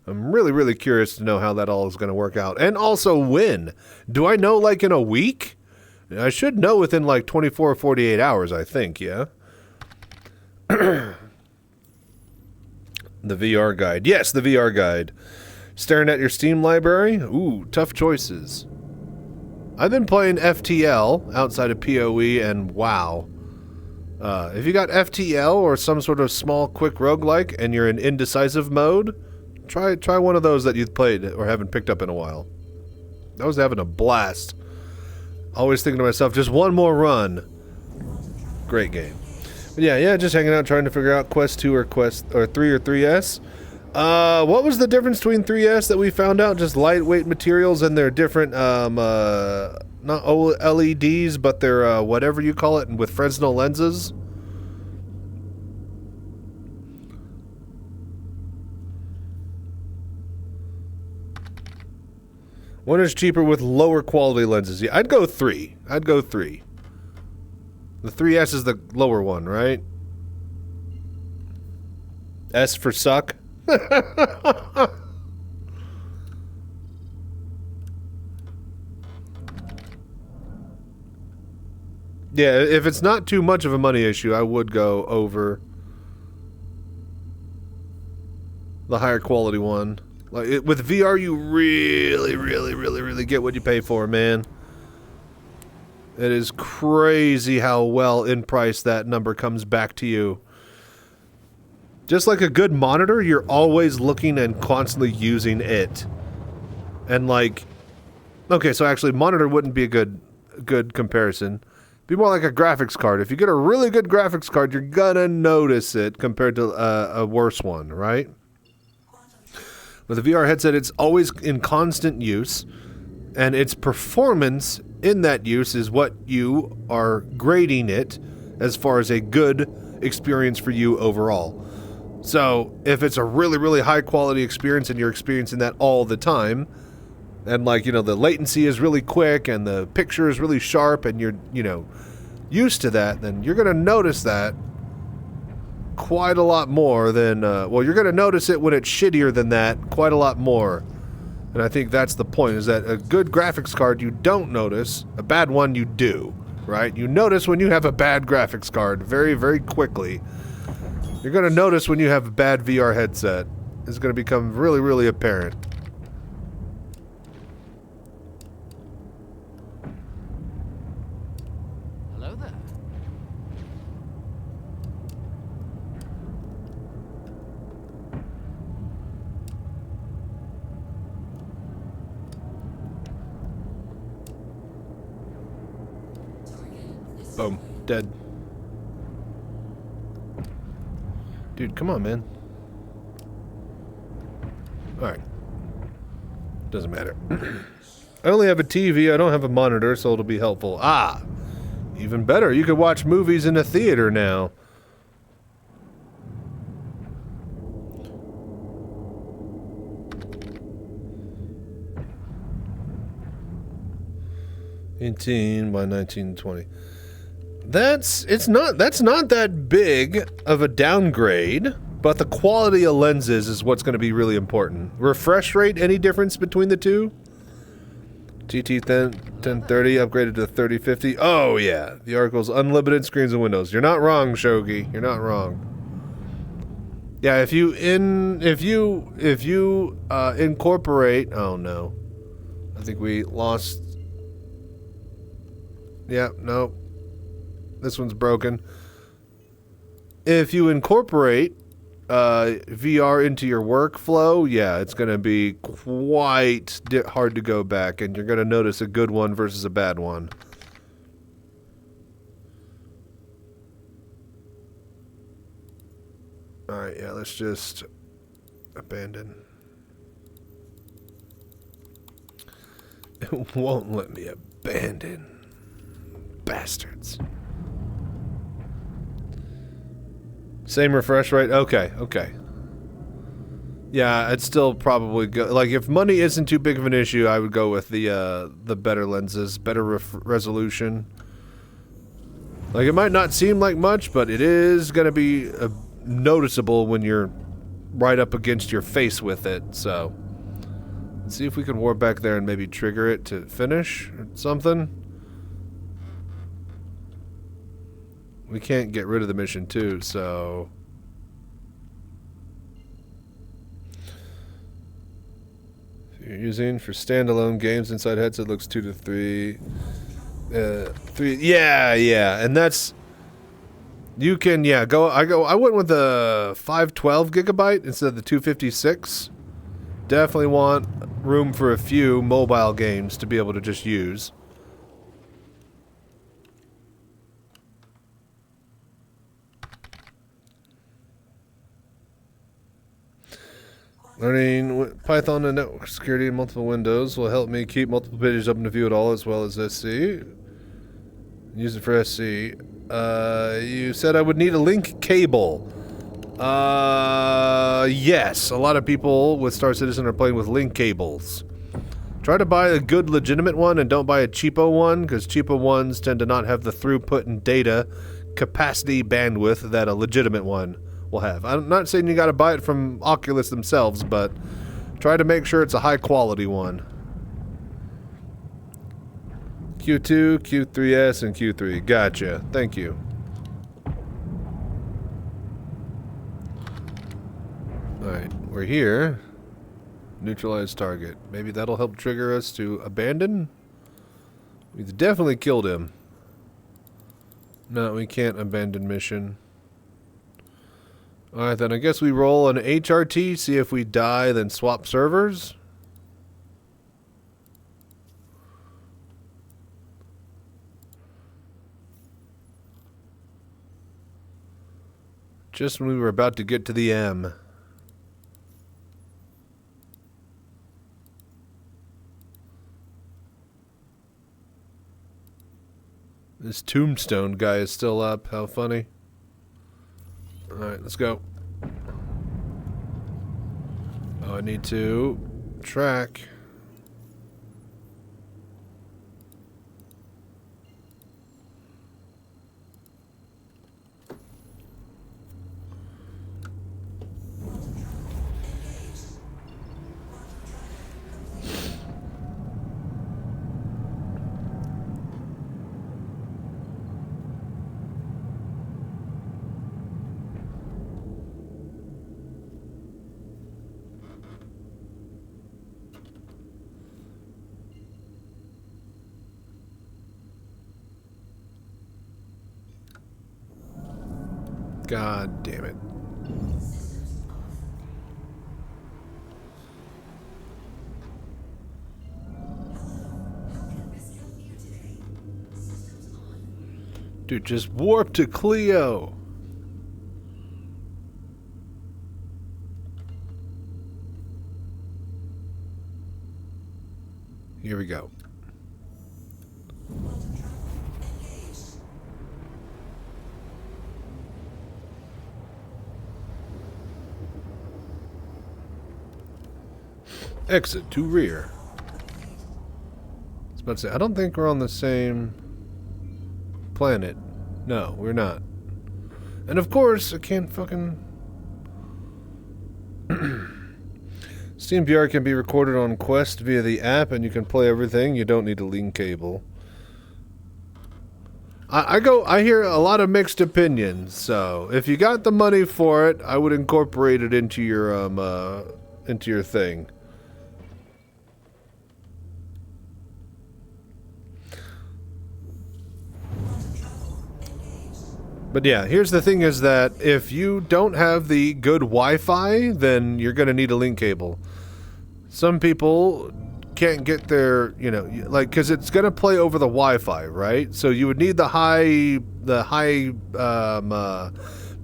I'm really, really curious to know how that all is going to work out. And also when. Do I know like in a week? I should know within like 24 or 48 hours, I think, yeah? The VR guide. Yes, the VR guide. Staring at your Steam library? Ooh, tough choices. I've been playing FTL outside of PoE and WoW. If you got FTL or some sort of small, quick roguelike and you're in indecisive mode, try one of those that you've played or haven't picked up in a while. I was having a blast. Always thinking to myself, just one more run. Great game. But yeah, just hanging out trying to figure out Quest 2 or Quest or 3 or 3S. What was the difference between 3S that we found out? Just lightweight materials and they're different, not LEDs, but they're, whatever you call it, with Fresnel lenses. One is cheaper with lower quality lenses. Yeah, I'd go 3. I'd go 3. The 3S is the lower one, right? S for suck. Yeah, if it's not too much of a money issue, I would go over the higher quality one. Like with VR, you really get what you pay for, man. It is crazy how well in price that number comes back to you. Just like a good monitor, you're always looking and constantly using it. And like, okay, so actually monitor wouldn't be a good comparison. Be more like a graphics card. If you get a really good graphics card, you're gonna notice it compared to a worse one, right? With a VR headset, it's always in constant use, and its performance in that use is what you are grading it as far as a good experience for you overall. So if it's a really, really high quality experience and you're experiencing that all the time, and like, you know, the latency is really quick and the picture is really sharp and you're, you know, used to that, then you're going to notice that quite a lot more than, well, you're going to notice it when it's shittier than that quite a lot more. And I think that's the point, is that a good graphics card you don't notice, a bad one you do, right? You notice when you have a bad graphics card very, very quickly. You're going to notice when you have a bad VR headset. It's going to become really, really apparent. Hello there. Boom. Dead. Dude, come on, man. Alright. Doesn't matter. I only have a TV, I don't have a monitor, so it'll be helpful. Ah! Even better, you can watch movies in a theater now. $18 by $19.20. That's not that big of a downgrade, but the quality of lenses is what's going to be really important. Refresh rate, any difference between the two? GT 1030 upgraded to 3050. Oh yeah, the article's unlimited screens and windows. You're not wrong, Shogi. You're not wrong. Yeah, if you incorporate, oh no, I think we lost. Yeah, no. This one's broken. If you incorporate VR into your workflow, yeah, it's going to be quite hard to go back, and you're going to notice a good one versus a bad one. Alright, yeah, let's just abandon. It won't let me abandon. Bastards. Same refresh rate? Okay, okay. Yeah, I'd still probably go... Like, if money isn't too big of an issue, I would go with the better lenses, better resolution. Like, it might not seem like much, but it is going to be noticeable when you're right up against your face with it, so... Let's see if we can warp back there and maybe trigger it to finish or something. We can't get rid of the mission too, so... If you're using for standalone games inside headset looks 2 to 3. 3, yeah, and that's... You can, yeah, I went with the 512 gigabyte instead of the 256. Definitely want room for a few mobile games to be able to just use. Learning Python and network security in multiple windows will help me keep multiple pages open to view it all, as well as SC. Use it for SC. You said I would need a link cable. Yes. A lot of people with Star Citizen are playing with link cables. Try to buy a good legitimate one and don't buy a cheapo one, because cheapo ones tend to not have the throughput and data capacity bandwidth that a legitimate one will have. I'm not saying you gotta buy it from Oculus themselves, but try to make sure it's a high quality one. Q2, Q3S, and Q3. Gotcha. Thank you. Alright, we're here. Neutralize target. Maybe that'll help trigger us to abandon? We've definitely killed him. No, we can't abandon mission. Alright, then I guess we roll an HRT, see if we die, then swap servers. Just when we were about to get to the M. This tombstone guy is still up. How funny. Alright, let's go. Oh, I need to track. God damn it. Dude, just warp to Cleo. Here we go. Exit to rear. I was about to say, I don't think we're on the same planet. No, we're not. And of course, I can't fucking... Steam VR can be recorded on Quest via the app, and you can play everything. You don't need a link cable. I hear a lot of mixed opinions, so if you got the money for it, I would incorporate it into your thing. But yeah, here's the thing is that if you don't have the good Wi-Fi, then you're going to need a link cable. Some people can't get their, you know, like, because it's going to play over the Wi-Fi, right? So you would need the high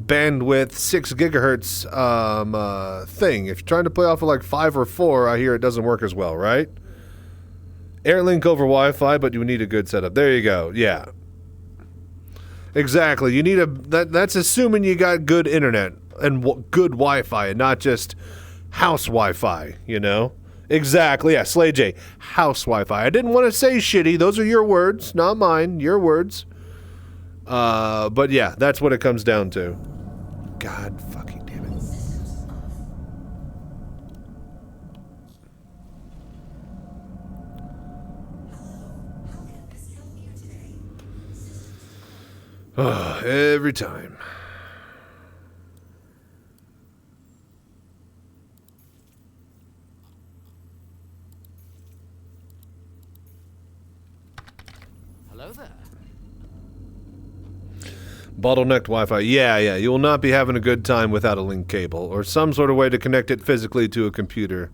bandwidth 6 gigahertz thing. If you're trying to play off of like 5 or 4, I hear it doesn't work as well, right? Airlink over Wi-Fi, but you would need a good setup. There you go. Yeah. Exactly. You need that's assuming you got good internet and good Wi-Fi and not just house Wi-Fi, you know? Exactly. Yeah, Slay J. House Wi-Fi. I didn't want to say shitty. Those are your words, not mine. Your words. But yeah, that's what it comes down to. God fucking damn it. Every time. Hello there. Bottlenecked Wi-Fi. Yeah. You will not be having a good time without a link cable or some sort of way to connect it physically to a computer.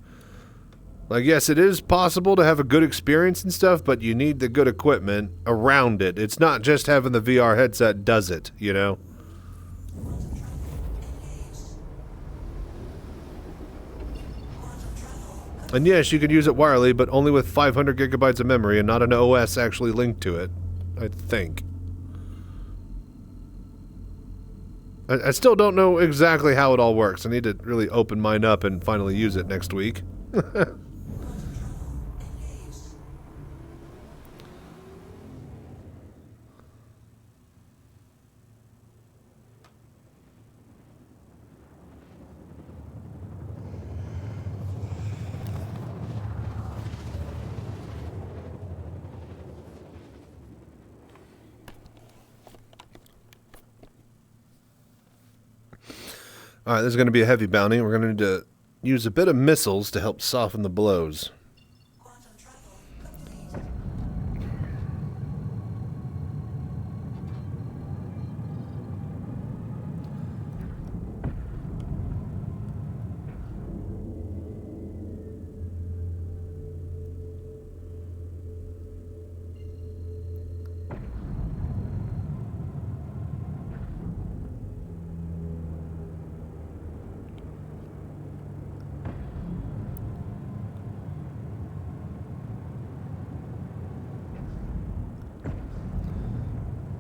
Like, yes, it is possible to have a good experience and stuff, but you need the good equipment around it. It's not just having the VR headset does it, you know? And yes, you can use it wirely, but only with 500 gigabytes of memory and not an OS actually linked to it, I think. I still don't know exactly how it all works. I need to really open mine up and finally use it next week. Alright, this is going to be a heavy bounty. We're going to need to use a bit of missiles to help soften the blows.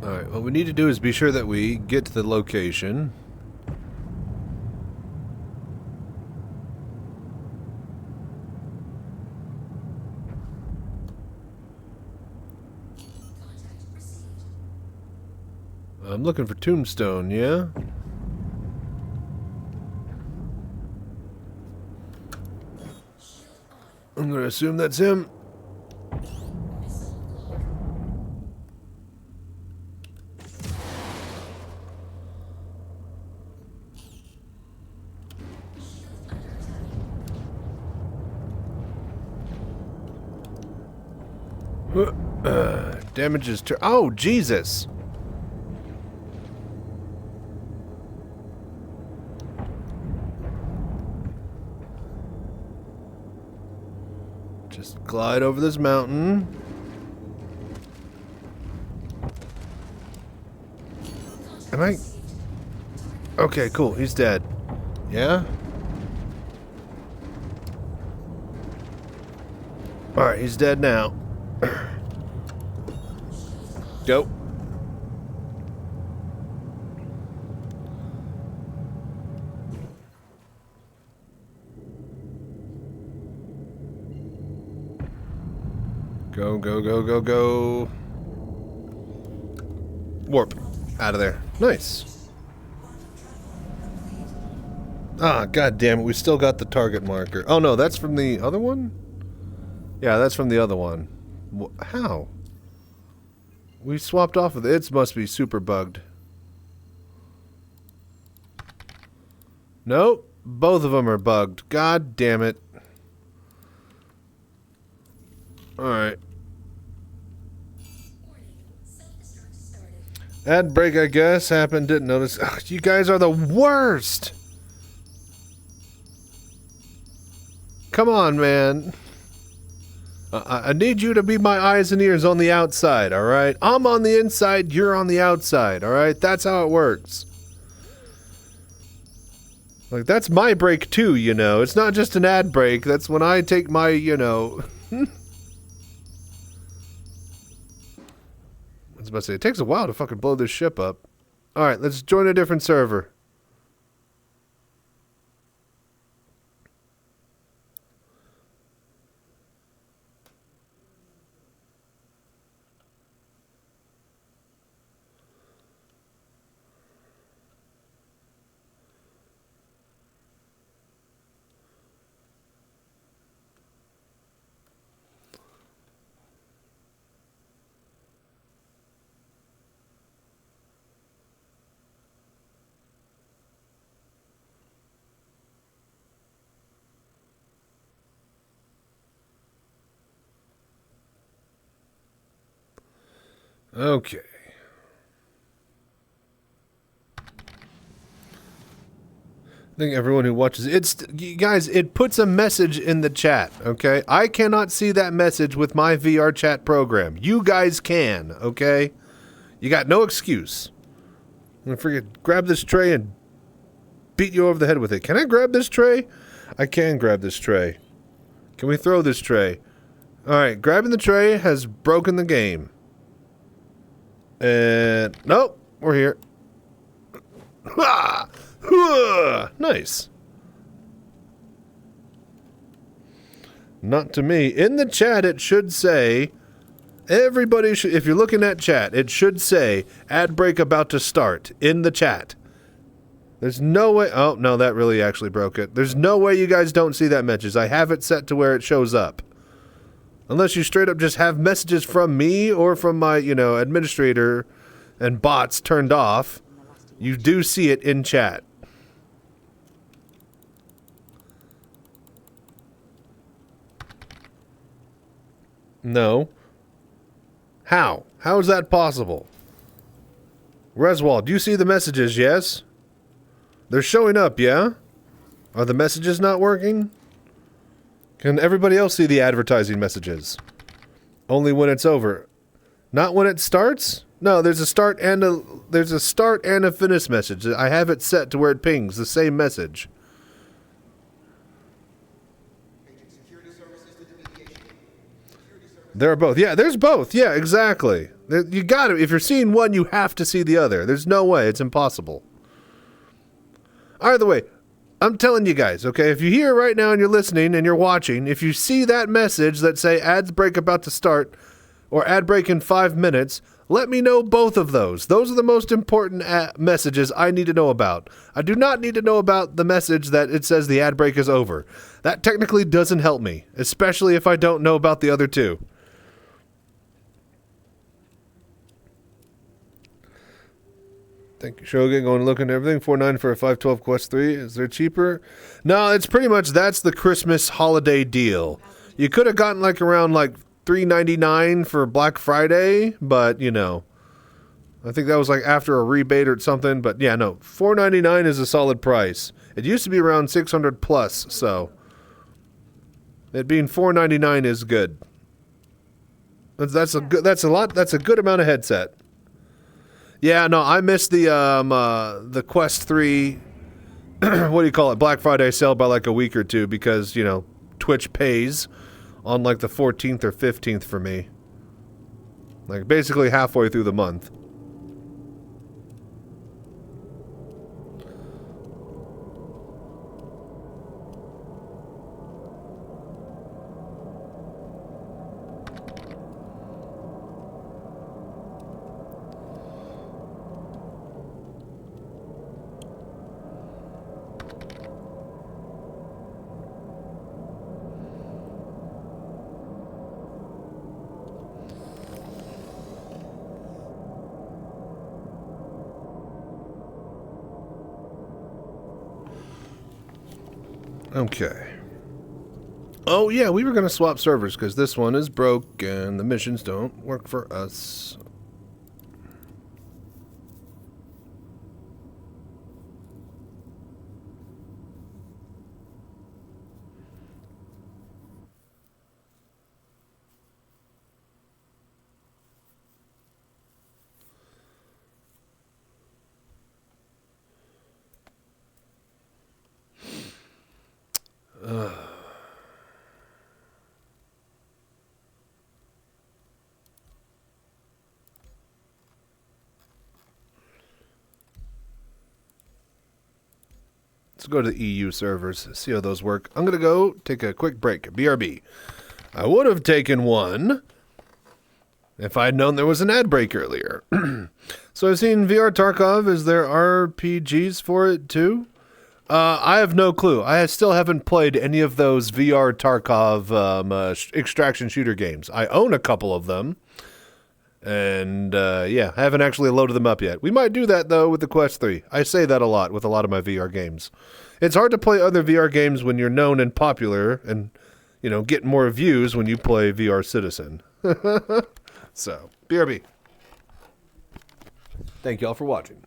Alright, what we need to do is be sure that we get to the location. I'm looking for Tombstone, yeah? I'm gonna assume that's him. Damages to... Oh, Jesus! Just glide over this mountain. Am I... Okay, cool. He's dead. Yeah? Alright, he's dead now. Go. Go, go, go, go, go. Warp. Out of there. Nice. Ah, god damn it. We still got the target marker. Oh no, that's from the other one? Yeah, that's from the other one. How? We swapped off of it. It must be super bugged. Nope. Both of them are bugged. God damn it. Alright. Ad break, I guess. Happened. Didn't notice. Ugh, you guys are the worst! Come on, man. I need you to be my eyes and ears on the outside, alright? I'm on the inside, you're on the outside, alright? That's how it works. Like, that's my break too, you know. It's not just an ad break. That's when I take my, you know... I was about to say, it takes a while to fucking blow this ship up. Alright, let's join a different server. Okay. I think everyone who watches it's guys, it puts a message in the chat, okay? I cannot see that message with my VR chat program. You guys can, okay? You got no excuse. I'm gonna forget, grab this tray and beat you over the head with it. Can I grab this tray? I can grab this tray. Can we throw this tray? Alright, grabbing the tray has broken the game. And nope, we're here. Nice. Not to me. In the chat, it should say, everybody should, if you're looking at chat, it should say, ad break about to start in the chat. There's no way, oh no, that really actually broke it. There's no way you guys don't see that message. I have it set to where it shows up. Unless you straight up just have messages from me or from my, you know, administrator and bots turned off, you do see it in chat. No. How? How is that possible? Reswald, do you see the messages, yes? They're showing up, yeah? Are the messages not working? Can everybody else see the advertising messages? Only when it's over. Not when it starts? No, there's a start and a finish message. I have it set to where it pings the same message. There are both. Yeah, there's both. Yeah, exactly. You got to. If you're seeing one, you have to see the other. There's no way. It's impossible. Either way, I'm telling you guys, okay? If you're here right now and you're listening and you're watching, if you see that message that say ads break about to start or ad break in 5 minutes, let me know both of those. Those are the most important messages I need to know about. I do not need to know about the message that it says the ad break is over. That technically doesn't help me, especially if I don't know about the other two. Thank you, Shogun. Going to look into everything. $4.9 for a 512 Quest 3. Is there cheaper? No, it's pretty much that's the Christmas holiday deal. You could have gotten like around like $3.99 for Black Friday, but you know, I think that was like after a rebate or something. But yeah, no, $4.99 is a solid price. It used to be around 600 plus, so it being $4.99 is good. That's a good amount of headset. Yeah, no, I missed the Quest 3, what do you call it, Black Friday sale by like a week or two because, you know, Twitch pays on like the 14th or 15th for me. Like basically halfway through the month. Okay. Oh, yeah, we were going to swap servers because this one is broke and the missions don't work for us. Let's go to the EU servers, see how those work. I'm going to go take a quick break. BRB. I would have taken one if I had known there was an ad break earlier. So I've seen VR Tarkov. Is there RPGs for it too? I have no clue. I still haven't played any of those VR Tarkov extraction shooter games. I own a couple of them. And, yeah, I haven't actually loaded them up yet. We might do that, though, with the Quest 3. I say that a lot with a lot of my VR games. It's hard to play other VR games when you're known and popular and, you know, get more views when you play VR Citizen. So, BRB. Thank you all for watching.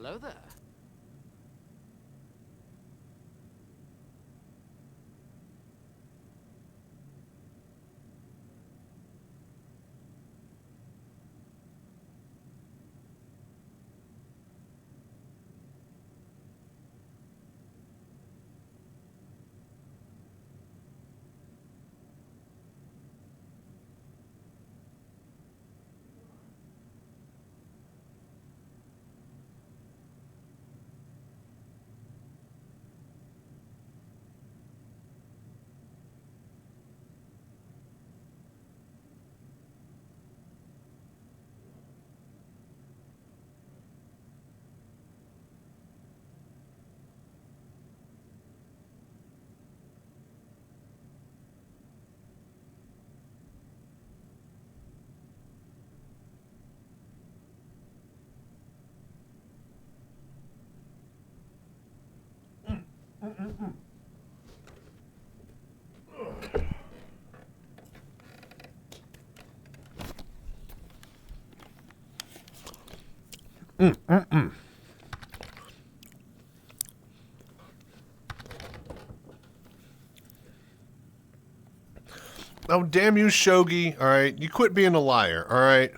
Hello there. Oh, damn you, Shogi. All right. You quit being a liar. All right.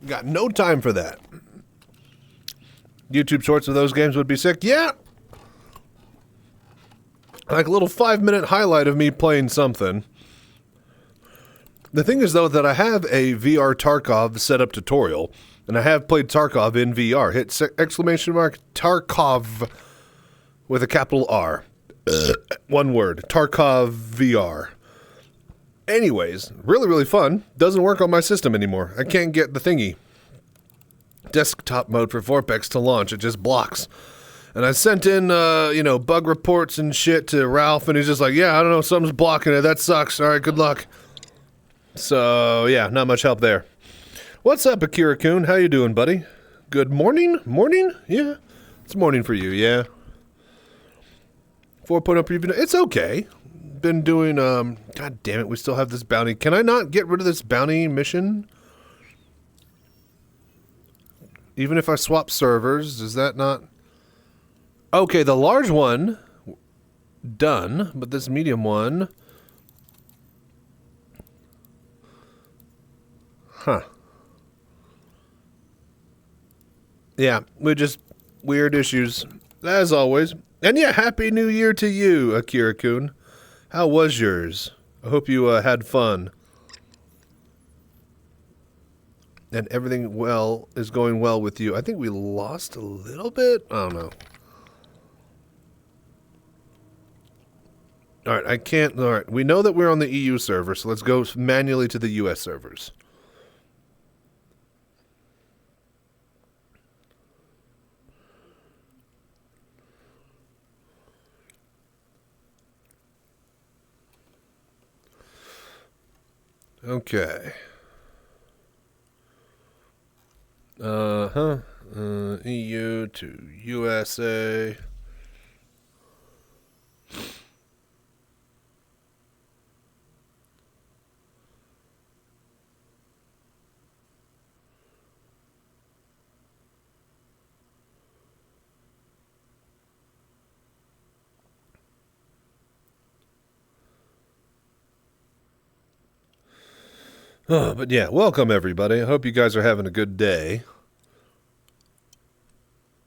Got no time for that. YouTube shorts of those games would be sick. Yeah. Like a little 5-minute highlight of me playing something. The thing is, though, that I have a VR Tarkov setup tutorial, and I have played Tarkov in VR. Hit exclamation mark Tarkov with a capital R. One word. Tarkov VR. Anyways, really, really fun. Doesn't work on my system anymore. I can't get the thingy. Desktop mode for Vorpex to launch. It just blocks. And I sent in, bug reports and shit to Ralph, and he's just like, yeah, I don't know, something's blocking it. That sucks. All right, good luck. So, yeah, not much help there. What's up, Akira-kun? How you doing, buddy? Good morning? Morning? Yeah. It's morning for you, yeah. 4.0 preview. It's okay. Been doing, God damn it, we still have this bounty. Can I not get rid of this bounty mission? Even if I swap servers, is that not... Okay, the large one, done, but this medium one... Huh. Yeah, we just... Weird issues, as always. And yeah, Happy New Year to you, Akira-kun. How was yours? I hope you had fun. And everything is going well with you. I think we lost a little bit. I don't know. All right, I can't. All right, we know that we're on the EU server, so let's go manually to the US servers. Okay. EU to USA. Oh, but yeah, welcome everybody. I hope you guys are having a good day.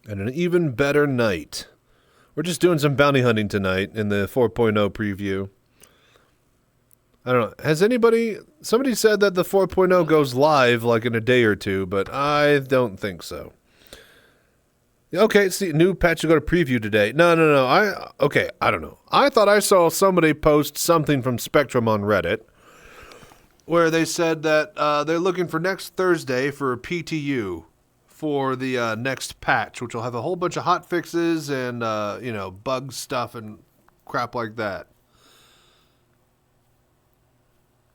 And an even better night. We're just doing some bounty hunting tonight in the 4.0 preview. I don't know. Has somebody said that the 4.0 goes live like in a day or two, but I don't think so. Okay, see, new patch to go to preview today. No. I don't know. I thought I saw somebody post something from Spectrum on Reddit where they said that they're looking for next Thursday for PTU for the next patch, which will have a whole bunch of hot fixes and, bug stuff and crap like that.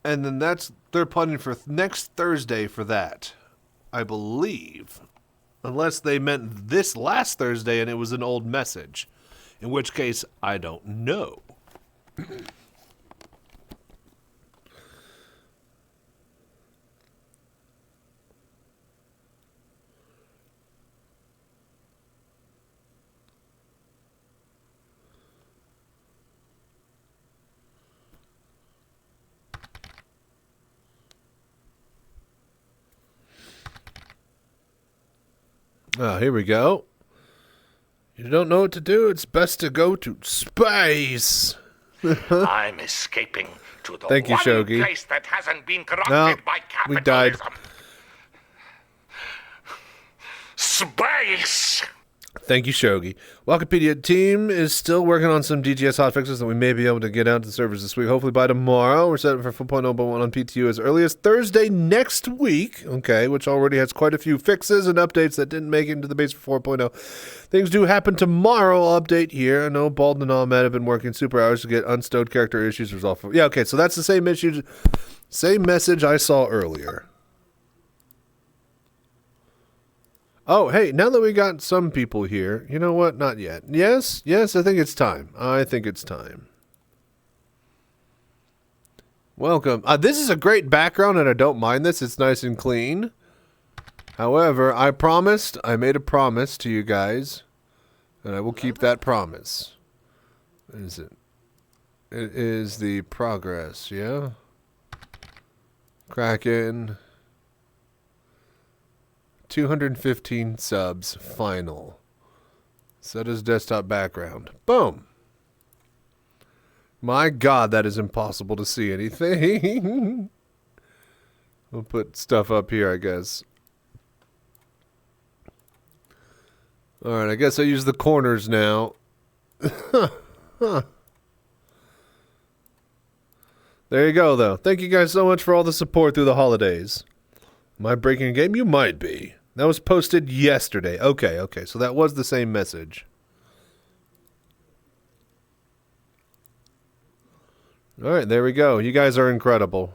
And then they're planning for next Thursday for that, I believe. Unless they meant this last Thursday and it was an old message. In which case, I don't know. Here we go. You don't know what to do, it's best to go to space. I'm escaping to the Thank you, one Shogi. place that hasn't been corrupted No, by we died. capitalism. Space! Thank you, Shogi. Wikipedia team is still working on some DGS hotfixes that we may be able to get out to the servers this week. Hopefully by tomorrow. We're set for 4.0.1 on PTU as early as Thursday next week. Okay, which already has quite a few fixes and updates that didn't make it into the base for 4.0. Things do happen tomorrow. I'll update here. I know Bald and Ahmed have been working super hours to get unstowed character issues resolved. Yeah, okay, so that's the same issue, same message I saw earlier. Oh, hey, now that we got some people here, you know what? Not yet. Yes, I think it's time. I think it's time. Welcome. This is a great background, and I don't mind this. It's nice and clean. However, I made a promise to you guys, and I will keep that promise. What is it? It is the progress, yeah? Kraken. 215 subs, final. Set as desktop background. Boom. My God, that is impossible to see anything. We'll put stuff up here, I guess. Alright, I guess I use the corners now. Huh. There you go, though. Thank you guys so much for all the support through the holidays. Am I breaking a game? You might be. That was posted yesterday. Okay. So that was the same message. All right, there we go. You guys are incredible.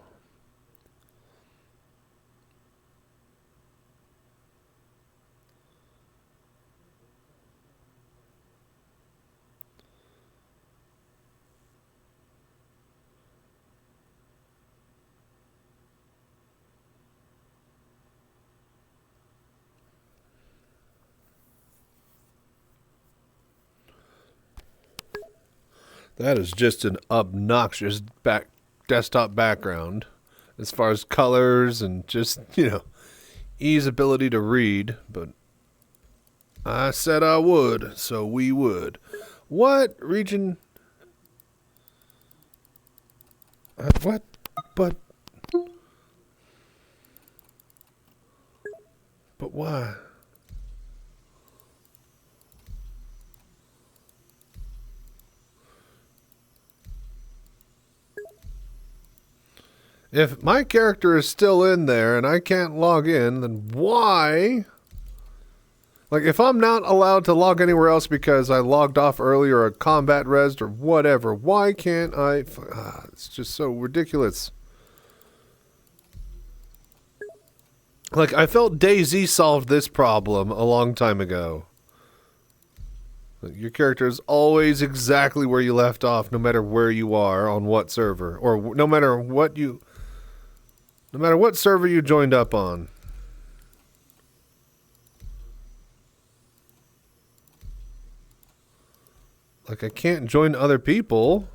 That is just an obnoxious desktop background as far as colors and just, ease ability to read. But I said I would, so we would. What region? What? But why? If my character is still in there and I can't log in, then why? Like, if I'm not allowed to log anywhere else because I logged off earlier or combat resed or whatever, why can't I? It's just so ridiculous. Like, I felt DayZ solved this problem a long time ago. Like, your character is always exactly where you left off, no matter where you are on what server, or no matter what server you joined up on. Like, I can't join other people.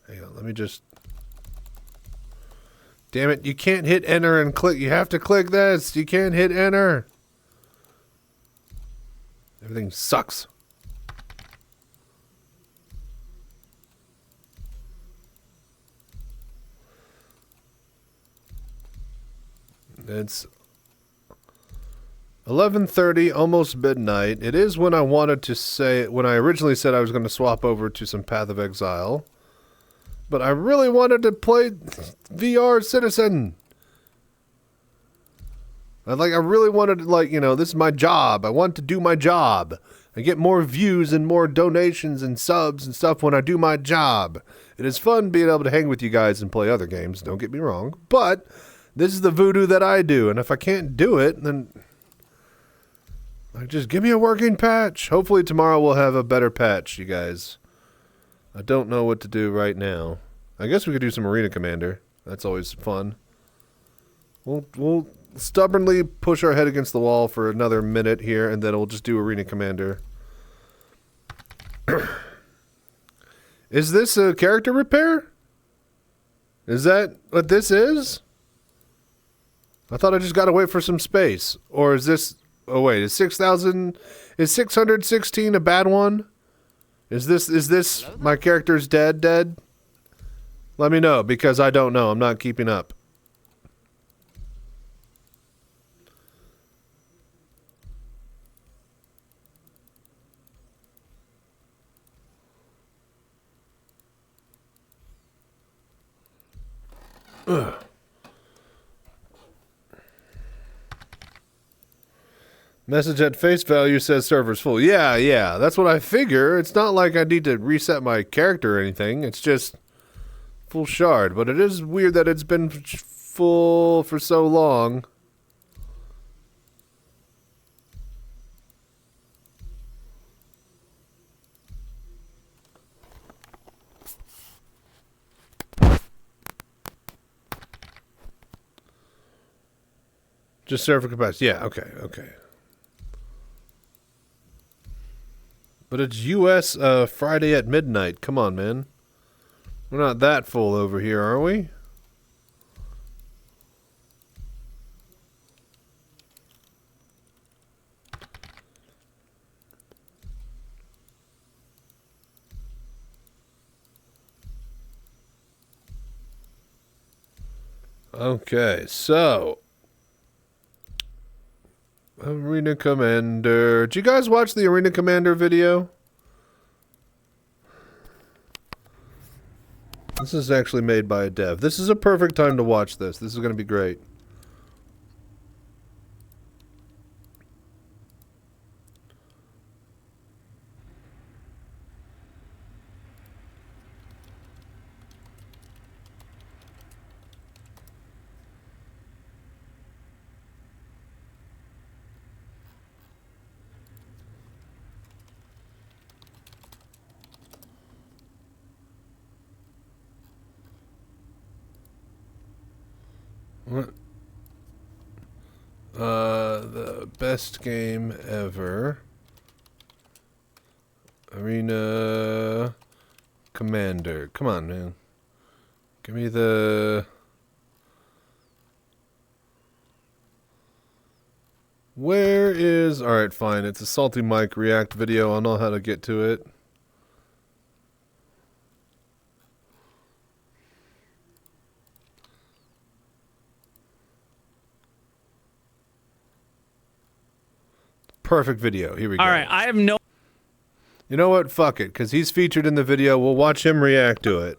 Hang on, let me just... Damn it, you can't hit enter and click. You have to click this. You can't hit enter. Everything sucks. It's 11:30, almost midnight. It is when I wanted to say, when I originally said I was going to swap over to some Path of Exile. But I really wanted to play VR Citizen. I really wanted to, this is my job. I want to do my job. I get more views and more donations and subs and stuff when I do my job. It is fun being able to hang with you guys and play other games, don't get me wrong. But this is the voodoo that I do, and if I can't do it, then just give me a working patch. Hopefully tomorrow we'll have a better patch, you guys. I don't know what to do right now. I guess we could do some Arena Commander. That's always fun. We'll stubbornly push our head against the wall for another minute here, and then we'll just do Arena Commander. Is this a character repair? Is that what this is? I thought I just got to wait for some space. Or is this... Oh, wait. Is 6,000... Is 616 a bad one? Is this my character's dead? Let me know, because I don't know. I'm not keeping up. Ugh. Message at face value says server's full. Yeah, that's what I figure. It's not like I need to reset my character or anything. It's just full shard. But it is weird that it's been full for so long. Just server capacity. Yeah, okay. But it's US Friday at midnight. Come on, man. We're not that full over here, are we? Okay, so... Arena Commander. Did you guys watch the Arena Commander video? This is actually made by a dev. This is a perfect time to watch this. This is going to be great. What? The best game ever. Arena Commander. Come on, man. Give me the... Where is... Alright, fine. It's a Salty Mike React video. I'll know how to get to it. Perfect video. Here we go. All right, I have no... You know what? Fuck it, because he's featured in the video. We'll watch him react to it.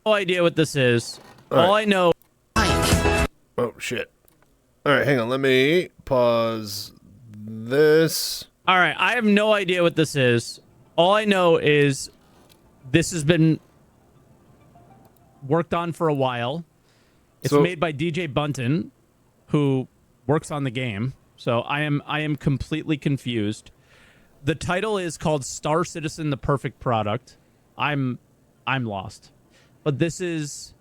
no idea what this is. All I know... Oh, shit. All right, hang on. Let me pause this. All right, I have no idea what this is. All I know is this has been worked on for a while. It's made by DJ Bunton, who works on the game. So I am completely confused. The title is called Star Citizen: The Perfect Product. I'm lost. But this is...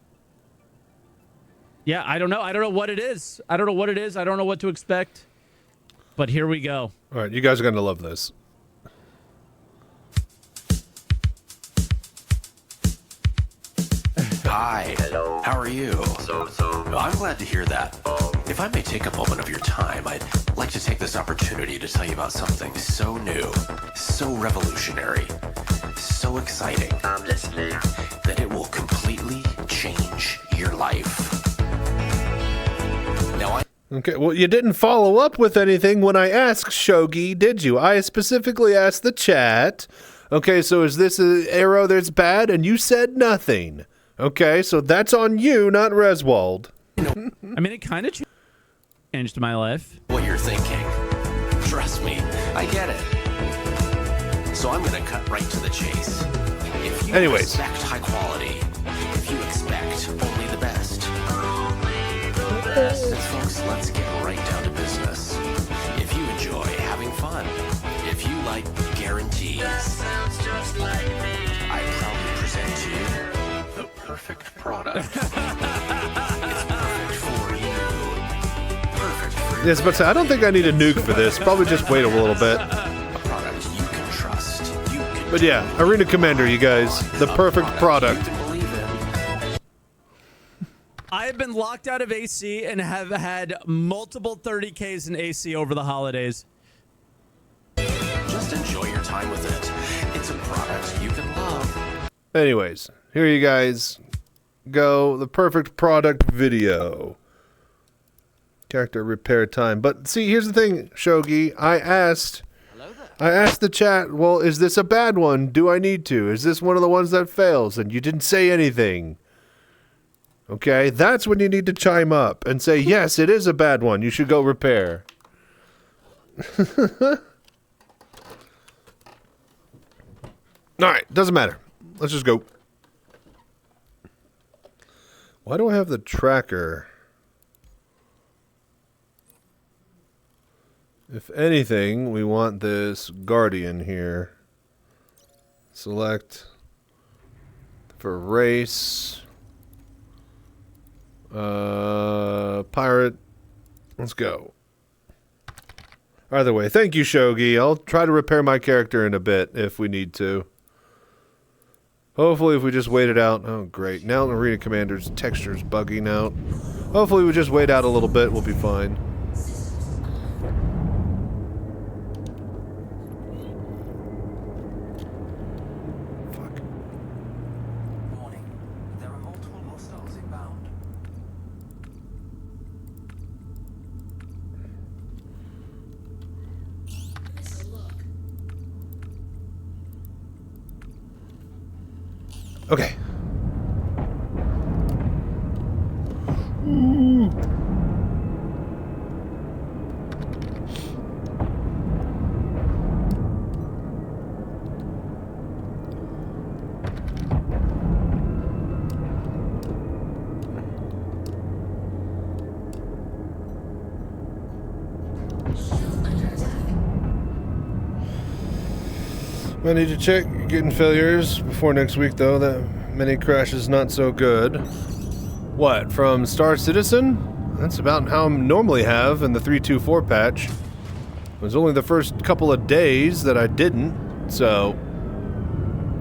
Yeah, I don't know. I don't know what it is. I don't know what to expect. But here we go. All right, you guys are going to love this. Hi. Hello. How are you? I'm glad to hear that. If I may take a moment of your time, I'd like to take this opportunity to tell you about something so new, so revolutionary, so exciting, that it will completely change your life. Now, Okay, well, you didn't follow up with anything when I asked, Shogi, did you? I specifically asked the chat. Okay, so is this an arrow that's bad? And you said nothing. Okay, so that's on you, not Reswald. I mean, it kind of changed my life. What you're thinking. Trust me, I get it. So I'm going to cut right to the chase. If you expect high quality, if you expect only the best, then folks, let's get right down to business. If you enjoy having fun, if you like guarantees, I proudly present to you the perfect product. It's perfect for you. Perfect for you. Yes, but I don't think I need a nuke for this. Probably just wait a little bit. A product you can trust. You can But yeah, Arena Commander, you guys. The perfect product. you can believe in. I have been locked out of AC and have had multiple 30Ks in AC over the holidays. Just enjoy your time with it. It's a product you can love. Anyways, here you guys go. The perfect product video. Character repair time. But see, here's the thing, Shogi. I asked the chat, well, is this a bad one? Do I need to? Is this one of the ones that fails? And you didn't say anything. Okay, that's when you need to chime up and say, yes, it is a bad one. You should go repair. Alright, doesn't matter. Let's just go. Why do I have the tracker? If anything, we want this Guardian here. Select for race. Pirate. Let's go. Either way, thank you, Shogi. I'll try to repair my character in a bit if we need to. Hopefully if we just wait it out. Oh, great. Now Arena Commander's texture's bugging out. Hopefully we just wait out a little bit. We'll be fine. Fuck. Warning. There are multiple hostiles inbound. Let's look. Okay. I need to check getting failures before next week, though. That many crashes not so good. What, from Star Citizen? That's about how I normally have in the 3.2.4 patch. It was only the first couple of days that I didn't, so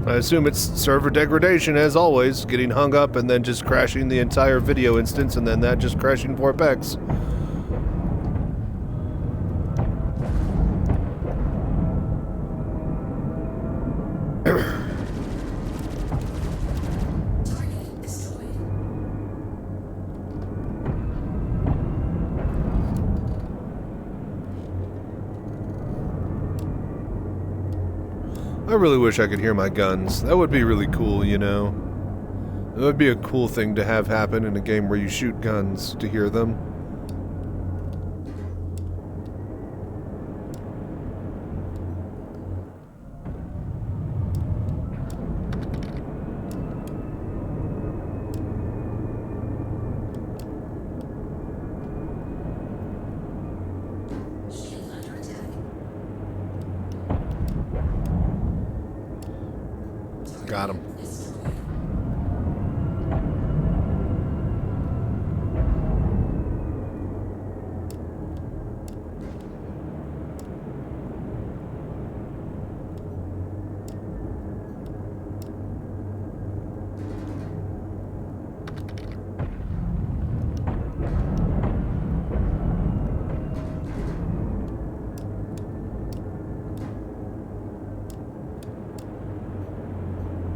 I assume it's server degradation as always, getting hung up and then just crashing the entire video instance and then that just crashing 4PEX. Target destroyed. I really wish I could hear my guns. That would be really cool, you know? It would be a cool thing to have happen in a game where you shoot guns to hear them. Shield under attack. Got him. Destroyed.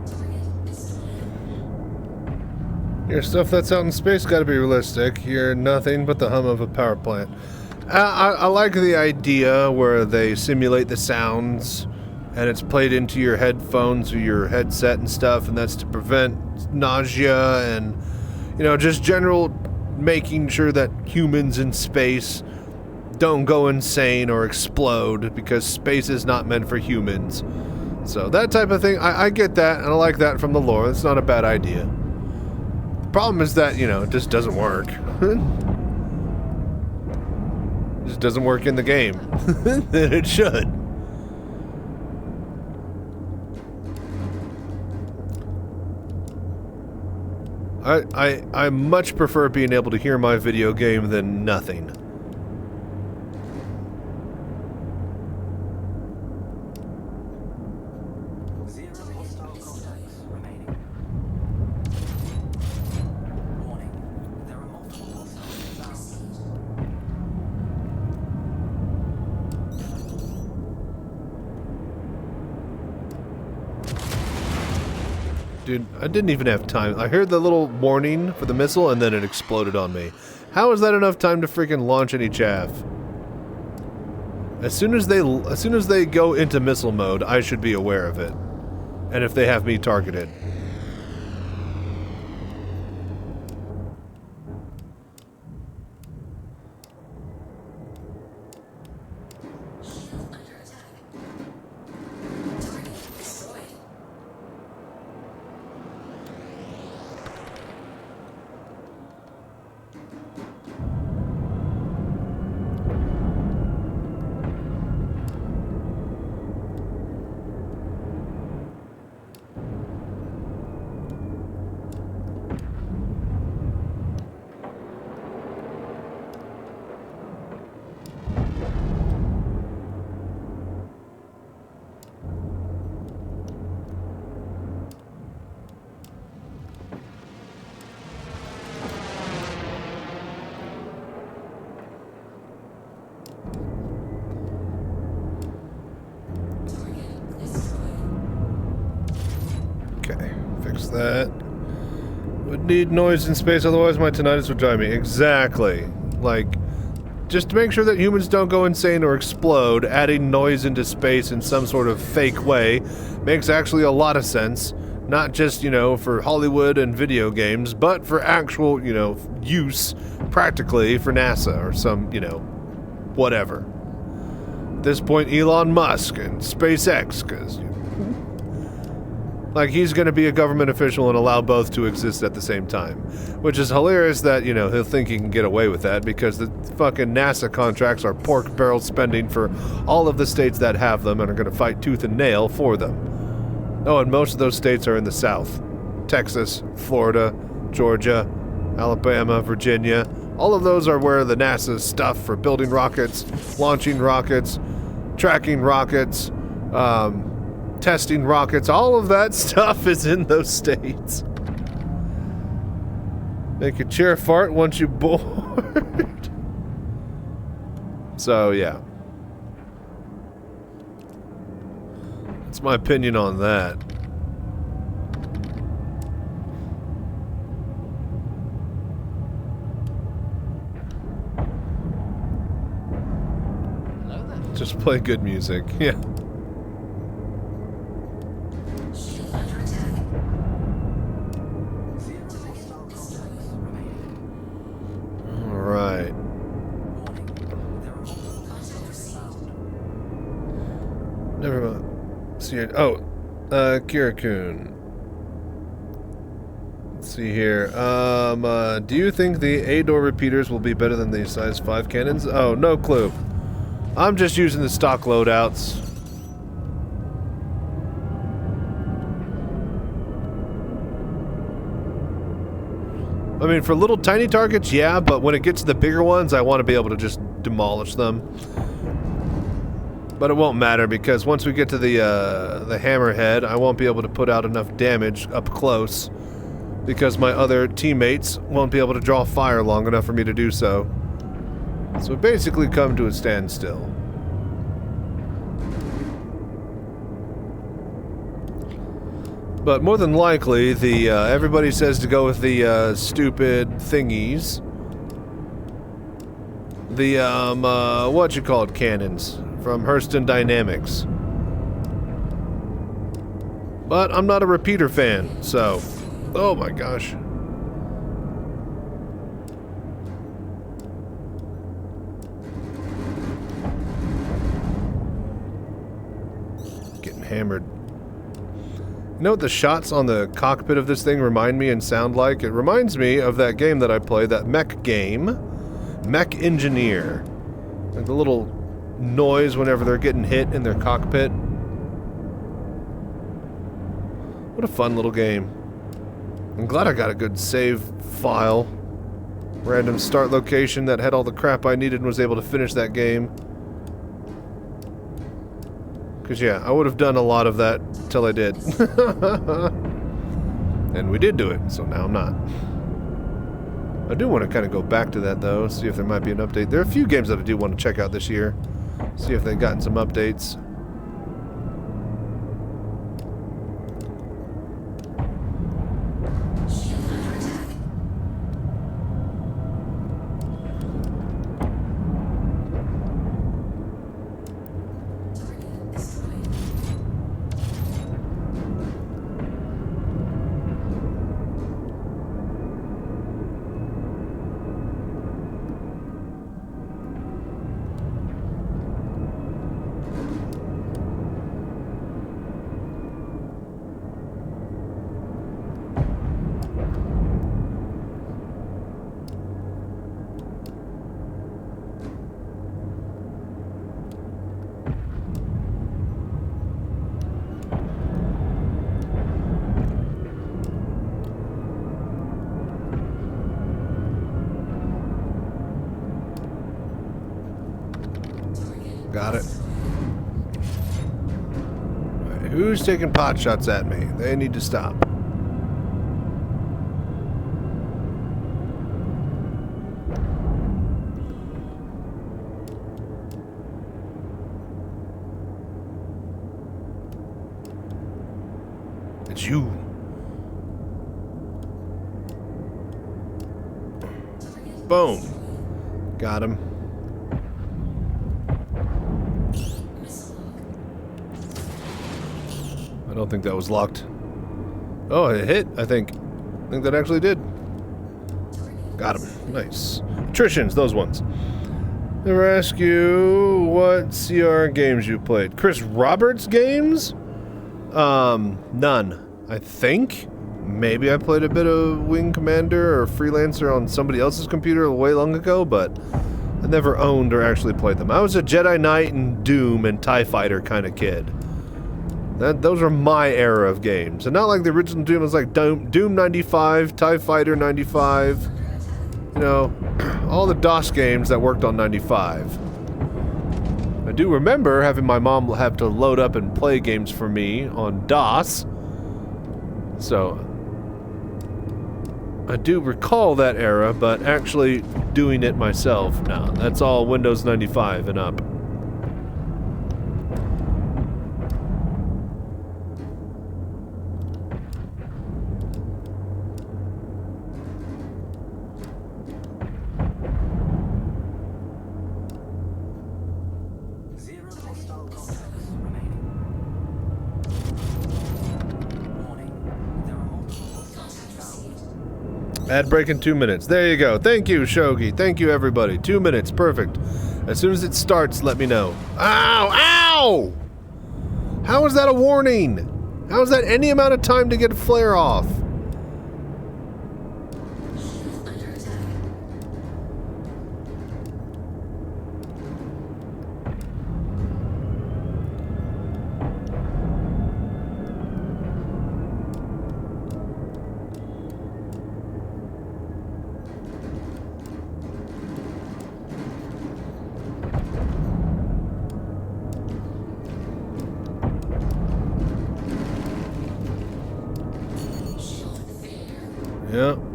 Target destroyed. Your stuff that's out in space gotta be realistic. You're nothing but the hum of a power plant. I like the idea where they simulate the sounds and it's played into your headphones or your headset and stuff, and that's to prevent nausea and, you know, just general making sure that humans in space don't go insane or explode, because space is not meant for humans. So that type of thing, I get that, and I like that from the lore. It's not a bad idea. The problem is that, you know, it just doesn't work. It just doesn't work in the game. And it should. I much prefer being able to hear my video game than nothing. Zero hostile contacts remaining. Warning. Dude, I didn't even have time. I heard the little warning for the missile and then it exploded on me. How is that enough time to freaking launch any chaff? As soon as they go into missile mode, I should be aware of it. And if they have me targeted. Shield under attack. Target destroyed. Okay, fix that. Would need noise in space, otherwise my tinnitus would drive me. Exactly. Like, just to make sure that humans don't go insane or explode, adding noise into space in some sort of fake way makes actually a lot of sense. Not just, you know, for Hollywood and video games, but for actual, you know, use practically for NASA or some, you know, whatever. At this point, Elon Musk and SpaceX, because like, he's going to be a government official and allow both to exist at the same time. Which is hilarious that, you know, he'll think he can get away with that because the fucking NASA contracts are pork barrel spending for all of the states that have them and are going to fight tooth and nail for them. Oh, and most of those states are in the South. Texas, Florida, Georgia, Alabama, Virginia. All of those are where the NASA stuff for building rockets, launching rockets, tracking rockets, testing rockets, all of that stuff is in those states. Make a chair fart once you're bored. So, yeah. That's my opinion on that. Hello there. Just play good music. Yeah. Shield under attack. Zero hostile contacts remaining. Alright. Warning. There are multiple Contact received. inbound. Never mind. See here. Oh, Kira-kun. Let's see here. Do you think the A-door repeaters will be better than the size 5 cannons? Oh, no clue. I'm just using the stock loadouts. I mean, for little tiny targets, yeah, but when it gets to the bigger ones, I want to be able to just demolish them. But it won't matter because once we get to the hammerhead, I won't be able to put out enough damage up close because my other teammates won't be able to draw fire long enough for me to do so. So basically come to a standstill. But more than likely, the everybody says to go with the stupid thingies. The what you call it, cannons from Hurston Dynamics. But I'm not a repeater fan, so oh my gosh. Getting hammered. You know what the shots on the cockpit of this thing remind me and sound like? It reminds me of that game that I play, that mech game, Mech Engineer. Like the little noise whenever they're getting hit in their cockpit. What a fun little game. I'm glad I got a good save file. Random start location that had all the crap I needed and was able to finish that game. Because, yeah, I would have done a lot of that till I did. And we did do it, so now I'm not. I do want to kind of go back to that, though, see if there might be an update. There are a few games that I do want to check out this year. See if they've gotten some updates. Got it. All right, who's taking pot shots at me? They need to stop. It's you. Boom. Got him. I don't think that was locked. Oh, it hit, I think. I think that actually did. Got him. Nice. Attritions, those ones. Never ask you what CR games you played. Chris Roberts games? None. I think. Maybe I played a bit of Wing Commander or Freelancer on somebody else's computer way long ago, but I never owned or actually played them. I was a Jedi Knight and Doom and TIE Fighter kind of kid. Those were my era of games. And not like the original Doom was like Doom 95, TIE Fighter 95. You know, all the DOS games that worked on 95. I do remember having my mom have to load up and play games for me on DOS. So, I do recall that era, but actually doing it myself, no. That's all Windows 95 and up. Ad break in 2 minutes. There you go. Thank you, Shogi. Thank you, everybody. 2 minutes. Perfect. As soon as it starts, let me know. Ow! Ow! How is that a warning? How is that any amount of time to get a flare off?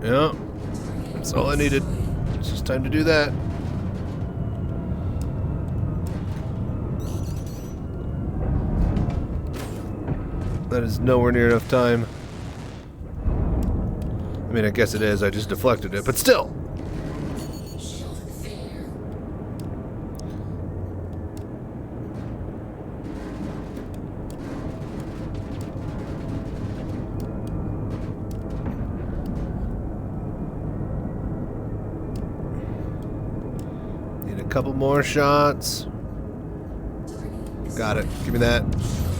Yeah. That's all I needed. It's just time to do that. That is nowhere near enough time. I mean, I guess it is. I just deflected it, but still. Couple more shots. Got it. Give me that.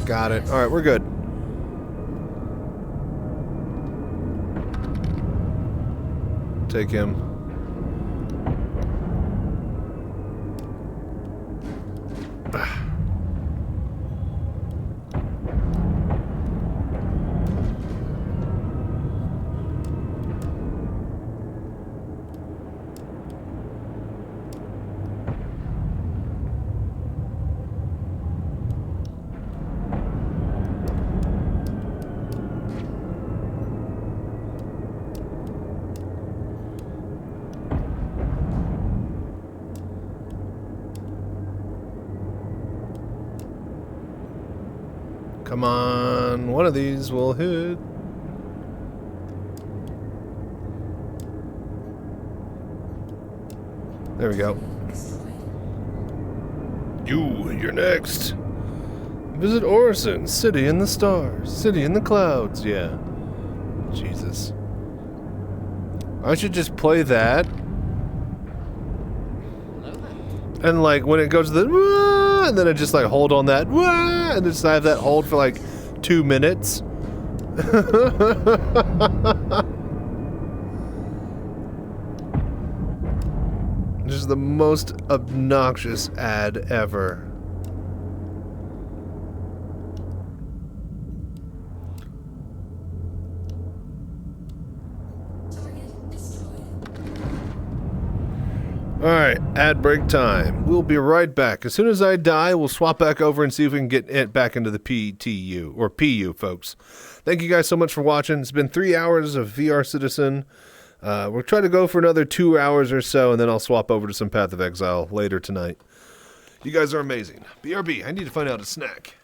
Got it. Alright, we're good. Take him. Come on, one of these will hit. There we go. You're next. Visit Orison, city in the stars, city in the clouds. Yeah. Jesus. I should just play that. And like when it goes to the and then I just like hold on that and just have that hold for like 2 minutes. This is the most obnoxious ad ever. right, ad break time. We'll be right back. As soon as I die, we'll swap back over and see if we can get it back into the PTU, or PU, folks. Thank you guys so much for watching. It's been 3 hours of VR Citizen. We'll try to go for another 2 hours or so, and then I'll swap over to some Path of Exile later tonight. You guys are amazing. BRB, I need to find out a snack.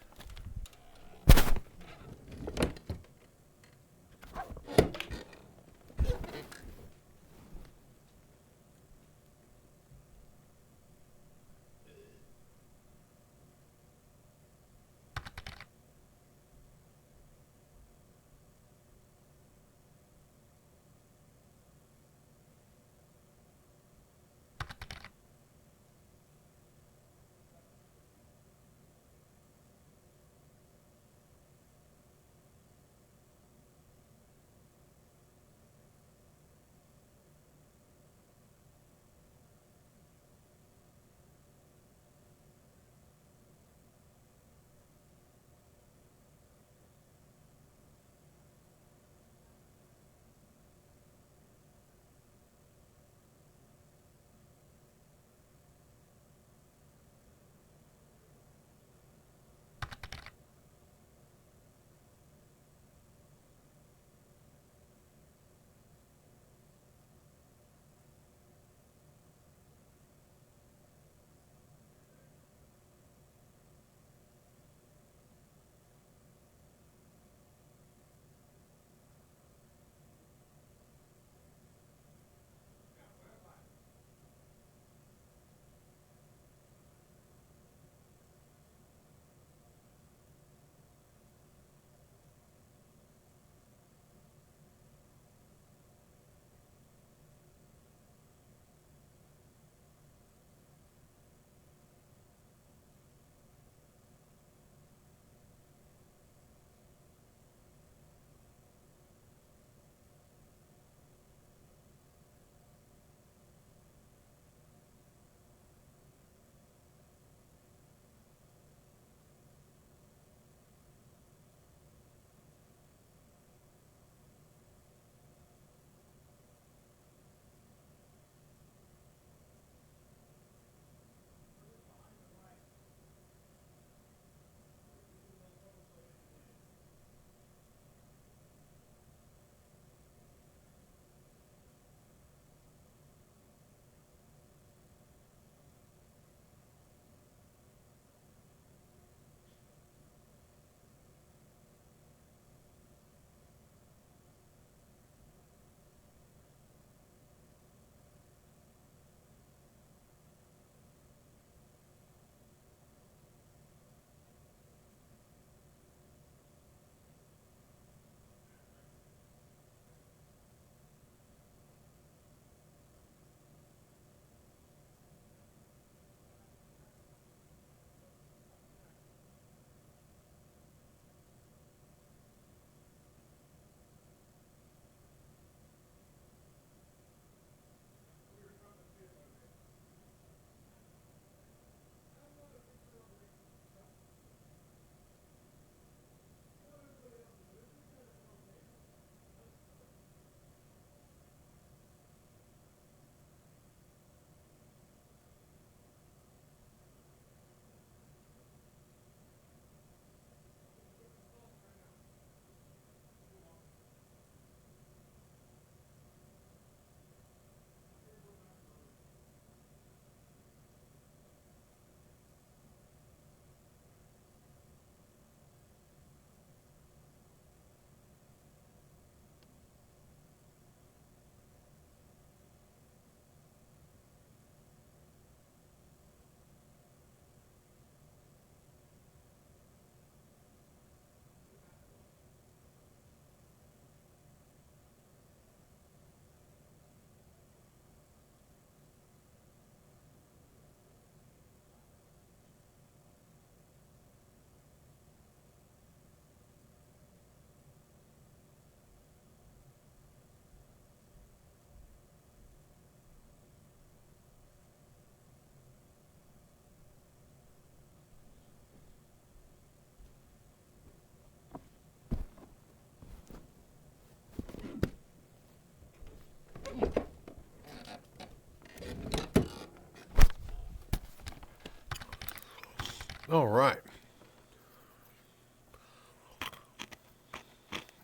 All right.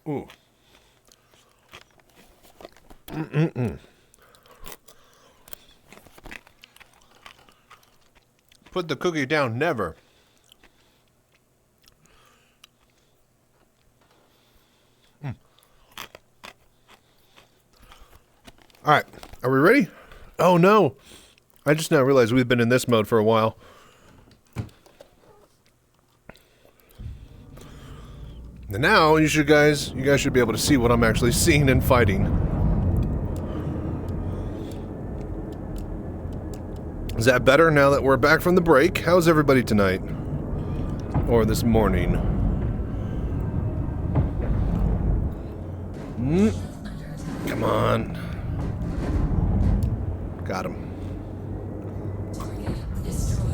Ooh. Put the cookie down, never. All right, are we ready? Oh no, I just now realized we've been in this mode for a while. And now you guys should be able to see what I'm actually seeing and fighting. Is that better now that we're back from the break? How's everybody tonight? Or this morning? Come on. Got him. Target destroyed.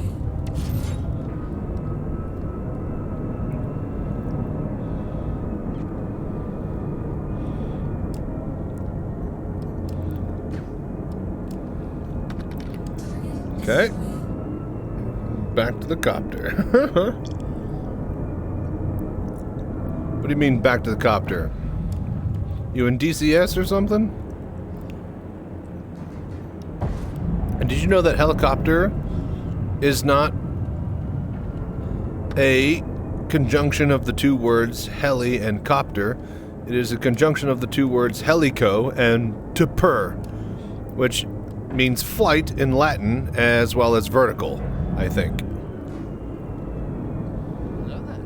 Okay. Back to the copter. What do you mean back to the copter? You in DCS or something? And did you know that helicopter is not a conjunction of the two words heli and copter? It is a conjunction of the two words helico and to purr, which means flight in Latin as well as vertical, I think. Hello there.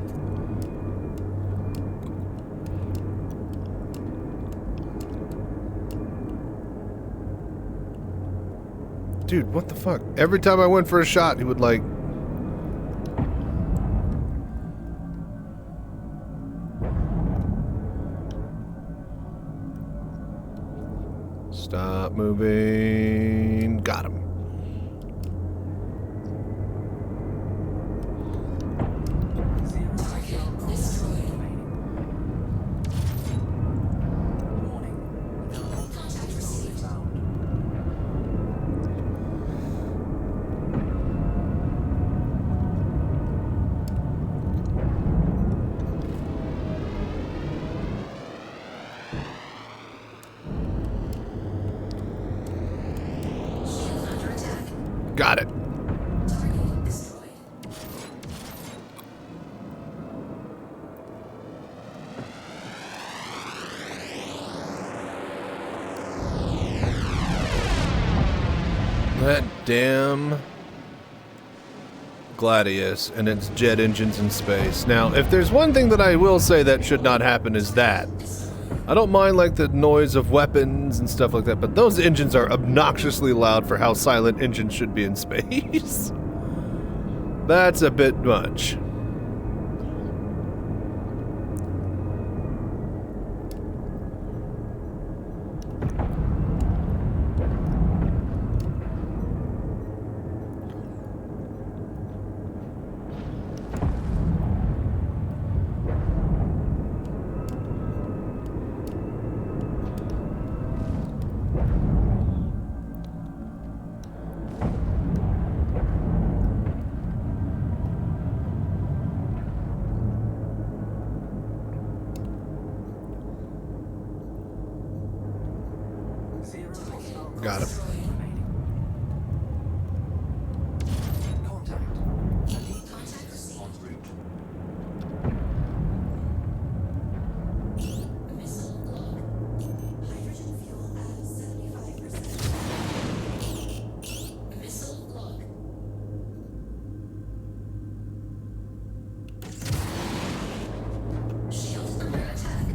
Dude, what the fuck? Every time I went for a shot, he would like... Stop moving. Got him. Target destroyed. Warning. There are multiple hostiles inbound. Shield under attack. Got it. Target destroyed. That damn Gladius and its jet engines in space. Now, if there's one thing that I will say that should not happen is that. I don't mind like the noise of weapons and stuff like that, but those engines are obnoxiously loud for how silent engines should be in space. That's a bit much. Zero hostile Got him. remaining. Contact. Elite Contact received. en route. Missile lock. Hydrogen fuel at 75%. Missile lock. Shield under attack.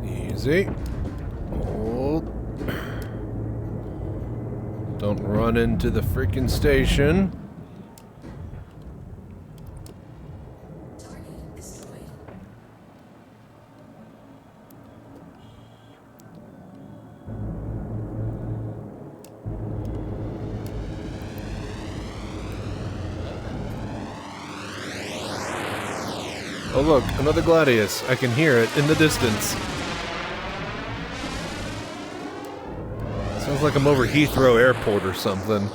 Easy. Hold. Don't run into the freaking station. Target destroyed. Oh look, another Gladius. I can hear it in the distance. Sounds like I'm over Heathrow Airport or something.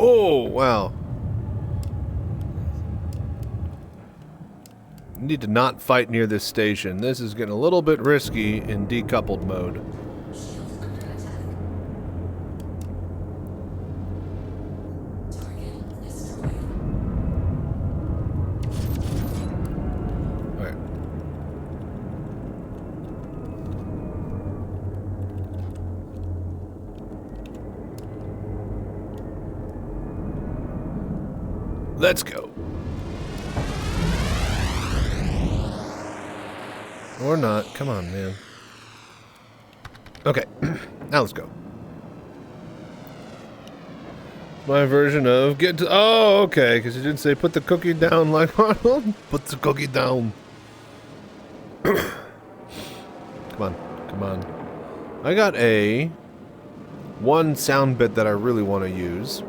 Oh, wow. Need to not fight near this station. This is getting a little bit risky in decoupled mode. Shield under attack. Target destroyed. Alright. Let's go. Or not. Come on, man. Okay. Now let's go. My version of get to... Oh, okay. Because you didn't say put the cookie down like... Put the cookie down. Come on. Come on. I got one sound bit that I really want to use.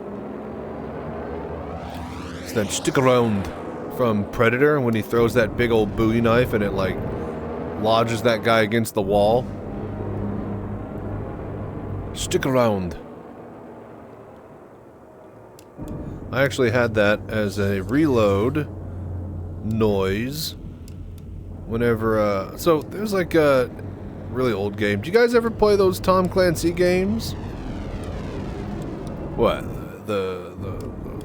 It's that stick around from Predator when he throws that big old Bowie knife and it like lodges that guy against the wall. Stick around. I actually had that as a reload noise whenever so there's like a really old game. Do you guys ever play those Tom Clancy games? What? The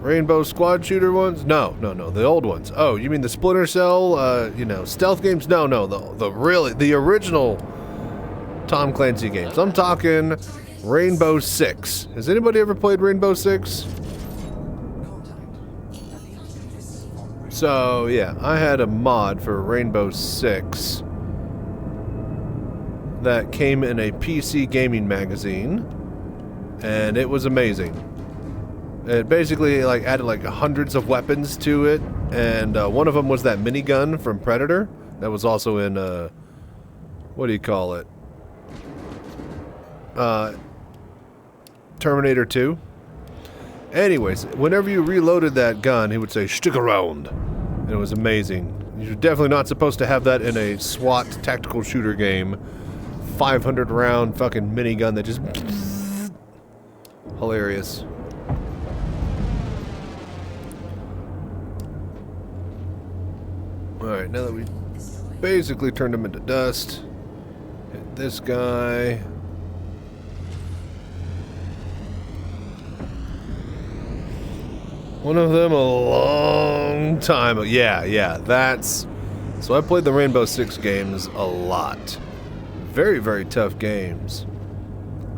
Rainbow Squad shooter ones? No, the old ones. Oh, you mean the Splinter Cell, you know, stealth games? No, the original Tom Clancy games. I'm talking Rainbow Six. Has anybody ever played Rainbow Six? So, yeah, I had a mod for Rainbow Six that came in a PC gaming magazine, and it was amazing. It basically like added like hundreds of weapons to it, and one of them was that minigun from Predator that was also in what do you call it? Terminator 2. Anyways, whenever you reloaded that gun, he would say "stick around," and it was amazing. You're definitely not supposed to have that in a SWAT tactical shooter game. 500 round fucking minigun that just hilarious. Alright, now that we basically turned him into dust, hit this guy. One of them a long time ago. Yeah, that's... So I played the Rainbow Six games a lot. Very, very tough games.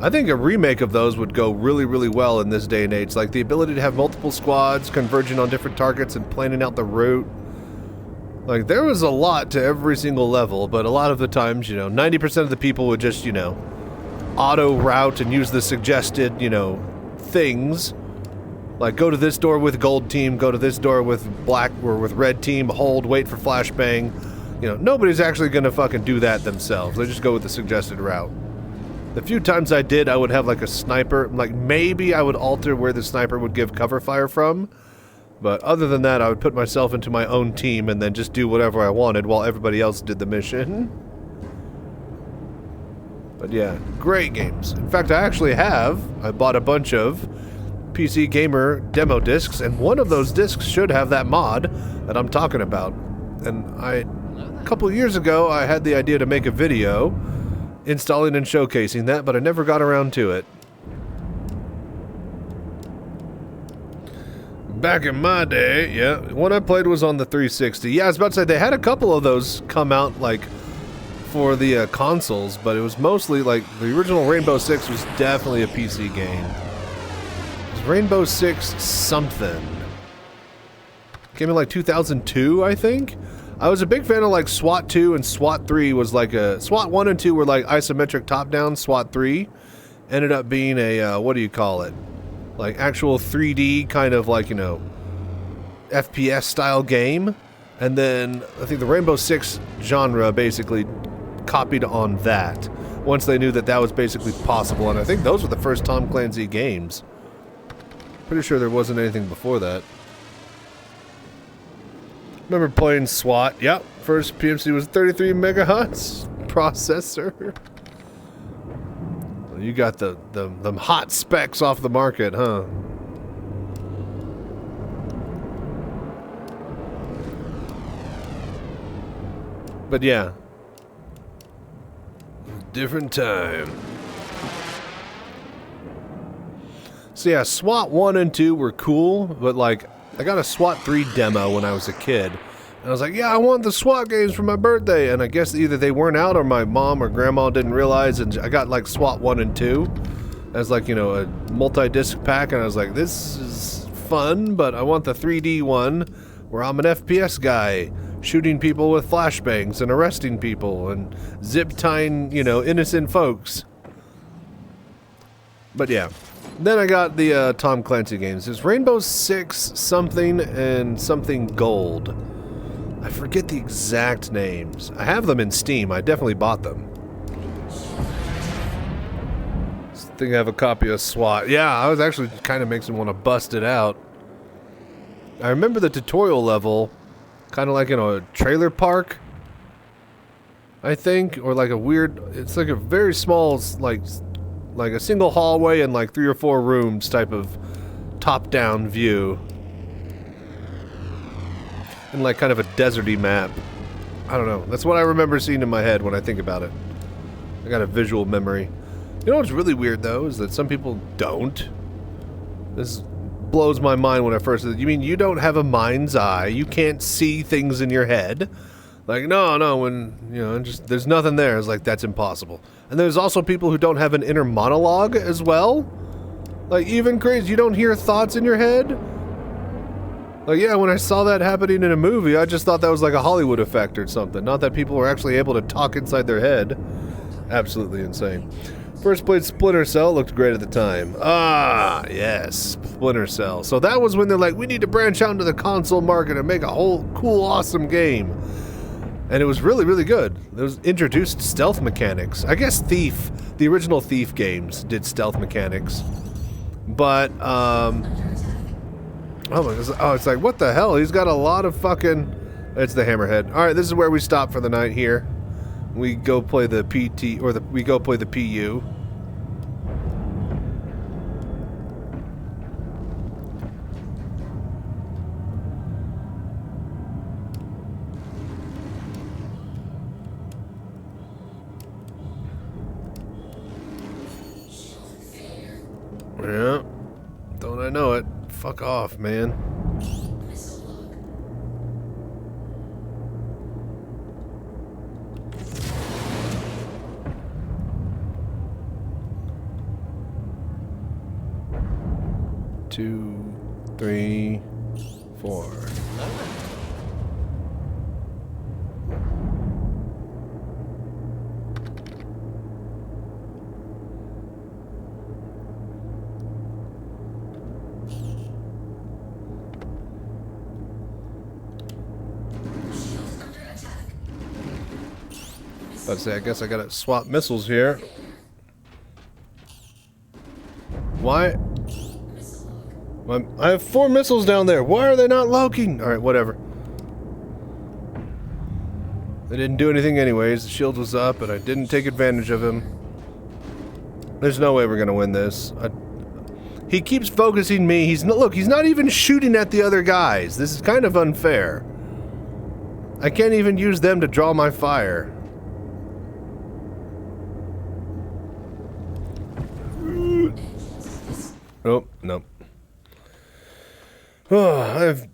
I think a remake of those would go really, really well in this day and age. Like the ability to have multiple squads converging on different targets and planning out the route. Like, there was a lot to every single level, but a lot of the times, you know, 90% of the people would just, you know, auto-route and use the suggested, you know, things. Like, go to this door with gold team, go to this door with black or with red team, hold, wait for flashbang. You know, nobody's actually gonna fucking do that themselves. They just go with the suggested route. The few times I did, I would have, like, a sniper. Like, maybe I would alter where the sniper would give cover fire from. But other than that, I would put myself into my own team and then just do whatever I wanted while everybody else did the mission. But yeah, great games. In fact, I bought a bunch of PC Gamer demo discs, and one of those discs should have that mod that I'm talking about. And a couple years ago, I had the idea to make a video installing and showcasing that, but I never got around to it. Back in my day, yeah, one I played was on the 360. Yeah, I was about to say, they had a couple of those come out, like, for the consoles, but it was mostly, like, the original Rainbow Six was definitely a PC game. It was Rainbow Six something. Came in, like, 2002, I think? I was a big fan of, like, SWAT 2 and SWAT 3 was, like, a... SWAT 1 and 2 were, like, isometric top-down. SWAT 3 ended up being a, what do you call it? Like actual 3D kind of like, you know, FPS style game. And then I think the Rainbow Six genre basically copied on that once they knew that that was basically possible. And I think those were the first Tom Clancy games. Pretty sure there wasn't anything before that. Remember playing SWAT? Yep. First PMC was 33 megahertz processor. You got the hot specs off the market, huh? But yeah. Different time. So yeah, SWAT 1 and 2 were cool, but like, I got a SWAT 3 demo when I was a kid. And I was like, yeah, I want the SWAT games for my birthday. And I guess either they weren't out or my mom or grandma didn't realize. And I got like SWAT 1 and 2 as like, you know, a multi-disc pack. And I was like, this is fun, but I want the 3D one where I'm an FPS guy shooting people with flashbangs and arresting people and zip-tying, you know, innocent folks. But yeah. Then I got the Tom Clancy games. There's Rainbow Six something and something Gold. I forget the exact names. I have them in Steam. I definitely bought them. I think I have a copy of SWAT. Yeah, I was actually kind of makes me want to bust it out. I remember the tutorial level, kind of like in a trailer park, I think, or like a weird. It's like a very small, like a single hallway and like 3 or 4 rooms type of top-down view. And like kind of a deserty map. I don't know. That's what I remember seeing in my head when I think about it. I got a visual memory. You know what's really weird though is that some people don't. This blows my mind when I first said, you mean you don't have a mind's eye? You can't see things in your head? Like, no, when, you know, just, there's nothing there. It's like, that's impossible. And there's also people who don't have an inner monologue as well. Like, even crazy, you don't hear thoughts in your head? Like, yeah, when I saw that happening in a movie, I just thought that was like a Hollywood effect or something. Not that people were actually able to talk inside their head. Absolutely insane. First played Splinter Cell, looked great at the time. Ah, yes, Splinter Cell. So that was when they're like, we need to branch out into the console market and make a whole cool, awesome game. And it was really, really good. It was introduced stealth mechanics. I guess Thief, the original Thief games, did stealth mechanics. But, oh my God, oh, it's like, what the hell? He's got a lot of fucking... It's the Hammerhead. All right, this is where we stop for the night here. We go play the PT, or we go play the PU. Yeah, don't I know it? Fuck off, man. Two, 3, 4. Let's say, I guess I gotta swap missiles here. Why? I have 4 missiles down there. Why are they not logging? Alright, whatever. They didn't do anything anyways. The shield was up, and I didn't take advantage of him. There's no way we're gonna win this. He keeps focusing me. Look, he's not even shooting at the other guys. This is kind of unfair. I can't even use them to draw my fire. Oh, no. Oh, I've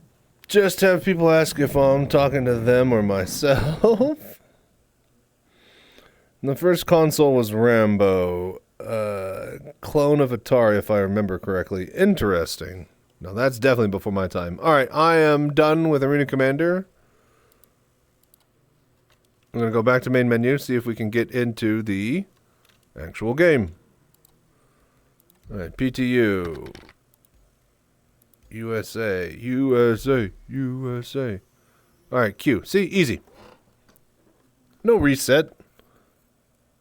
just have people ask if I'm talking to them or myself. The first console was Rambo. Clone of Atari, if I remember correctly. Interesting. No, that's definitely before my time. Alright, I am done with Arena Commander. I'm going to go back to main menu, see if we can get into the actual game. Alright, PTU. USA. Alright, Q. See, easy. No reset.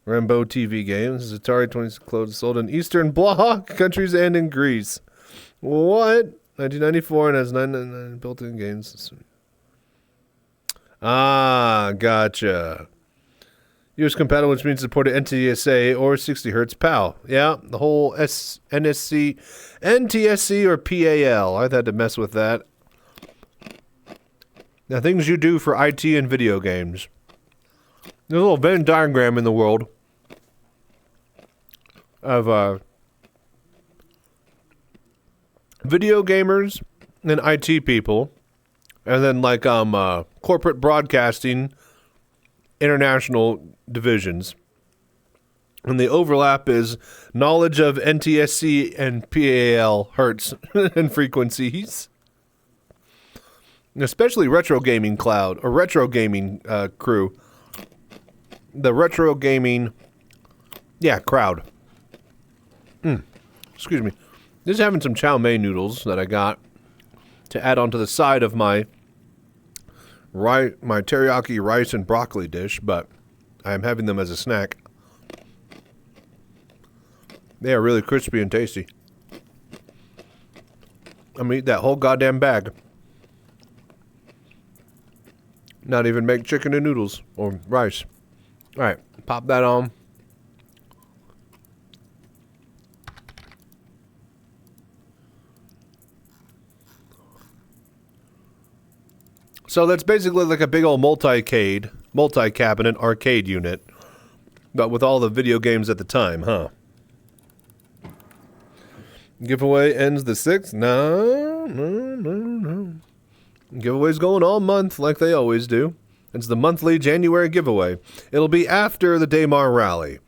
Rambo TV games. This is Atari 20 clothes sold in Eastern Bloc countries and in Greece. What? 1994 and has 999 built-in games. Ah, gotcha. US compatible, which means supported NTSA or 60 hertz PAL. Yeah, the whole NTSC or PAL. I've had to mess with that. The things you do for IT and video games. There's a little Venn diagram in the world of video gamers and IT people, and then like corporate broadcasting international divisions. And the overlap is knowledge of NTSC and PAL hertz and frequencies. Especially retro gaming cloud or retro gaming crew. The retro gaming, crowd. Excuse me. Just having some chow mein noodles that I got to add onto the side of my teriyaki rice and broccoli dish, but I am having them as a snack. They are really crispy and tasty. I'm gonna eat that whole goddamn bag. Not even make chicken and noodles or rice. All right, pop that on. So that's basically like a big old multi-cabinet arcade unit, but with all the video games at the time, huh? Giveaway ends the 6th? No. Giveaways going all month like they always do. It's the monthly January giveaway. It'll be after the Daymar Rally.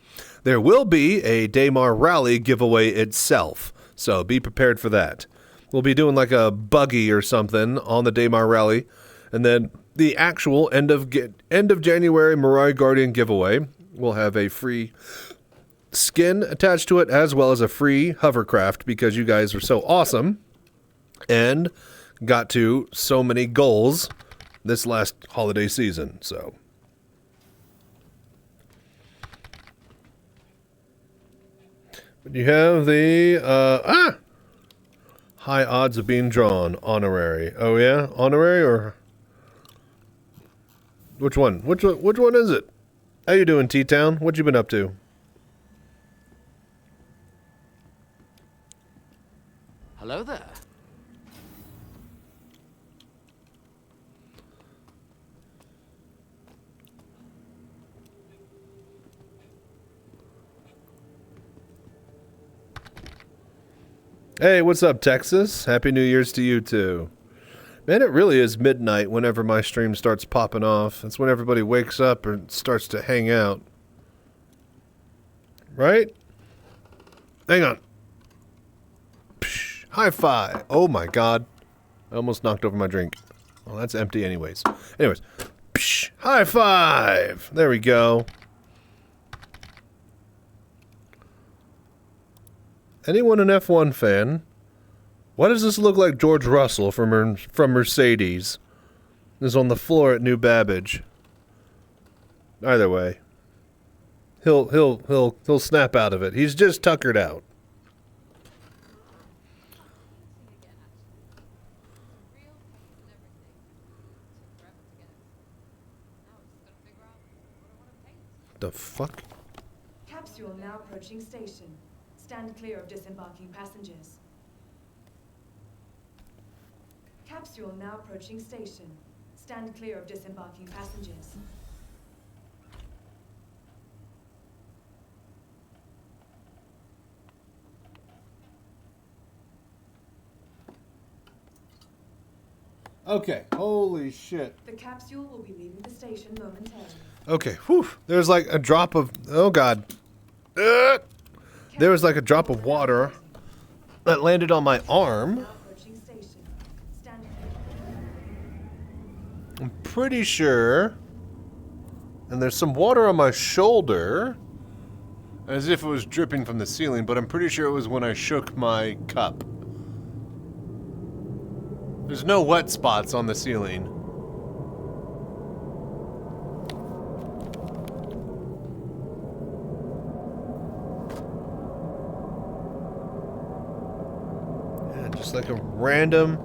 There will be a Daymar Rally giveaway itself, so be prepared for that. We'll be doing like a buggy or something on the Daymar Rally, and then the actual end of January Mirai Guardian giveaway will have a free skin attached to it, as well as a free hovercraft, because you guys are so awesome and got to so many goals this last holiday season. So but you have the high odds of being drawn honorary. Oh yeah, honorary, or which one? Which one is it? How you doing, T-Town? What you been up to? Hello there. Hey, what's up, Texas? Happy New Year's to you, too. Man, it really is midnight whenever my stream starts popping off. That's when everybody wakes up and starts to hang out. Right? Hang on. Psh, high five. Oh, my God. I almost knocked over my drink. Well, that's empty anyways. Anyways. Psh, high five. There we go. Anyone an F1 fan? Why does this look like George Russell from Mercedes? Is on the floor at New Babbage. Either way, he'll snap out of it. He's just tuckered out. The fuck? Capsule now approaching station. Stand clear of disembarking passengers. Capsule now approaching station. Stand clear of disembarking passengers. Okay, holy shit. The capsule will be leaving the station momentarily. Okay, whew. There's like a drop of... Oh, God. There was like a drop of water that landed on my arm. Now approaching station. Stand clear. I'm pretty sure. And there's some water on my shoulder. As if it was dripping from the ceiling, but I'm pretty sure it was when I shook my cup. There's no wet spots on the ceiling. Yeah, just like a random...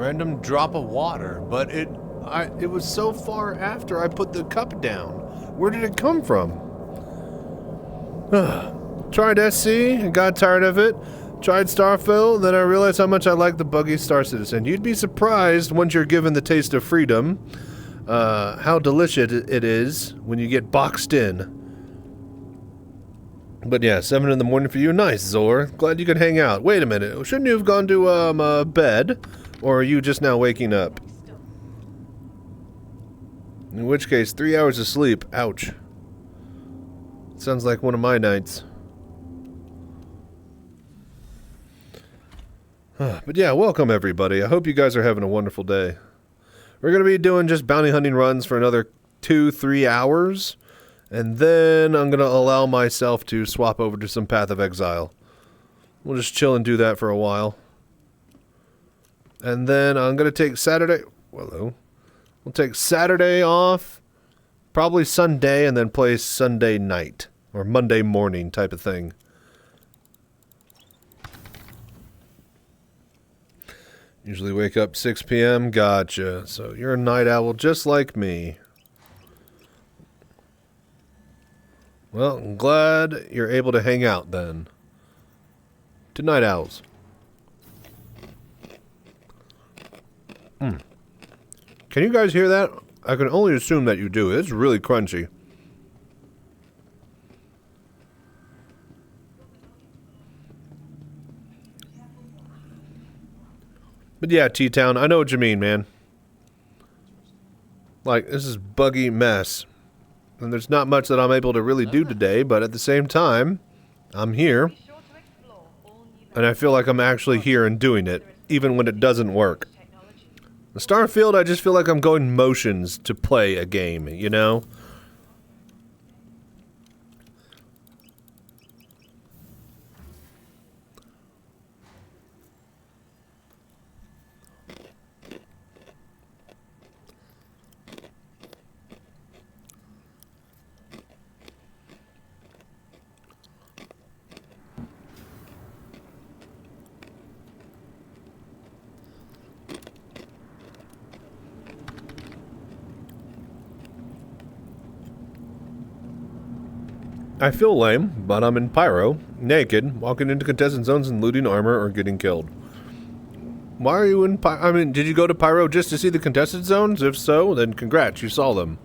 Random drop of water, but it was so far after I put the cup down. Where did it come from? Tried SC and got tired of it. Tried Starfill, then I realized how much I like the buggy Star Citizen. You'd be surprised once you're given the taste of freedom, how delicious it is when you get boxed in. But yeah, 7 in the morning for you. Nice, Zor. Glad you could hang out. Wait a minute. Shouldn't you have gone to bed? Or are you just now waking up? In which case, 3 hours of sleep. Ouch. Sounds like one of my nights. But yeah, welcome everybody. I hope you guys are having a wonderful day. We're going to be doing just bounty hunting runs for another 2-3 hours. And then I'm going to allow myself to swap over to some Path of Exile. We'll just chill and do that for a while. And then I'm going to take Saturday... Hello. We'll take Saturday off. Probably Sunday, and then play Sunday night. Or Monday morning type of thing. Usually wake up 6 p.m. Gotcha. So you're a night owl just like me. Well, I'm glad you're able to hang out then. To night owls. Can you guys hear that? I can only assume that you do. It's really crunchy. But yeah, T-Town, I know what you mean, man. Like, this is buggy mess. And there's not much that I'm able to really do today, but at the same time, I'm here. And I feel like I'm actually here and doing it, even when it doesn't work. The Starfield, I just feel like I'm going motions to play a game, you know? I feel lame, but I'm in Pyro, naked, walking into contestant zones and looting armor or getting killed. Why are you in Pyro? I mean, did you go to Pyro just to see the contestant zones? If so, then congrats, you saw them.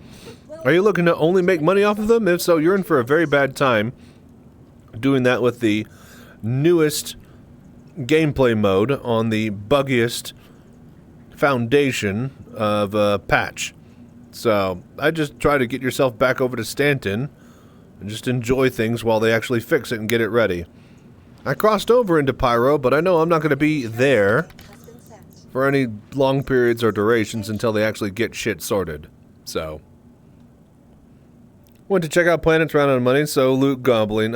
Are you looking to only make money off of them? If so, you're in for a very bad time doing that with the newest gameplay mode on the buggiest foundation of patch. So, I just try to get yourself back over to Stanton and just enjoy things while they actually fix it and get it ready. I crossed over into Pyro, but I know I'm not going to be there for any long periods or durations until they actually get shit sorted. So, went to check out planets, ran out of money, so loot gobbling.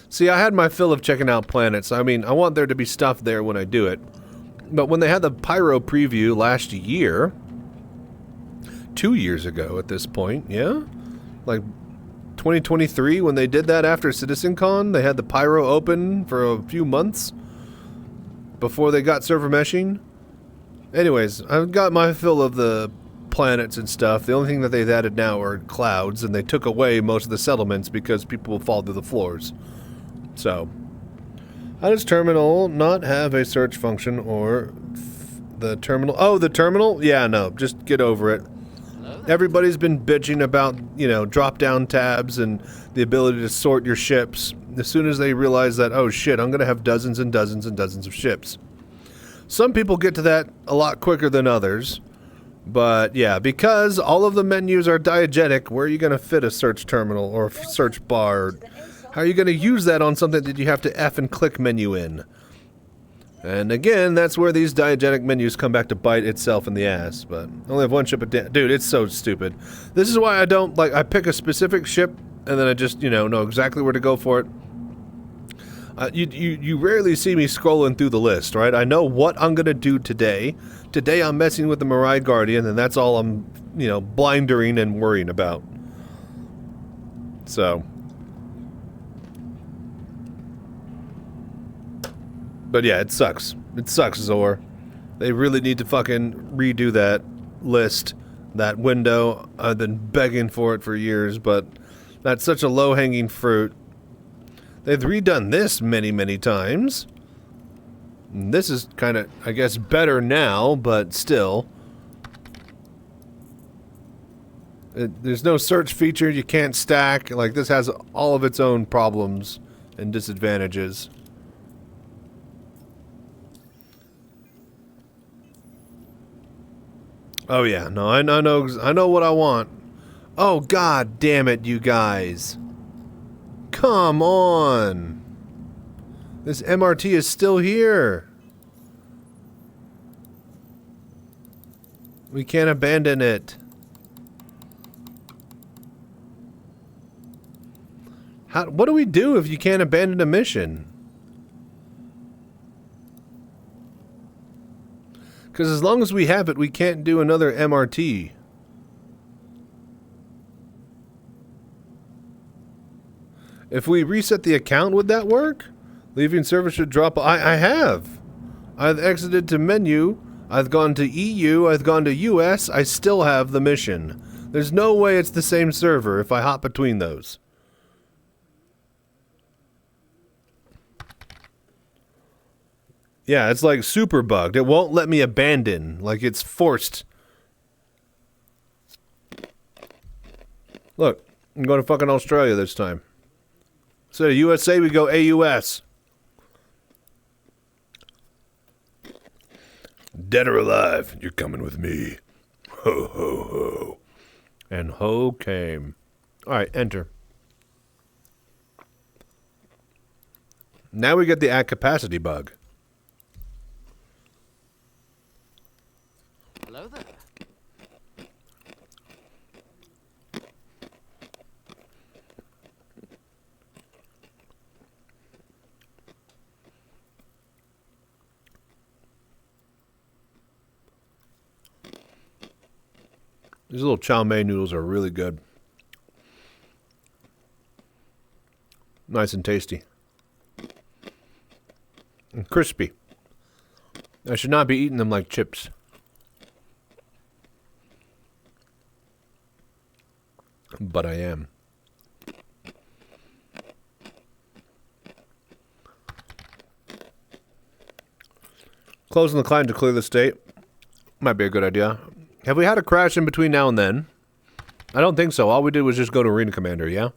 See, I had my fill of checking out planets. I mean, I want there to be stuff there when I do it. But when they had the Pyro preview last year, 2 years ago at this point, yeah? Like 2023, when they did that after CitizenCon, they had the Pyro open for a few months before they got server meshing. Anyways, I've got my fill of the planets and stuff. The only thing that they've added now are clouds, and they took away most of the settlements because people will fall through the floors. So, how does terminal not have a search function or the terminal? Oh, the terminal? Yeah, no, just get over it. Everybody's been bitching about, you know, drop-down tabs and the ability to sort your ships. As soon as they realize that, oh shit, I'm going to have dozens and dozens and dozens of ships. Some people get to that a lot quicker than others. But yeah, because all of the menus are diegetic, where are you going to fit a search terminal or search bar? How are you going to use that on something that you have to F and click menu in? And again, that's where these diegetic menus come back to bite itself in the ass. But I only have one ship a day. Dude, it's so stupid. This is why I don't, like, I pick a specific ship and then I just, you know exactly where to go for it. You rarely see me scrolling through the list, right? I know what I'm going to do today. Today I'm messing with the Mirai Guardian, and that's all I'm, you know, blindering and worrying about. So. But yeah, it sucks. It sucks, Zor. They really need to fucking redo that list, that window. I've been begging for it for years, but that's such a low-hanging fruit. They've redone this many, many times. And this is kind of, I guess, better now, but still. There's no search feature, you can't stack. Like, this has all of its own problems and disadvantages. Oh yeah, no, I know what I want. Oh god damn it, you guys. Come on. This MRT is still here. We can't abandon it. What do we do if you can't abandon a mission? Because as long as we have it, we can't do another MRT. If we reset the account, would that work? Leaving service should drop. I have. I've exited to menu. I've gone to EU. I've gone to US. I still have the mission. There's no way it's the same server if I hop between those. Yeah, it's like super bugged. It won't let me abandon. Like it's forced. Look, I'm going to fucking Australia this time. Instead of USA, we go AUS. Dead or alive, you're coming with me. Ho, ho, ho. And ho came. Alright, enter. Now we get the at capacity bug. Hello there. These little chow mein noodles are really good. Nice and tasty. And crispy. I should not be eating them like chips. But I am. Closing the client to clear the state. Might be a good idea. Have we had a crash in between now and then? I don't think so. All we did was just go to Arena Commander, yeah?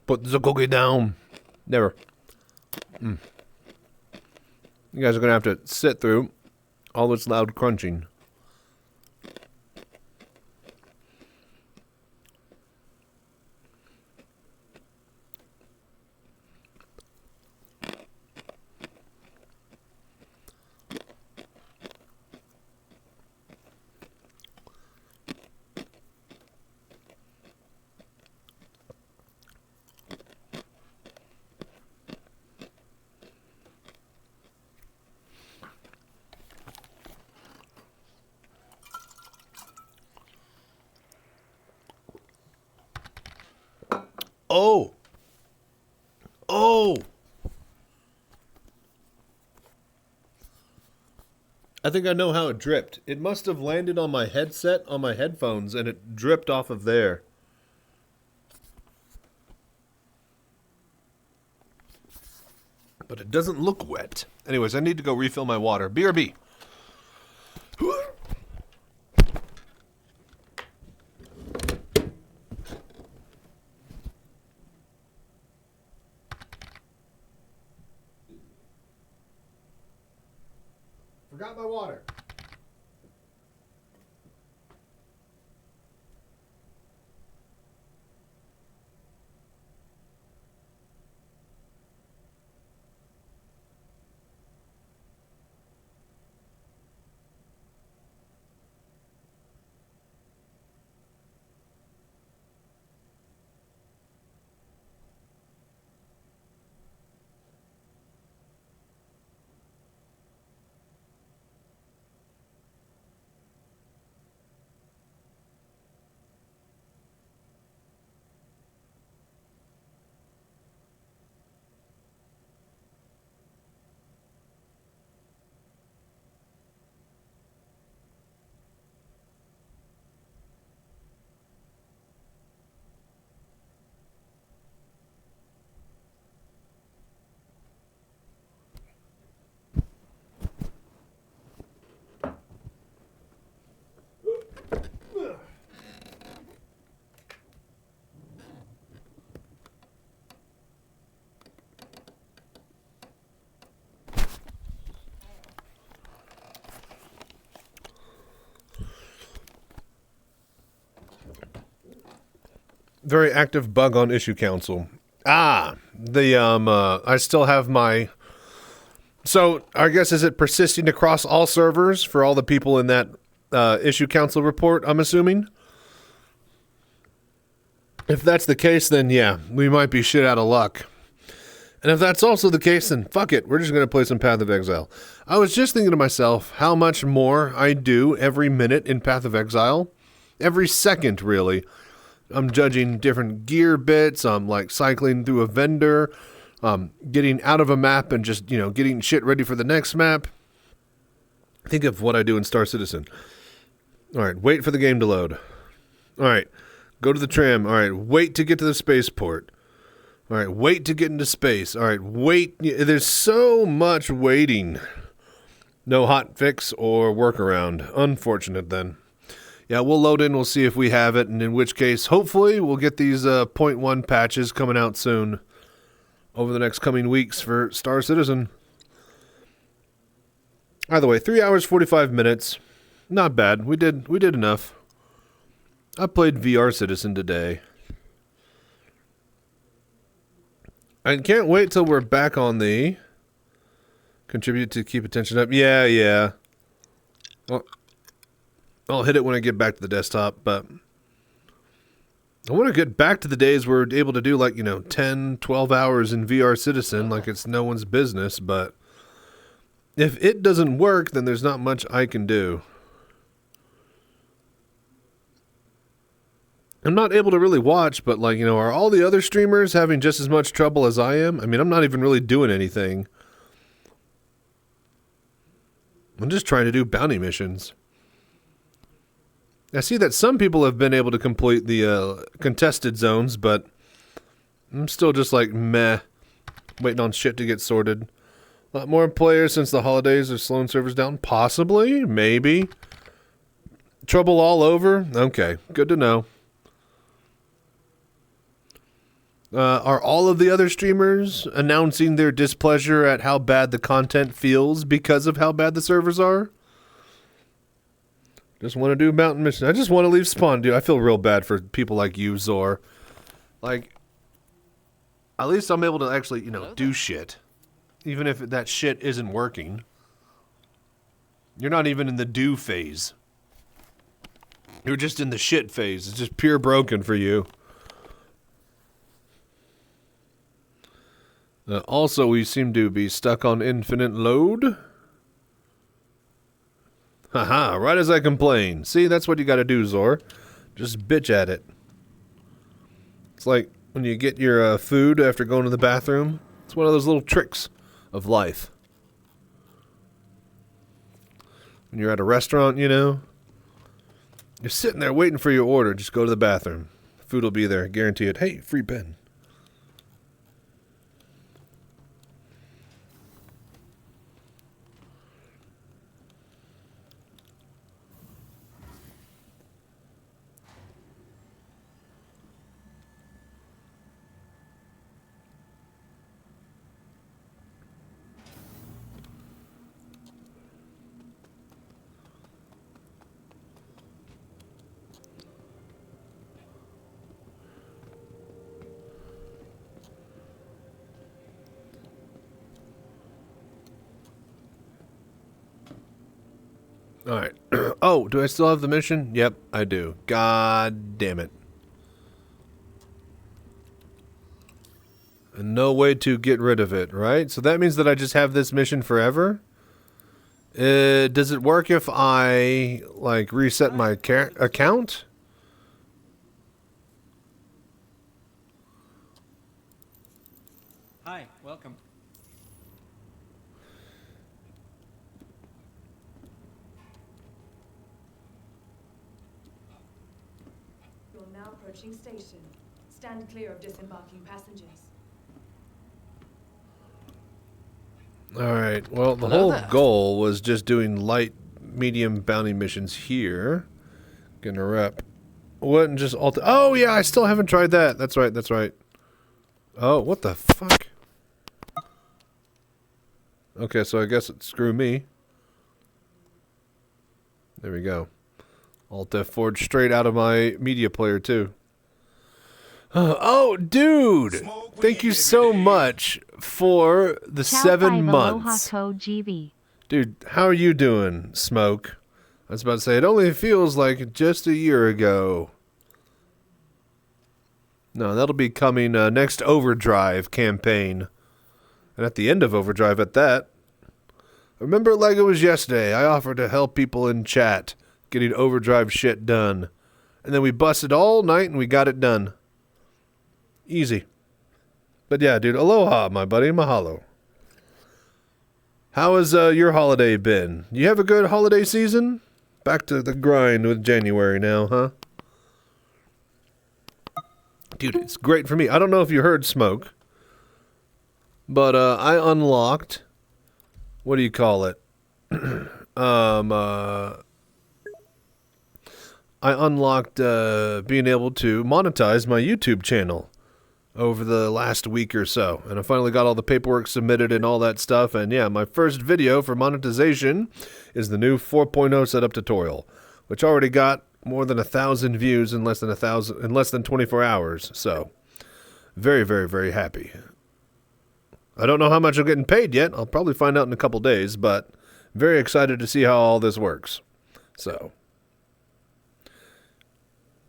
Put the cookie down. Never. You guys are going to have to sit through all this loud crunching. Oh! Oh! I think I know how it dripped. It must have landed on my headset, on my headphones, and it dripped off of there. But it doesn't look wet. Anyways, I need to go refill my water. BRB. Forgot my water. Very active bug on issue council. Ah, I still have my. So I guess is it persisting across all servers for all the people in that issue council report? I'm assuming. If that's the case, then yeah, we might be shit out of luck. And if that's also the case, then fuck it. We're just going to play some Path of Exile. I was just thinking to myself how much more I do every minute in Path of Exile. Every second, really. I'm judging different gear bits. I'm like cycling through a vendor. Getting out of a map and just, getting shit ready for the next map. Think of what I do in Star Citizen. All right, wait for the game to load. All right. Go to the tram. All right, wait to get to the spaceport. All right, wait to get into space. All right, wait. There's so much waiting. No hot fix or workaround. Unfortunate then. Yeah, we'll load in. We'll see if we have it. And in which case, hopefully, we'll get these 0.1 patches coming out soon. Over the next coming weeks for Star Citizen. Either way, 3 hours, 45 minutes. Not bad. We did enough. I played VR Citizen today. I can't wait till we're back on the contribute to keep attention up. Yeah. I'll hit it when I get back to the desktop, but I want to get back to the days where we're able to do 10, 12 hours in VR Citizen like it's no one's business, but if it doesn't work, then there's not much I can do. I'm not able to really watch, but are all the other streamers having just as much trouble as I am? I mean, I'm not even really doing anything. I'm just trying to do bounty missions. I see that some people have been able to complete the contested zones, but I'm still just meh, waiting on shit to get sorted. A lot more players since the holidays are slowing servers down. Possibly, maybe. Trouble all over? Okay, good to know. Are all of the other streamers announcing their displeasure at how bad the content feels because of how bad the servers are? Just want to do mountain mission. I just want to leave spawn, dude. I feel real bad for people like you, Zor. At least I'm able to actually, do shit. Even if that shit isn't working. You're not even in the do phase. You're just in the shit phase. It's just pure broken for you. Also, we seem to be stuck on infinite load. Haha, right as I complain. See, that's what you gotta do, Zor. Just bitch at it. It's like when you get your food after going to the bathroom. It's one of those little tricks of life. When you're at a restaurant, you're sitting there waiting for your order. Just go to the bathroom. Food will be there, guarantee it. Hey, free pen. Alright. Oh, do I still have the mission? Yep, I do. God damn it. And no way to get rid of it, right? So that means that I just have this mission forever? Does it work if I, reset my account? Hi, welcome. You're now approaching station. Stand clear of disembarking passengers. Alright, well, the whole goal was just doing light, medium bounty missions here. Gonna rep. Wouldn't just alter. Oh, yeah, I still haven't tried that. That's right, that's right. Oh, what the fuck? Okay, so I guess it's screw me. There we go. Alt F forward straight out of my media player, too. Oh, dude! Thank you so much for the 7 months. Dude, how are you doing, Smoke? I was about to say, it only feels like just a year ago. No, that'll be coming next Overdrive campaign. And at the end of Overdrive at that. Remember it like it was yesterday. I offered to help people in chat getting Overdrive shit done. And then we busted all night and we got it done. Easy. But yeah, dude, aloha, my buddy. Mahalo. How has your holiday been? You have a good holiday season? Back to the grind with January now, huh? Dude, it's great for me. I don't know if you heard Smoke, but I unlocked, what do you call it? I unlocked being able to monetize my YouTube channel over the last week or so. And I finally got all the paperwork submitted and all that stuff. And yeah, my first video for monetization is the new 4.0 setup tutorial, which already got more than 1,000 views in less than 24 hours. So very, very, very happy. I don't know how much I'm getting paid yet. I'll probably find out in a couple days, but very excited to see how all this works. So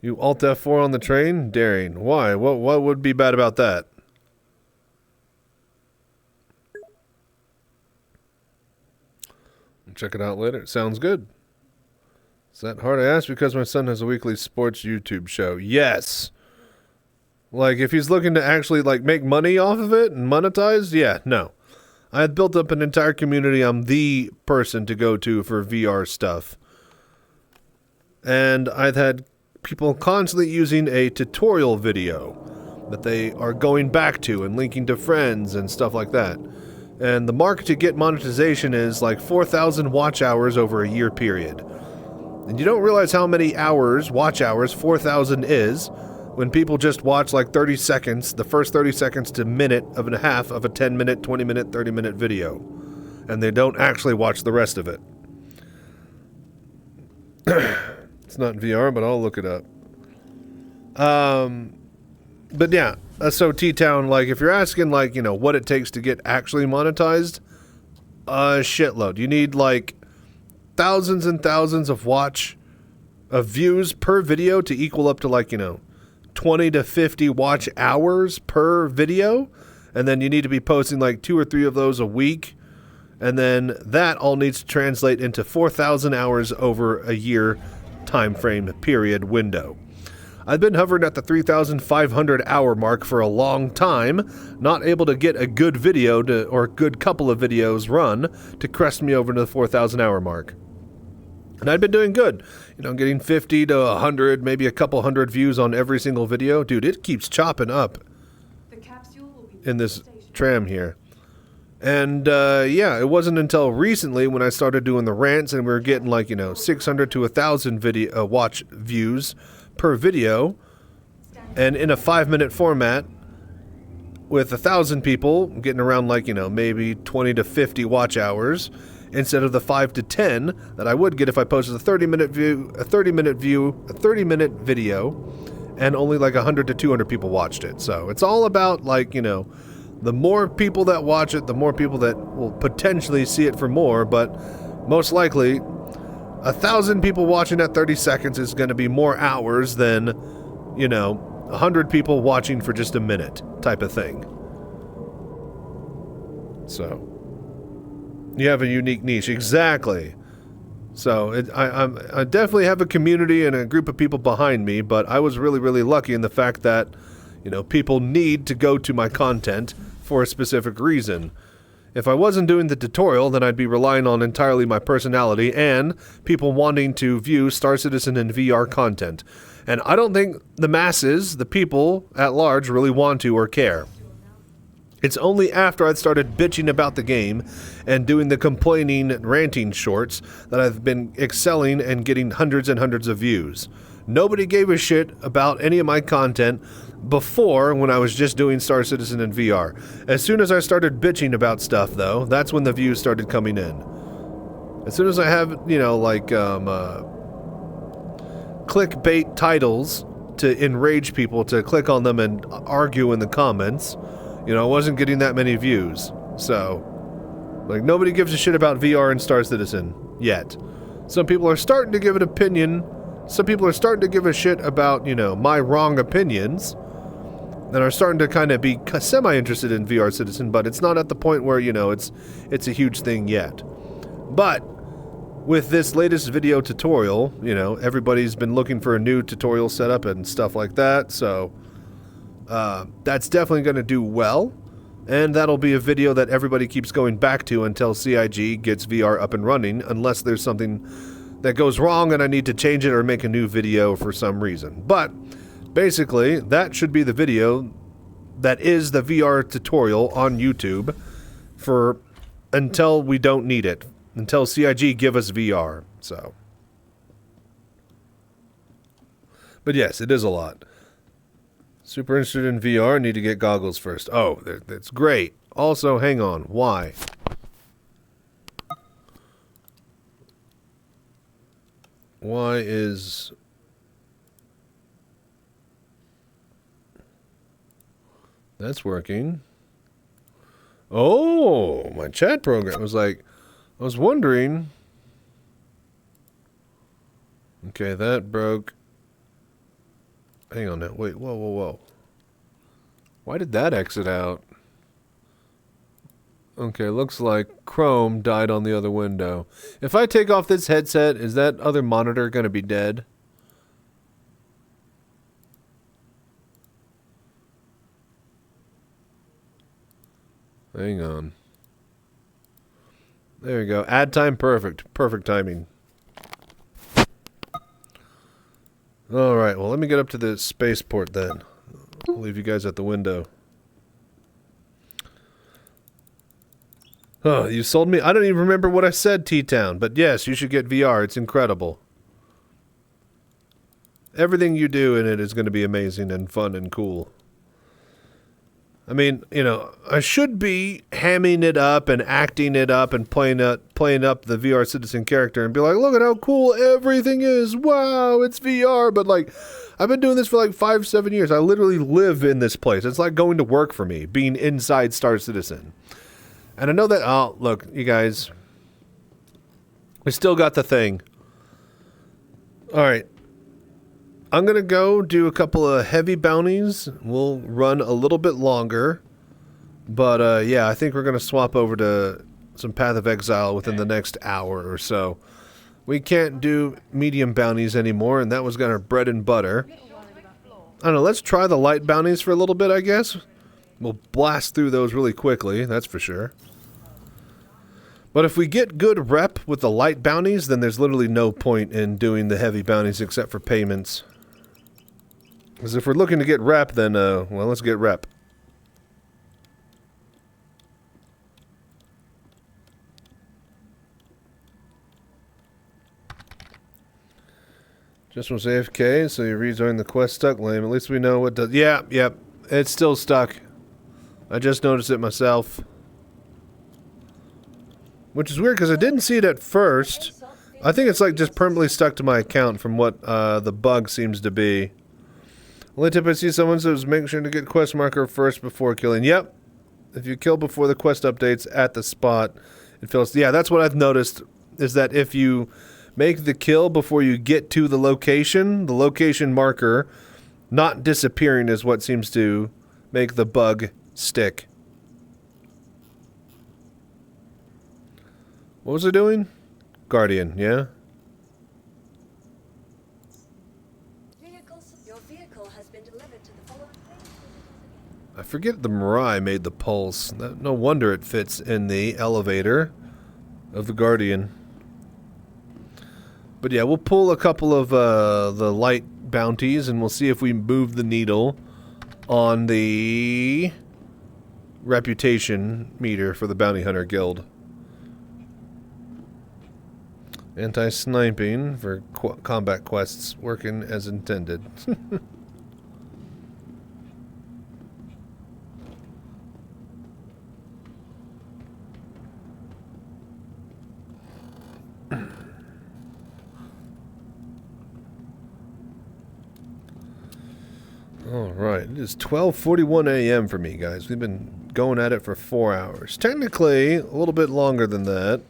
you Alt F4 on the train? Daring. Why? What would be bad about that? I'll check it out later. It sounds good. Is that hard to ask? Because my son has a weekly sports YouTube show. Yes. Like, if he's looking to actually, like, make money off of it and monetize, yeah, no. I had built up an entire community. I'm the person to go to for VR stuff. And I've had people constantly using a tutorial video that they are going back to and linking to friends and stuff like that. And the mark to get monetization is like 4,000 watch hours over a year period. And you don't realize how many hours, watch hours, 4,000 is when people just watch like 30 seconds, the first 30 seconds to minute and a half of a 10-minute, 20-minute, 30-minute video. And they don't actually watch the rest of it. It's not in VR, but I'll look it up. But yeah, so T-Town, like, if you're asking, like, you know, what it takes to get actually monetized, a shitload. You need, like, thousands and thousands of views per video to equal up to, like, you know, 20 to 50 watch hours per video. And then you need to be posting, like, 2 or 3 of those a week. And then that all needs to translate into 4,000 hours over a year time frame period window. I've been hovering at the 3,500 hour mark for a long time, not able to get a good video or a good couple of videos run to crest me over to the 4,000 hour mark. And I've been doing good, you know, getting 50 to 100, maybe a couple hundred views on every single video. Dude, it keeps chopping up in this tram here. And, yeah, it wasn't until recently when I started doing the rants and we were getting, like, you know, 600 to 1,000 video watch views per video, and in a 5-minute format with 1,000 people getting around, like, you know, maybe 20 to 50 watch hours instead of the 5 to 10 that I would get if I posted a 30-minute video and only like 100 to 200 people watched it. So it's all about, like, you know, the more people that watch it, the more people that will potentially see it for more, but most likely 1,000 people watching at 30 seconds is going to be more hours than, you know, 100 people watching for just a minute type of thing. So you have a unique niche. Exactly. So I definitely have a community and a group of people behind me, but I was really, really lucky in the fact that, you know, people need to go to my content for a specific reason. If I wasn't doing the tutorial, then I'd be relying on entirely my personality and people wanting to view Star Citizen and VR content. And I don't think the masses, the people at large, really want to or care. It's only after I'd started bitching about the game and doing the complaining, ranting shorts that I've been excelling and getting hundreds and hundreds of views. Nobody gave a shit about any of my content before, when I was just doing Star Citizen and VR. As soon as I started bitching about stuff, though, that's when the views started coming in. As soon as I have, you know, like, clickbait titles to enrage people to click on them and argue in the comments. You know, I wasn't getting that many views. So, like, nobody gives a shit about VR and Star Citizen yet. Some people are starting to give an opinion. Some people are starting to give a shit about, you know, my wrong opinions. And are starting to kind of be semi-interested in VR Citizen, but it's not at the point where, you know, it's a huge thing yet. But with this latest video tutorial, you know, everybody's been looking for a new tutorial setup and stuff like that, so that's definitely going to do well. And that'll be a video that everybody keeps going back to until CIG gets VR up and running, unless there's something that goes wrong and I need to change it or make a new video for some reason. But basically, that should be the video that is the VR tutorial on YouTube for until we don't need it. Until CIG give us VR, so. But yes, it is a lot. Super interested in VR, need to get goggles first. Oh, that's great. Also, hang on, why? Why is... That's working. Oh, my chat program was like, I was wondering. Okay, that broke. Hang on now. Wait, whoa, whoa, whoa. Why did that exit out? Okay, looks like Chrome died on the other window. If I take off this headset, is that other monitor going to be dead? Hang on. There we go. Add time perfect. Perfect timing. Alright, well let me get up to the spaceport then. I'll leave you guys at the window. Oh, you sold me? I don't even remember what I said, T-Town. But yes, you should get VR. It's incredible. Everything you do in it is going to be amazing and fun and cool. I mean, you know, I should be hamming it up and acting it up and playing up the VR Citizen character and be like, look at how cool everything is. Wow, it's VR. But like, I've been doing this for like 5-7 years. I literally live in this place. It's like going to work for me, being inside Star Citizen. And I know that, oh, look, you guys, we still got the thing. All right. I'm going to go do a couple of heavy bounties. We'll run a little bit longer. But, yeah, I think we're going to swap over to some Path of Exile within the next hour or so. We can't do medium bounties anymore, and that was our bread and butter. I don't know, let's try the light bounties for a little bit, I guess. We'll blast through those really quickly, that's for sure. But if we get good rep with the light bounties, then there's literally no point in doing the heavy bounties except for payments. Because if we're looking to get rep, then, well, let's get rep. Just was AFK, so you rejoined the quest stuck. Lame. At least we know what does. Yeah, yep. It's still stuck. I just noticed it myself. Which is weird, because I didn't see it at first. I think it's like just permanently stuck to my account from what the bug seems to be. Only tip I see someone says make sure to get quest marker first before killing. Yep. If you kill before the quest updates at the spot, it feels... Yeah, that's what I've noticed, is that if you make the kill before you get to the location marker not disappearing is what seems to make the bug stick. What was it doing? Guardian, yeah? Your vehicle has been delivered to the following place. I forget the Mirai made the pulse. No wonder it fits in the elevator of the Guardian. But yeah, we'll pull a couple of the light bounties and we'll see if we move the needle on the reputation meter for the Bounty Hunter Guild. Anti-sniping for combat quests working as intended. All right, it is 12:41 a.m. for me, guys. We've been going at it for 4 hours. Technically, a little bit longer than that.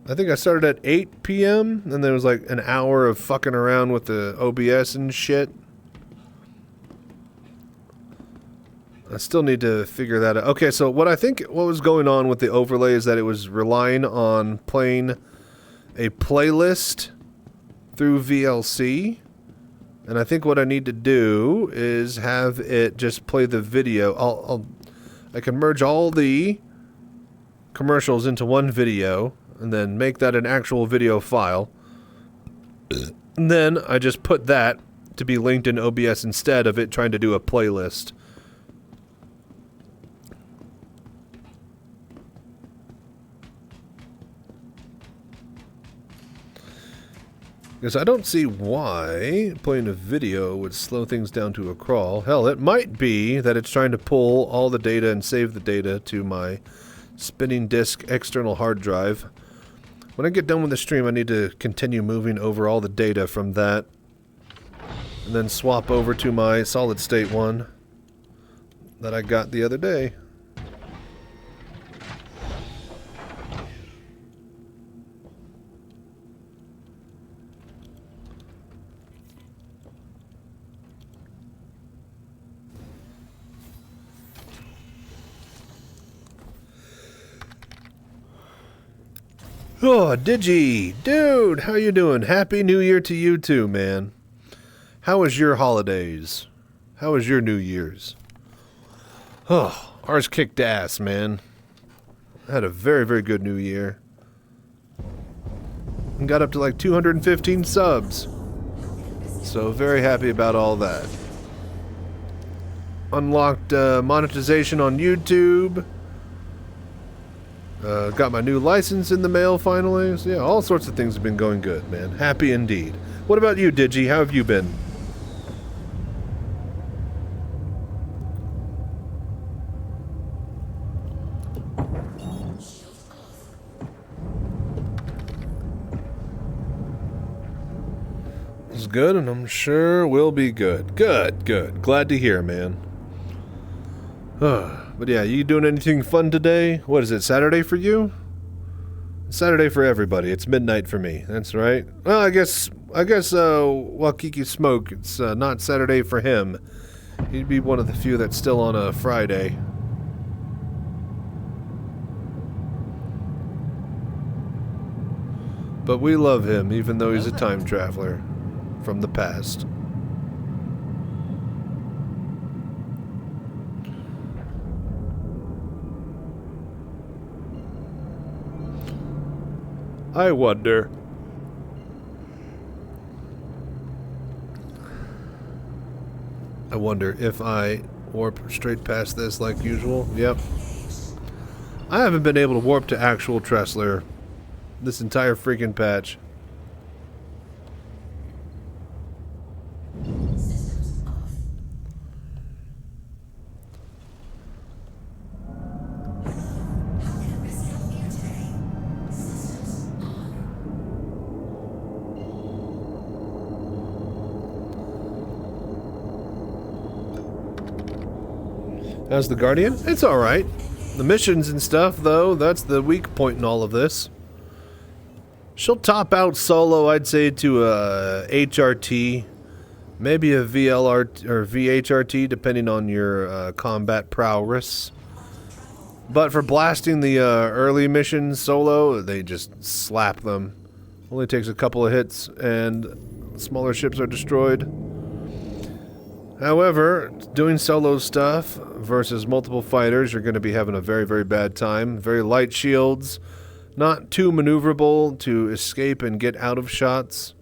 I think I started at 8 p.m. and there was like an hour of fucking around with the OBS and shit. I still need to figure that out. Okay, so what was going on with the overlay is that it was relying on playing a playlist through VLC. And I think what I need to do is have it just play the video. I can merge all the commercials into one video and then make that an actual video file. And then I just put that to be linked in OBS instead of it trying to do a playlist. Because I don't see why playing a video would slow things down to a crawl. Hell, it might be that it's trying to pull all the data and save the data to my spinning disk external hard drive. When I get done with the stream, I need to continue moving over all the data from that. And then swap over to my solid state one that I got the other day. Oh, Digi! Dude, how you doing? Happy New Year to you too, man. How was your holidays? How was your New Year's? Oh, ours kicked ass, man. I had a very, very good New Year. And got up to like 215 subs. So very happy about all that. Unlocked monetization on YouTube. Got my new license in the mail finally. So yeah, all sorts of things have been going good, man. Happy indeed. What about you, Digi? How have you been? It's good, and I'm sure will be good. Good, good. Glad to hear, man. But yeah, you doing anything fun today? What is it, Saturday for you? Saturday for everybody. It's midnight for me. That's right. Well, I guess Wakiki Smoke, it's not Saturday for him. He'd be one of the few that's still on a Friday. But we love him, even though he's a time traveler from the past. I wonder. I wonder if I warp straight past this like usual. Yep. I haven't been able to warp to actual Tressler this entire freaking patch. How's the Guardian? It's alright. The missions and stuff, though, that's the weak point in all of this. She'll top out solo, I'd say, to a HRT. Maybe a VLR or VHRT, depending on your combat prowess. But for blasting the early missions solo, they just slap them. Only takes a couple of hits, and smaller ships are destroyed. However, doing solo stuff versus multiple fighters, you're going to be having a very, very bad time. Very light shields, not too maneuverable to escape and get out of shots.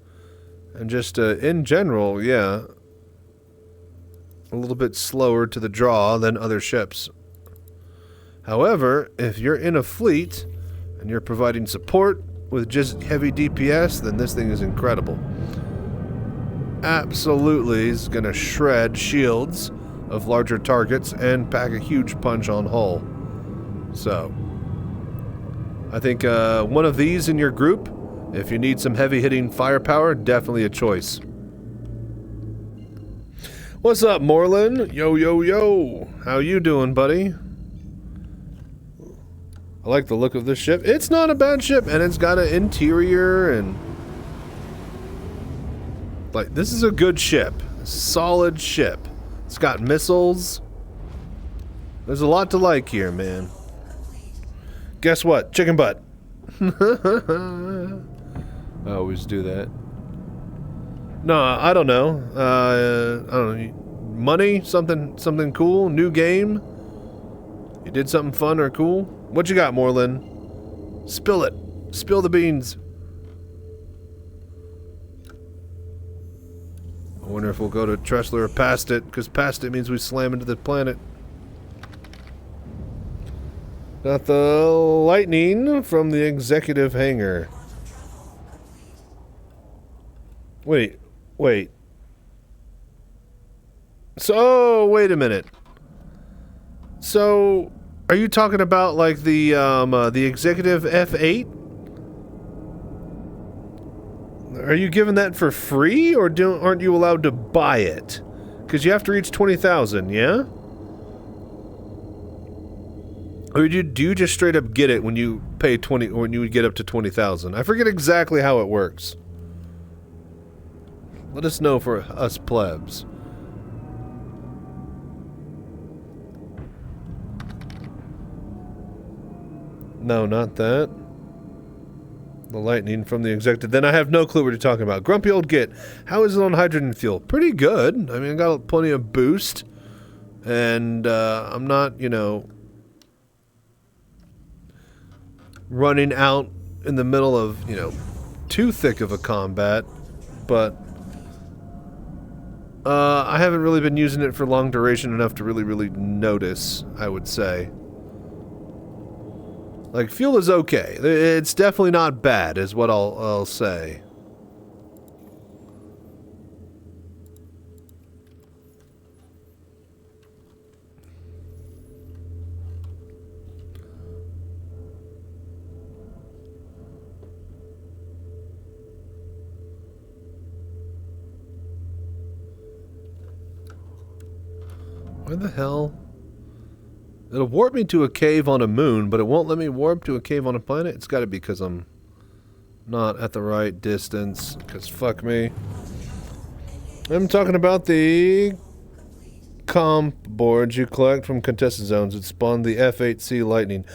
And just in general, yeah, a little bit slower to the draw than other ships. However, if you're in a fleet and you're providing support with just heavy DPS, then this thing is incredible. Absolutely is going to shred shields of larger targets and pack a huge punch on hull. So, I think one of these in your group, if you need some heavy hitting firepower, definitely a choice. What's up, Moreland? Yo, yo, yo. How you doing, buddy? I like the look of this ship. It's not a bad ship, and it's got an interior, and... like, this is a good ship. Solid ship. It's got missiles. There's a lot to like here, man. Guess what? Chicken butt. I always do that. No, I don't know. I don't know. Money? Something cool? New game? You did something fun or cool? What you got, Moreland? Spill it. Spill the beans. I wonder if we'll go to Tressler or past it, because past it means we slam into the planet. Got the lightning from the executive hangar. Wait. So, wait a minute. So, are you talking about like the executive F8? Are you giving that for free, or aren't you allowed to buy it? Because you have to reach 20,000, yeah? Or do you just straight up get it when you pay 20, or when you get up to 20,000? I forget exactly how it works. Let us know for us plebs. No, not that. The lightning from the executive. Then I have no clue what you're talking about. Grumpy old git. How is it on hydrogen fuel? Pretty good. I mean, I got plenty of boost. And I'm not, you know, running out in the middle of, you know, too thick of a combat. But I haven't really been using it for long duration enough to really notice, I would say. Like, fuel is okay. It's definitely not bad, is what I'll say. Where the hell? It'll warp me to a cave on a moon, but it won't let me warp to a cave on a planet? It's gotta be because I'm not at the right distance, because fuck me. I'm talking about the comp boards you collect from contested zones that spawn the F8C lightning.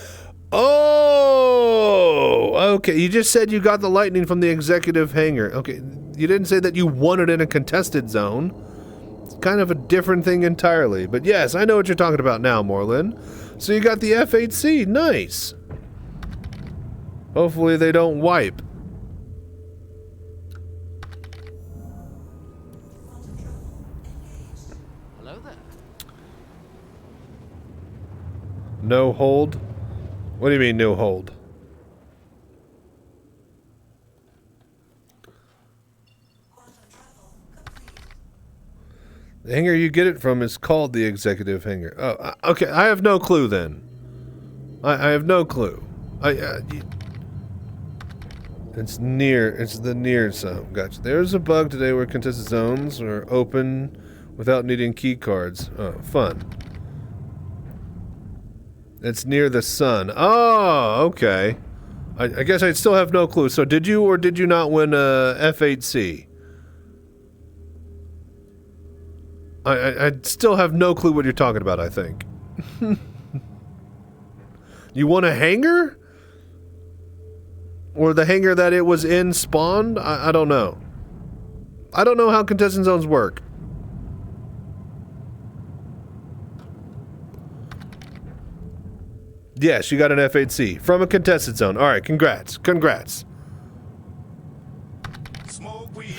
Oh! Okay, you just said you got the lightning from the executive hangar. Okay, you didn't say that you won it in a contested zone. Kind of a different thing entirely. But yes, I know what you're talking about now, Moreland. So you got the F8C. Nice. Hopefully they don't wipe. Hello there. No hold? What do you mean, no hold? The hangar you get it from is called the executive hangar. Oh, okay. I have no clue then. I have no clue. It's the near zone. Gotcha. There's a bug today where contested zones are open without needing key cards. Oh, fun. It's near the sun. Oh, okay. I guess I still have no clue. So did you or did you not win F8C? I still have no clue what you're talking about, I think. You won a hangar? Or the hangar that it was in spawned? I don't know. I don't know how contestant zones work. Yes, you got an F8C from a contested zone. Alright, congrats. Congrats. Smoke weed.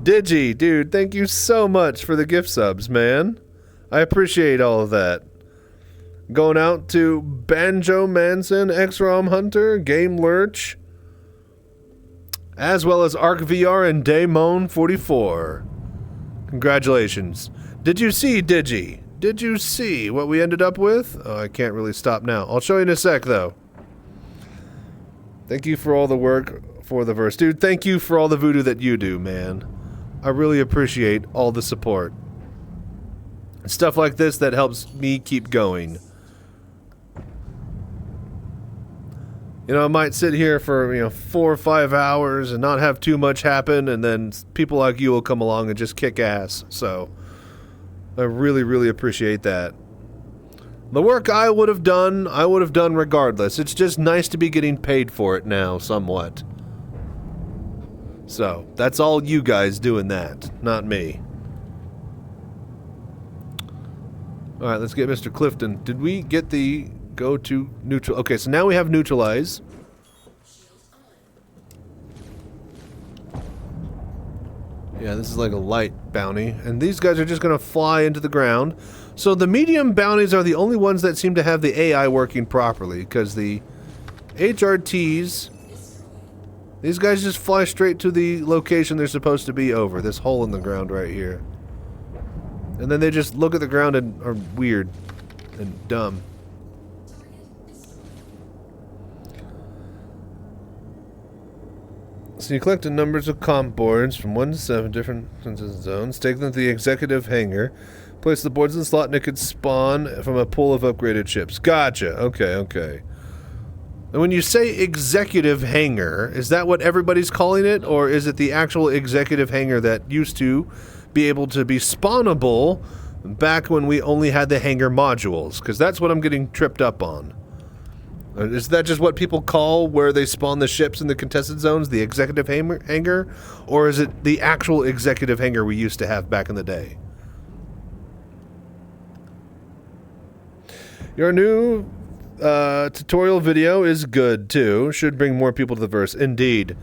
Digi, dude, thank you so much for the gift subs, man. I appreciate all of that. Going out to Banjo Manson, X-Rom Hunter, Game Lurch, as well as Arc VR and Daemon 44. Congratulations. Did you see, Digi? Did you see what we ended up with? Oh, I can't really stop now. I'll show you in a sec, though. Thank you for all the work for the verse. Dude, thank you for all the voodoo that you do, man. I really appreciate all the support. Stuff like this that helps me keep going. You know, I might sit here for, 4 or 5 hours and not have too much happen, and then people like you will come along and just kick ass. So, I really, really appreciate that. The work I would have done regardless. It's just nice to be getting paid for it now, somewhat. So, that's all you guys doing that, not me. Alright, let's get Mr. Clifton. Did we get the go to neutral? Okay, so now we have neutralize. Yeah, this is like a light bounty. And these guys are just going to fly into the ground. So the medium bounties are the only ones that seem to have the AI working properly, because the HRTs, these guys just fly straight to the location they're supposed to be over, this hole in the ground right here. And then they just look at the ground and are weird and dumb. So you collect the numbers of comp boards from 1 to 7 different zones, take them to the executive hangar, place the boards in the slot, and it could spawn from a pool of upgraded ships. Gotcha. Okay, okay. And when you say executive hangar, is that what everybody's calling it, or is it the actual executive hangar that used to be able to be spawnable back when we only had the hangar modules? Because that's what I'm getting tripped up on. Is that just what people call where they spawn the ships in the contested zones, the executive hangar? Or is it the actual executive hangar we used to have back in the day? Your new tutorial video is good, too. Should bring more people to the verse. Indeed.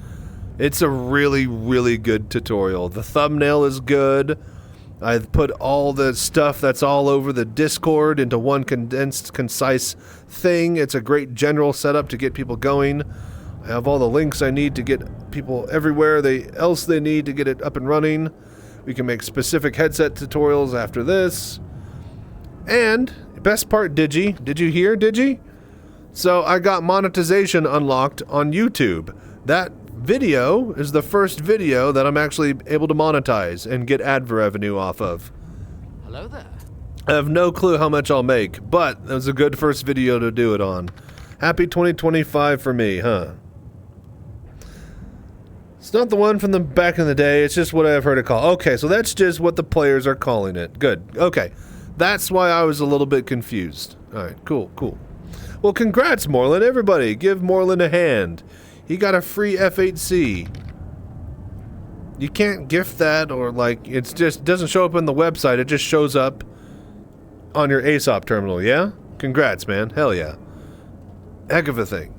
It's a really, really good tutorial. The thumbnail is good. I've put all the stuff that's all over the Discord into one condensed, concise thing. It's a great general setup to get people going. I have all the links I need to get people everywhere else they need to get it up and running. We can make specific headset tutorials after this. And, best part, Digi. Did you hear, Digi? So, I got monetization unlocked on YouTube. That video is the first video that I'm actually able to monetize and get ad revenue off of. Hello there. I have no clue how much I'll make, but it was a good first video to do it on. Happy 2025 for me, huh? It's not the one from the back in the day, it's just what I've heard it called. Okay, so that's just what the players are calling it. Good. Okay. That's why I was a little bit confused. Alright, cool, cool. Well, congrats, Moreland. Everybody, give Moreland a hand. He got a free F8C. You can't gift that, or like, it's just doesn't show up on the website, it just shows up on your ASOP terminal, yeah? Congrats, man. Hell yeah. Heck of a thing.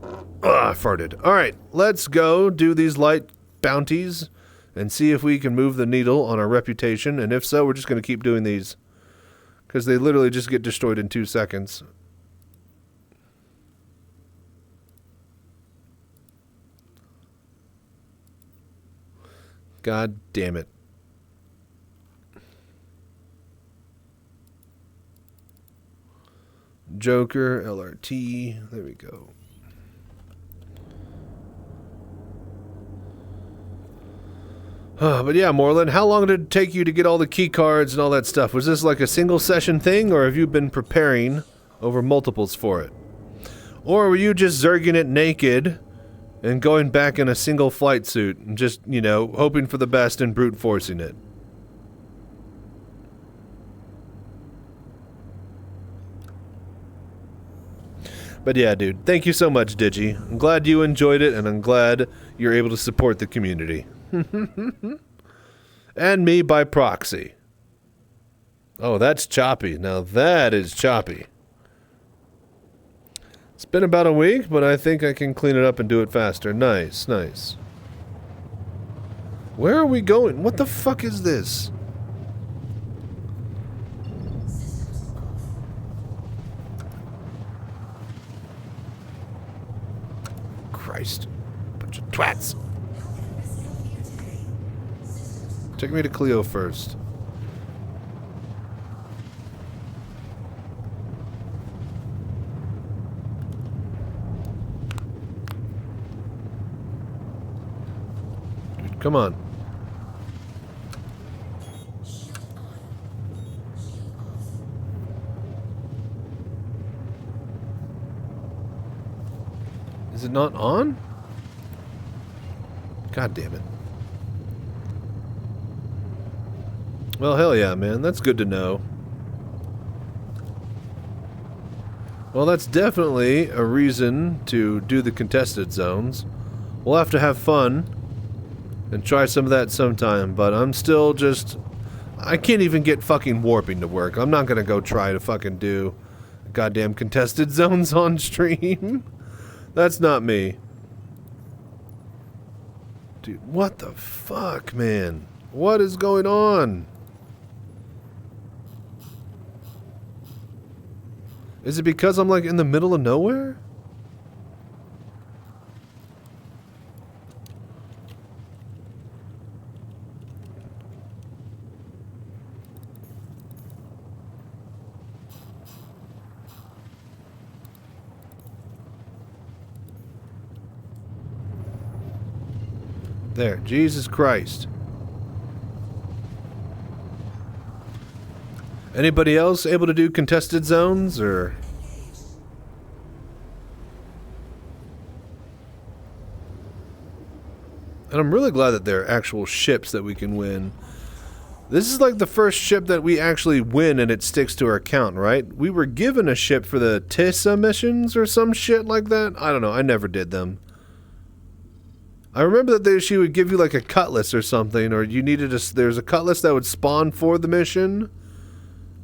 Ugh, I farted. Alright, let's go do these light bounties and see if we can move the needle on our reputation, and if so, we're just going to keep doing these. Because they literally just get destroyed in 2 seconds. God damn it. Joker, LRT, there we go. But yeah, Moreland, how long did it take you to get all the key cards and all that stuff? Was this like a single session thing, or have you been preparing over multiples for it? Or were you just zerging it naked and going back in a single flight suit and just, you know, hoping for the best and brute forcing it? But yeah, dude, thank you so much, Digi. I'm glad you enjoyed it, and I'm glad you're able to support the community. And me by proxy. Oh, that's choppy. Now that is choppy. It's been about a week, but I think I can clean it up and do it faster. Nice, nice. Where are we going? What the fuck is this? Christ. Bunch of twats. Take me to Cleo first. Dude, come on. Is it not on? God damn it. Well, hell yeah, man. That's good to know. Well, that's definitely a reason to do the contested zones. We'll have to have fun and try some of that sometime, but I'm still just... I can't even get fucking warping to work. I'm not gonna go try to fucking do goddamn contested zones on stream. That's not me. Dude, what the fuck, man? What is going on? Is it because I'm like in the middle of nowhere? There, Jesus Christ. Anybody else able to do contested zones, or? And I'm really glad that there are actual ships that we can win. This is like the first ship that we actually win and it sticks to our account, right? We were given a ship for the Tissa missions or some shit like that. I don't know, I never did them. I remember that she would give you like a cutlass or something, or you needed there's a cutlass that would spawn for the mission.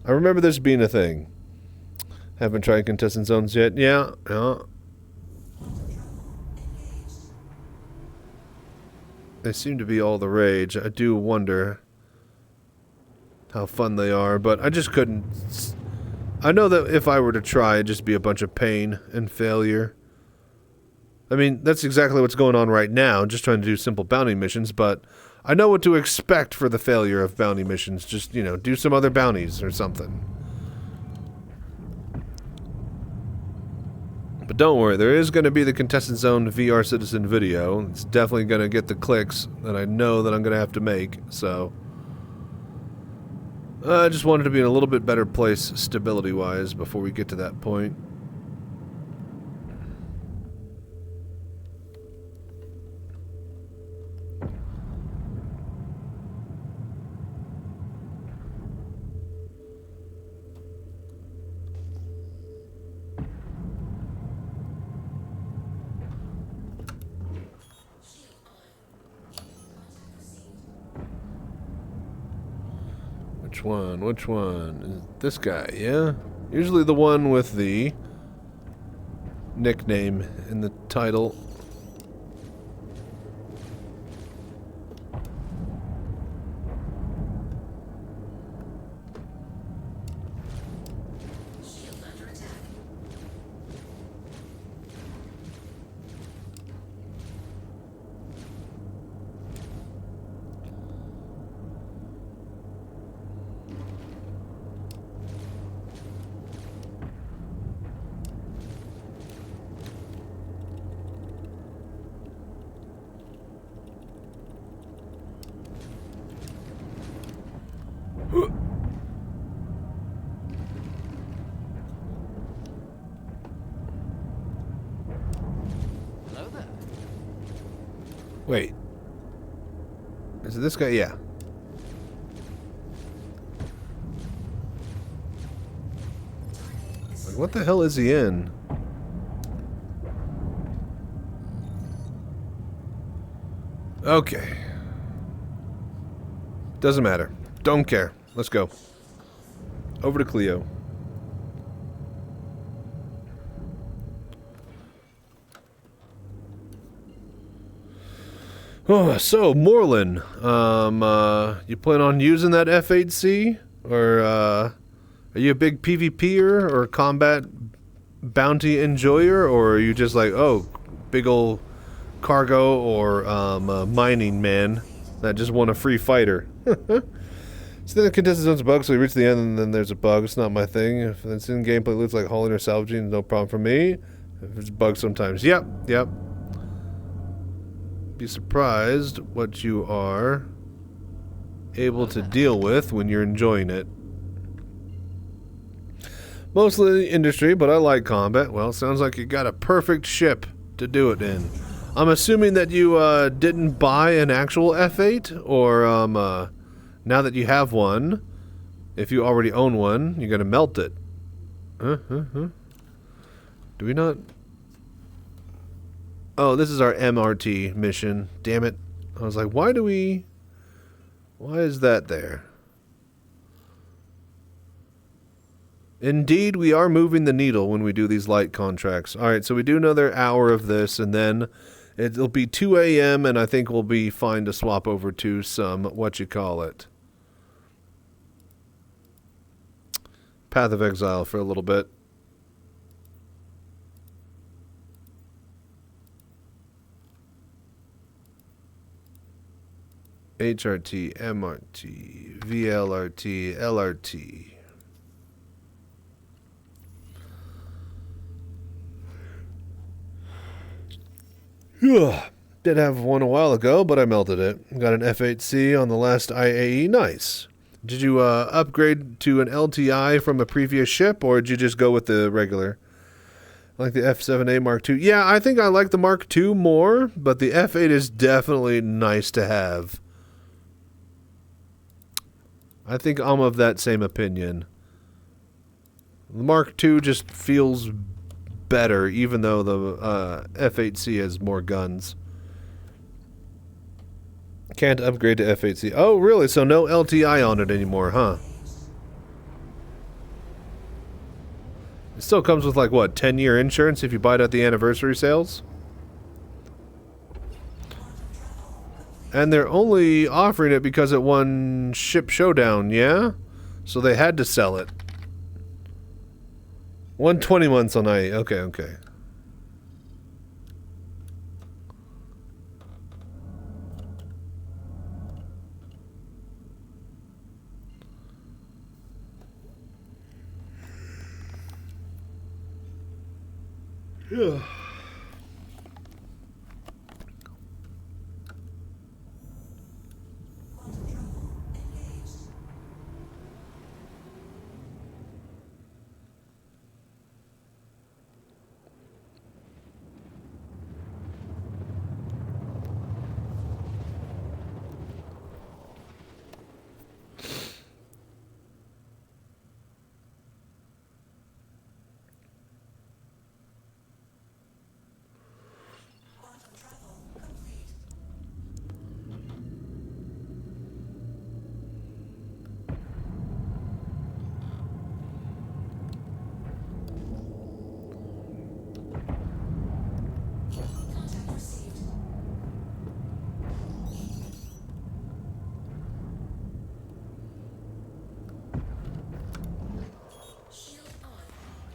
I remember this being a thing. Haven't tried contestant zones yet. Yeah. They seem to be all the rage. I do wonder how fun they are, but I just couldn't. I know that if I were to try, it'd just be a bunch of pain and failure. I mean, that's exactly what's going on right now, just trying to do simple bounty missions, but I know what to expect for the failure of bounty missions. Just, you know, do some other bounties or something. But don't worry, there is going to be the Contestant Zone VR Citizen video. It's definitely going to get the clicks that I know that I'm going to have to make, so... I just wanted to be in a little bit better place stability-wise before we get to that point. Which one? Is this guy, yeah? Usually the one with the nickname in the title. Wait. Is it this guy? Yeah. Like, what the hell is he in? Okay. Doesn't matter. Don't care. Let's go. Over to Cleo. Oh, so Moreland, you plan on using that F8C, or are you a big PvPer or combat bounty enjoyer, or are you just like, oh, big old cargo or mining man that just won a free fighter? So then the contestant zone's a bug, so we reach the end and then there's a bug. It's not my thing. If it's in gameplay, it looks like hauling or salvaging, no problem for me. If it's bugged sometimes, yep. Be surprised what you are able to deal with when you're enjoying it. Mostly industry, but I like combat. Well, sounds like you got a perfect ship to do it in. I'm assuming that you didn't buy an actual F8, or now that you have one, if you already own one, you're gonna melt it. Do we not? Oh, this is our MRT mission. Damn it. I was like, why is that there? Indeed, we are moving the needle when we do these light contracts. Alright, so we do another hour of this, and then it'll be 2 a.m., and I think we'll be fine to swap over to some, Path of Exile for a little bit. HRT, MRT, VLRT, LRT. Did have one a while ago, but I melted it. Got an F8C on the last IAE. Nice. Did you upgrade to an LTI from a previous ship, or did you just go with the regular? I like the F7A Mark II. Yeah, I think I like the Mark II more, but the F8 is definitely nice to have. I think I'm of that same opinion. The Mark II just feels better, even though the F8C has more guns. Can't upgrade to F8C. Oh, really? So no LTI on it anymore, huh? It still comes with, like, what, 10-year insurance if you buy it at the anniversary sales? And they're only offering it because it won Ship Showdown, yeah? So they had to sell it. 120 months on IE. Okay, okay. Yeah.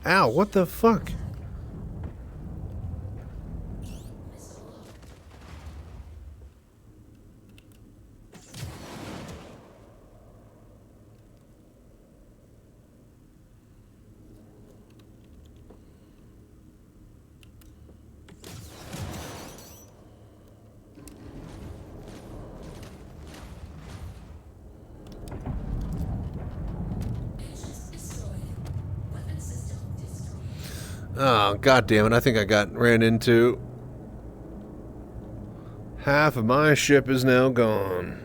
Ow, what the fuck? Oh, god damn it. I think I ran into... Half of my ship is now gone.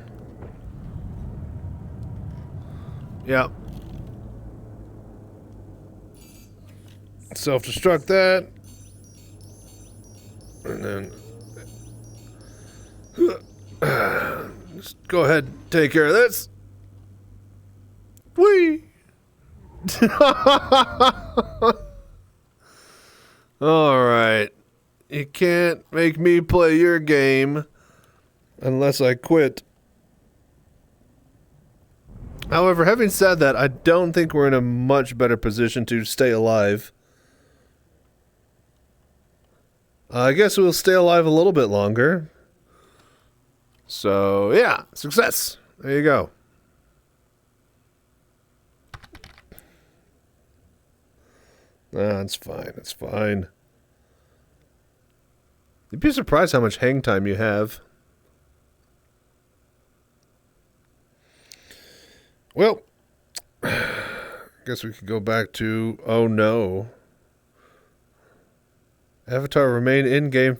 Yep. Self-destruct that. And then... Just go ahead and take care of this. Whee! Alright. You can't make me play your game unless I quit. However, having said that, I don't think we're in a much better position to stay alive. I guess we'll stay alive a little bit longer. So, yeah, success. There you go. That's fine, that's fine. You'd be surprised how much hang time you have. Well, guess we could go back to, oh no. Avatar remain in-game.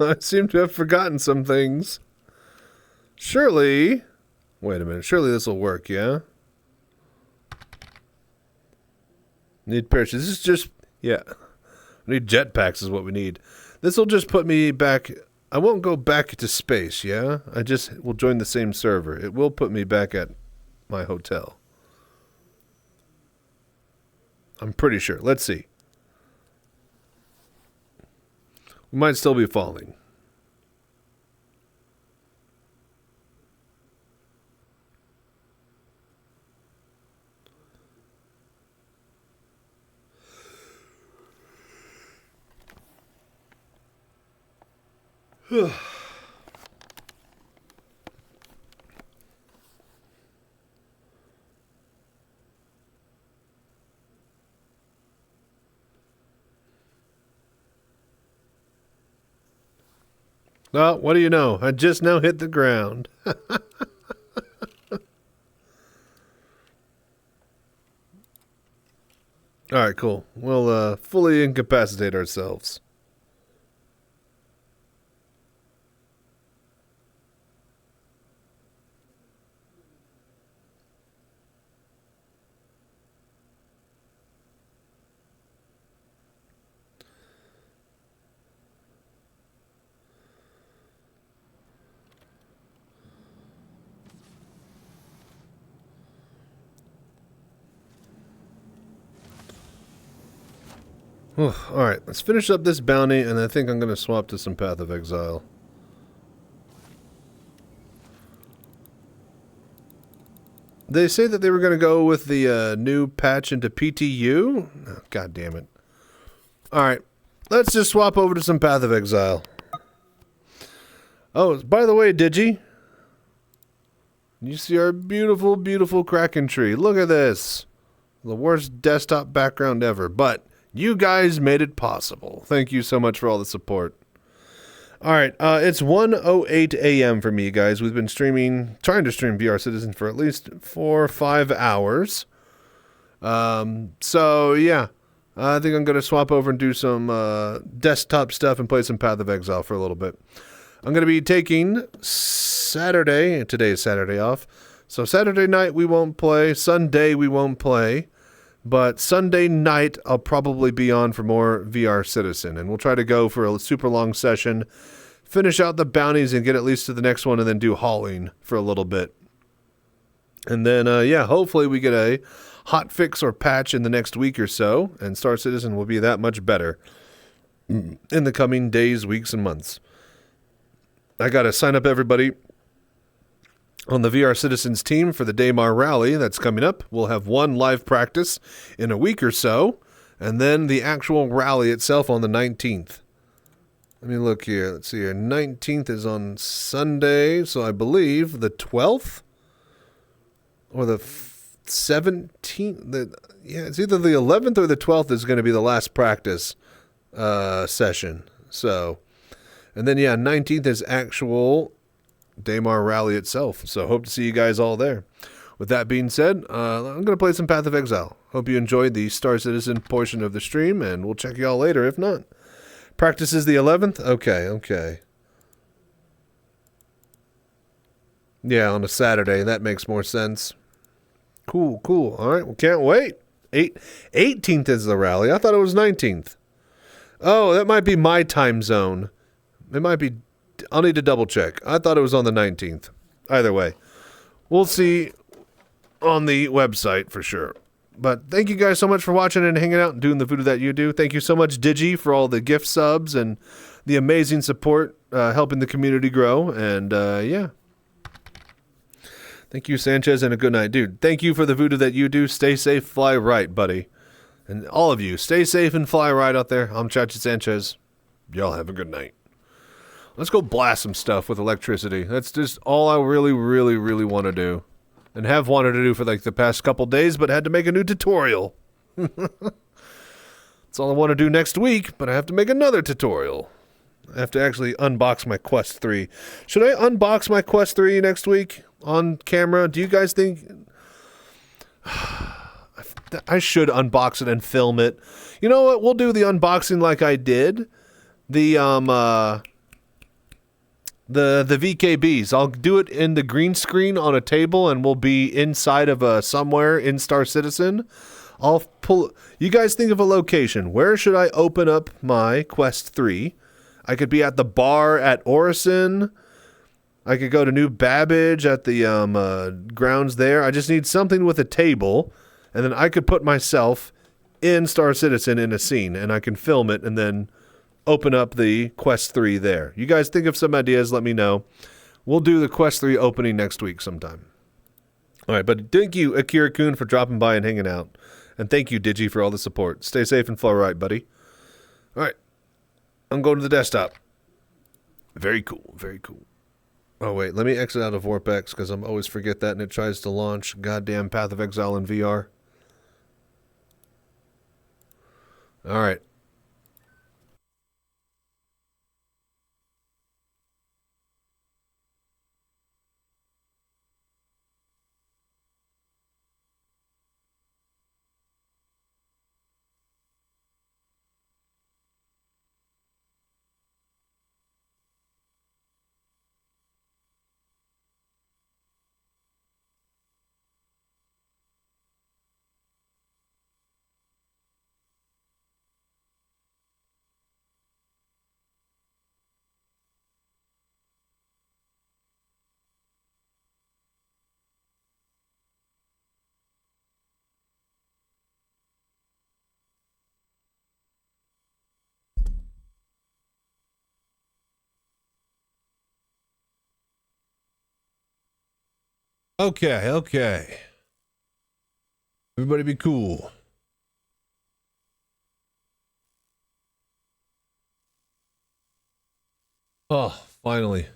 I seem to have forgotten some things. Surely... Wait a minute. Surely this will work, yeah? Need parachutes. This is just... Yeah. We need jetpacks is what we need. This will just put me back... I won't go back to space, yeah? I just will join the same server. It will put me back at my hotel. I'm pretty sure. Let's see. We might still be falling. Well, what do you know? I just now hit the ground. Alright, cool. We'll fully incapacitate ourselves. Alright, let's finish up this bounty, and I think I'm going to swap to some Path of Exile. They say that they were going to go with the new patch into PTU? Oh, God damn it. Alright, let's just swap over to some Path of Exile. Oh, by the way, Digi, you see our beautiful, beautiful Kraken tree. Look at this. The worst desktop background ever, but... You guys made it possible. Thank you so much for all the support. Alright, it's 1:08 a.m. for me, guys. We've been trying to stream VR Citizen for at least 4 or 5 hours. So, yeah. I think I'm going to swap over and do some desktop stuff and play some Path of Exile for a little bit. I'm going to be taking Saturday. Today is Saturday off. So Saturday night we won't play. Sunday we won't play. But Sunday night, I'll probably be on for more VR Citizen. And we'll try to go for a super long session, finish out the bounties and get at least to the next one, and then do hauling for a little bit. And then, yeah, hopefully we get a hot fix or patch in the next week or so, and Star Citizen will be that much better in the coming days, weeks, and months. I got to sign up everybody on the VR Citizens team for the Daymar Rally that's coming up. We'll have one live practice in a week or so, and then the actual rally itself on the 19th. Let me look here. Let's see here. 19th is on Sunday, so I believe the 12th or the 17th. Yeah, it's either the 11th or the 12th is going to be the last practice session. So, and then, yeah, 19th is actual Daymar Rally itself. So hope to see you guys all there. With that being said, I'm going to play some Path of Exile. Hope you enjoyed the Star Citizen portion of the stream, and we'll check y'all later if not. Practice is the 11th? Okay. Yeah, on a Saturday. That makes more sense. Cool. All right, well, can't wait. 18th is the rally. I thought it was 19th. Oh, that might be my time zone. It might be... I'll need to double check. I thought it was on the 19th. Either way, we'll see on the website for sure. But thank you guys so much for watching and hanging out and doing the voodoo that you do. Thank you so much, Digi, for all the gift subs and the amazing support helping the community grow. And yeah. Thank you, Sanchez, and a good night. Dude, thank you for the voodoo that you do. Stay safe, fly right, buddy. And all of you, stay safe and fly right out there. I'm Chachi Sanchez. Y'all have a good night. Let's go blast some stuff with electricity. That's just all I really want to do. And have wanted to do for like the past couple days, but had to make a new tutorial. That's all I want to do next week, but I have to make another tutorial. I have to actually unbox my Quest 3. Should I unbox my Quest 3 next week on camera? Do you guys think... I should unbox it and film it. You know what? We'll do the unboxing like I did. The VKBs. I'll do it in the green screen on a table, and we'll be inside of somewhere in Star Citizen. I'll pull. You guys think of a location. Where should I open up my Quest 3? I could be at the bar at Orison. I could go to New Babbage at the grounds there. I just need something with a table, and then I could put myself in Star Citizen in a scene, and I can film it and then open up the Quest 3 there. You guys think of some ideas, let me know. We'll do the Quest 3 opening next week sometime. All right, but thank you, Akira-kun, for dropping by and hanging out. And thank you, Digi, for all the support. Stay safe and flow right, buddy. All right. I'm going to the desktop. Very cool, very cool. Oh, wait, let me exit out of Warp-X because I always forget that and it tries to launch goddamn Path of Exile in VR. All right. Okay, okay. Everybody be cool. Oh, finally.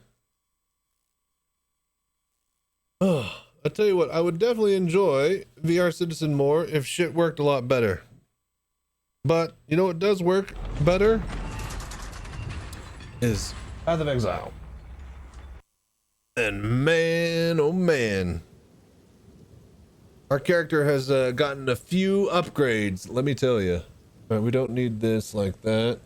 Oh, I tell you what, I would definitely enjoy VR Citizen more if shit worked a lot better. But, you know what does work better? Is Path of Exile. And man, oh man. Our character has gotten a few upgrades, let me tell you. All right, we don't need this like that.